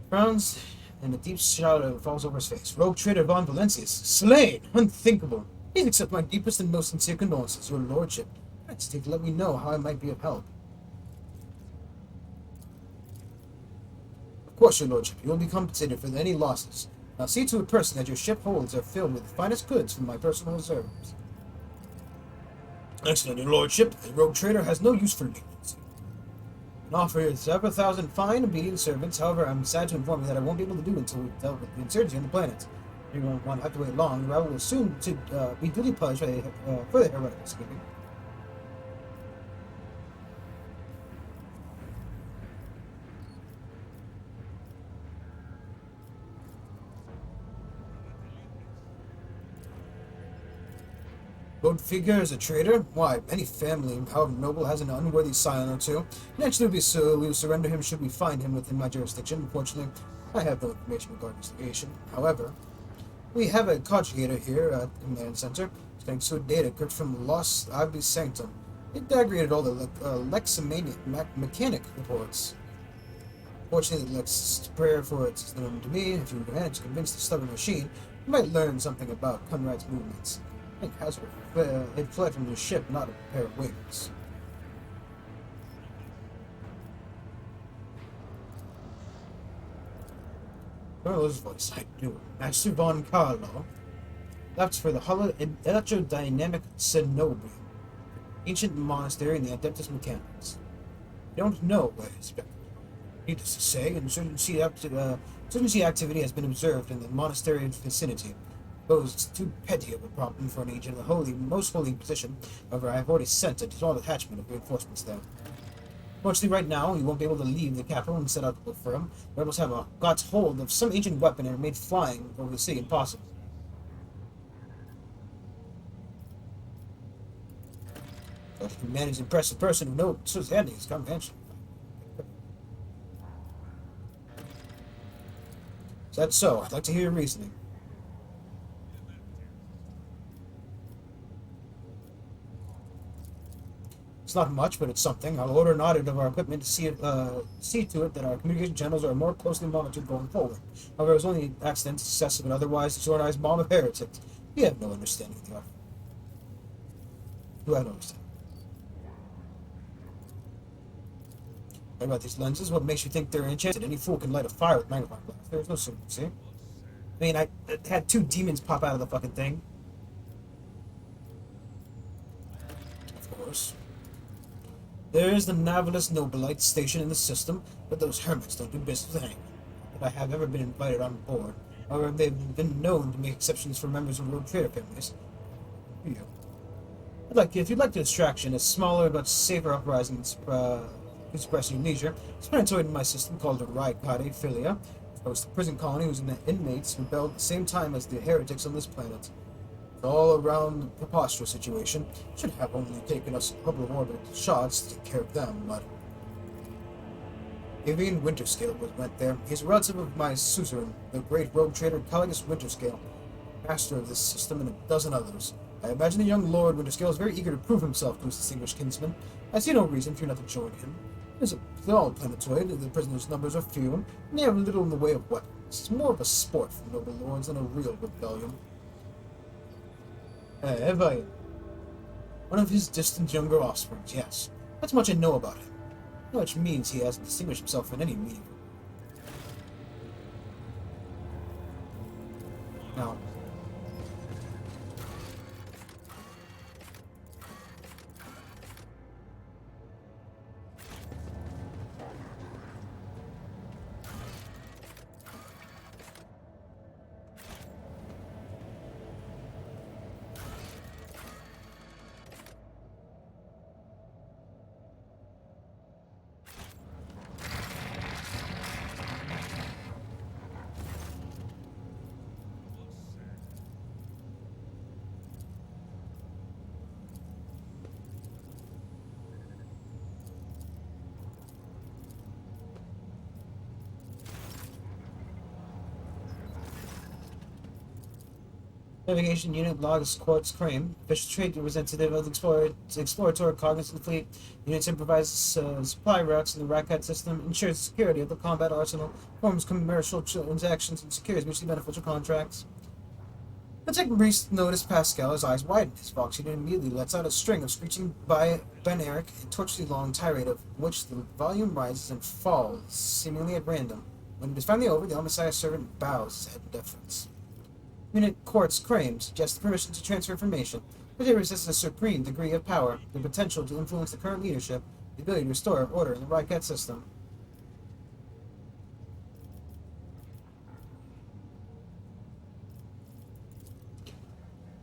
Frowns, and a deep shadow falls over his face. Rogue trader von Valencias, slain! Unthinkable! Please accept my deepest and most sincere condolences, your lordship. Hesitate to let me know how I might be of help. Of course, your lordship, you will be compensated for any losses. Now see to it personally that your ship holds are filled with the finest goods from my personal reserves. Excellent, your lordship. A rogue trader has no use for leniency. An offer is several thousand fine, obedient servants. However, I'm sad to inform you that I won't be able to do until we've dealt with the insurgency on the planet. You won't want to have to wait long. The rabble will soon be duly punished for the heretical scheming. Road figure as a traitor? Why, any family, however noble, has an unworthy scion or two. Naturally, we will surrender him should we find him within my jurisdiction. Unfortunately, I have no information regarding his legation. However, we have a conjugator here at the command center, connected to a data crypt from Los Abis Sanctum. It aggregated all the lexomaniac mechanic reports. Fortunately, the Lex prayer for it is known to me. If you manage to convince the stubborn machine, you might learn something about Conrad's movements. I think Hazard had fled from the ship, not a pair of wings. Carlo's voice, I knew it. Master Von Carlo left for the electrodynamic cenobium. ancient monastery in the Adeptus Mechanicus. We don't know where it's been. Needless to say, insurgency activity has been observed in the monastery vicinity. Suppose it's too petty of a problem for an agent of the most holy position. However, I have already sent a small detachment of reinforcements there. Fortunately, right now, you won't be able to leave the capital and set out to look for him. Rebels have got hold of some ancient weapon and are made flying over the sea impossible. But if you manage to impress a person who knows his ending is convention. Is that so? I'd like to hear your reasoning. It's not much, but it's something. I'll order an audit of our equipment to see to it that our communication channels are more closely monitored going forward. However, it was only an accident, successive, and otherwise disorganized mob of heretics. We have no understanding of the art. You have no understanding. What about these lenses? What makes you think they're enchanted? Any fool can light a fire with magnifying glass. There's no certainty. I mean, I had two demons pop out of the fucking thing. Of course. There is the Navalus Nobilite station in the system, but those hermits don't do business with anyone. But I have ever been invited on board. However, they've been known to make exceptions for members of rogue trader families. Here you go. If you'd like the distraction, a smaller but safer uprising expressing leisure, it's planetoid in my system called the Raikade Philia. It was the prison colony whose inmates rebelled at the same time as the heretics on this planet. All around preposterous situation. Should have only taken us a couple of orbital shots to take care of them, but Avian Winterscale went there. He's a relative of my suzerain, the great rogue trader Caligus Winterscale, master of this system and a dozen others. I imagine the young Lord Winterscale is very eager to prove himself to his distinguished kinsman. I see no reason for you not to join him. They're all planetoid, the prisoners' numbers are few, and they have little in the way of weapons. It's more of a sport for noble lords than a real rebellion. Evain. One of his distant younger offspring, yes. That's much I know about him. Which means he hasn't distinguished himself in any meaningful way. Now, Navigation Unit logs Quartz Crane. Official trade representative of the Explorator Cognizant Fleet. Unit supervises supply routes in the Rakat system, ensures the security of the combat arsenal, forms commercial transactions, and secures mutually beneficial contracts. The tech priest noticed Pascal, his eyes widen. His Vox unit immediately lets out a string of screeching binaric and tortuously long tirade of which the volume rises and falls, seemingly at random. When it is finally over, the Messiah servant bows his head in deference. Unit Quartz Crane suggests permission to transfer information, but it resists a supreme degree of power, the potential to influence the current leadership, the ability to restore order in the Rycat system.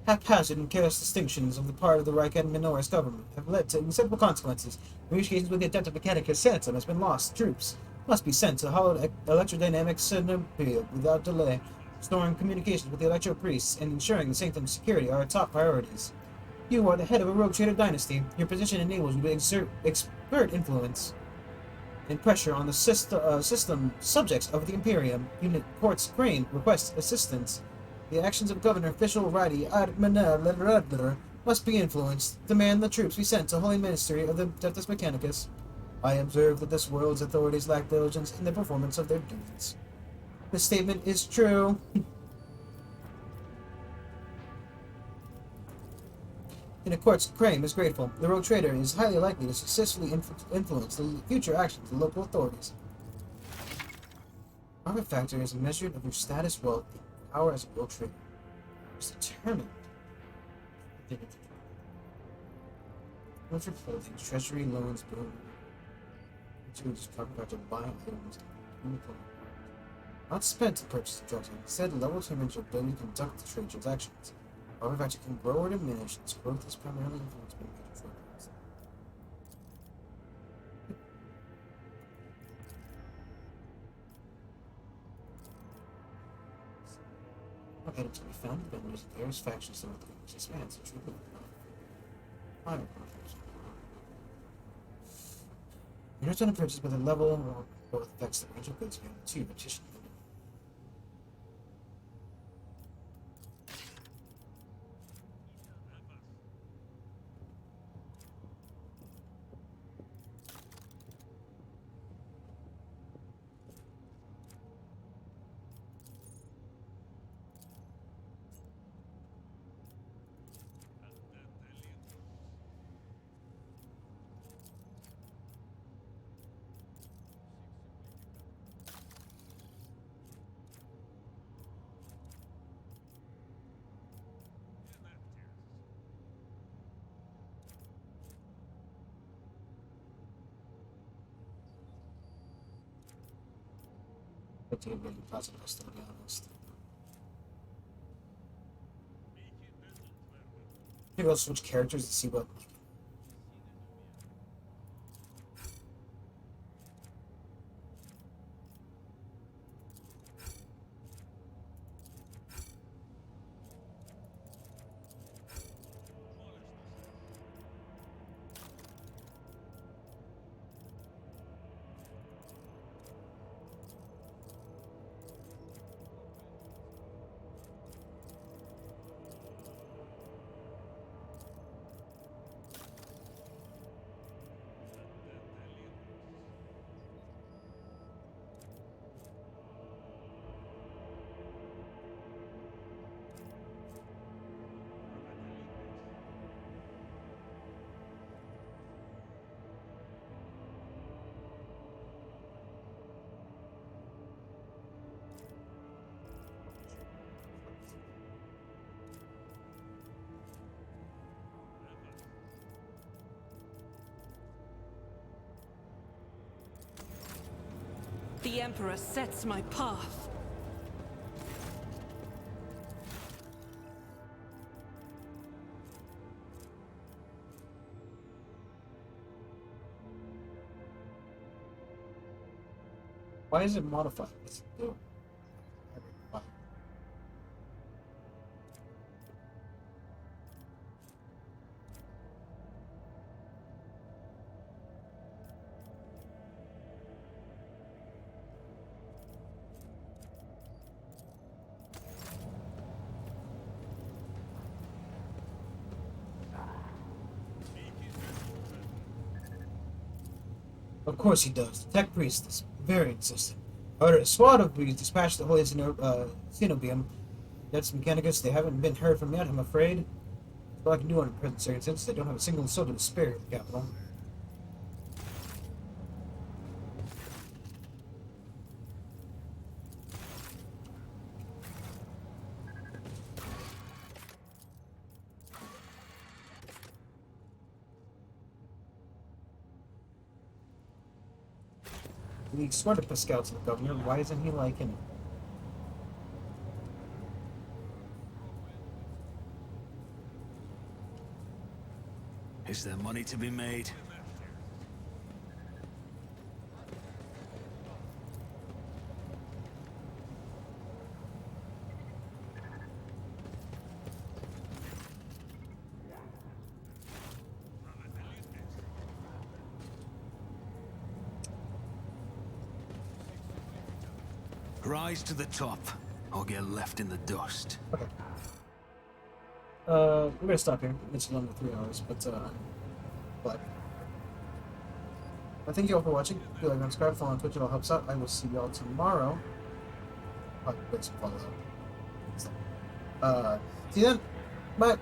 Haphazard and careless distinctions on the part of the Rycat Minoris government have led to inevitable consequences. Communications with the Adeptus Mechanicus Santum has been lost. Troops must be sent to hollowed electrodynamic Cenobia without delay. Restoring communications with the Electro Priests and ensuring the Sanctum's security are our top priorities. You are the head of a rogue trader dynasty. Your position enables you to exert expert influence and pressure on the system subjects of the Imperium. Unit Quartz Crane requests assistance. The actions of Governor Official Radi Admana must be influenced. Demand the troops be sent to Holy Ministry of the Adeptus Mechanicus. I observe that this world's authorities lack diligence in the performance of their duties. This statement is true. In a Quartz Crane is grateful. The rogue trader is highly likely to successfully influence the future actions of local authorities. Profit factor is a measure of your status, wealth, and power as a rogue trader. It's determined. Commercial holdings, treasury loans, boom. Two just talk about to buy items. Not spent to purchase drugs, instead level to your ability to conduct the trade transactions. However, if you can grow or diminish, its growth is primarily influenced by major programs. No items can be found, but there's various factions that which expands the troop of final programs. You're not trying to purchase, but the level or both affects the range of goods you have to repetition. But you're really positive, to be honest. Maybe I'll switch characters to see what. The Emperor sets my path. Why is it modified? What's it do? Why? Of course he does. The tech priest is very insistent. Ordered a squad of bees dispatched the holy Xenobium. That's Mechanicus. They haven't been heard from yet, I'm afraid. That's all I can do under present circumstances. They don't have a single soldier to spare at the capital. We swear to put scouts to the governor. Why isn't he like him? Is there money to be made? Rise to the top, or get left in the dust. Okay. We're gonna stop here. It's under 3 hours, but thank you all for watching. If you like and subscribe, follow on Twitch, it all helps out. I will see y'all tomorrow. Probably put some follow up. See you then. Bye.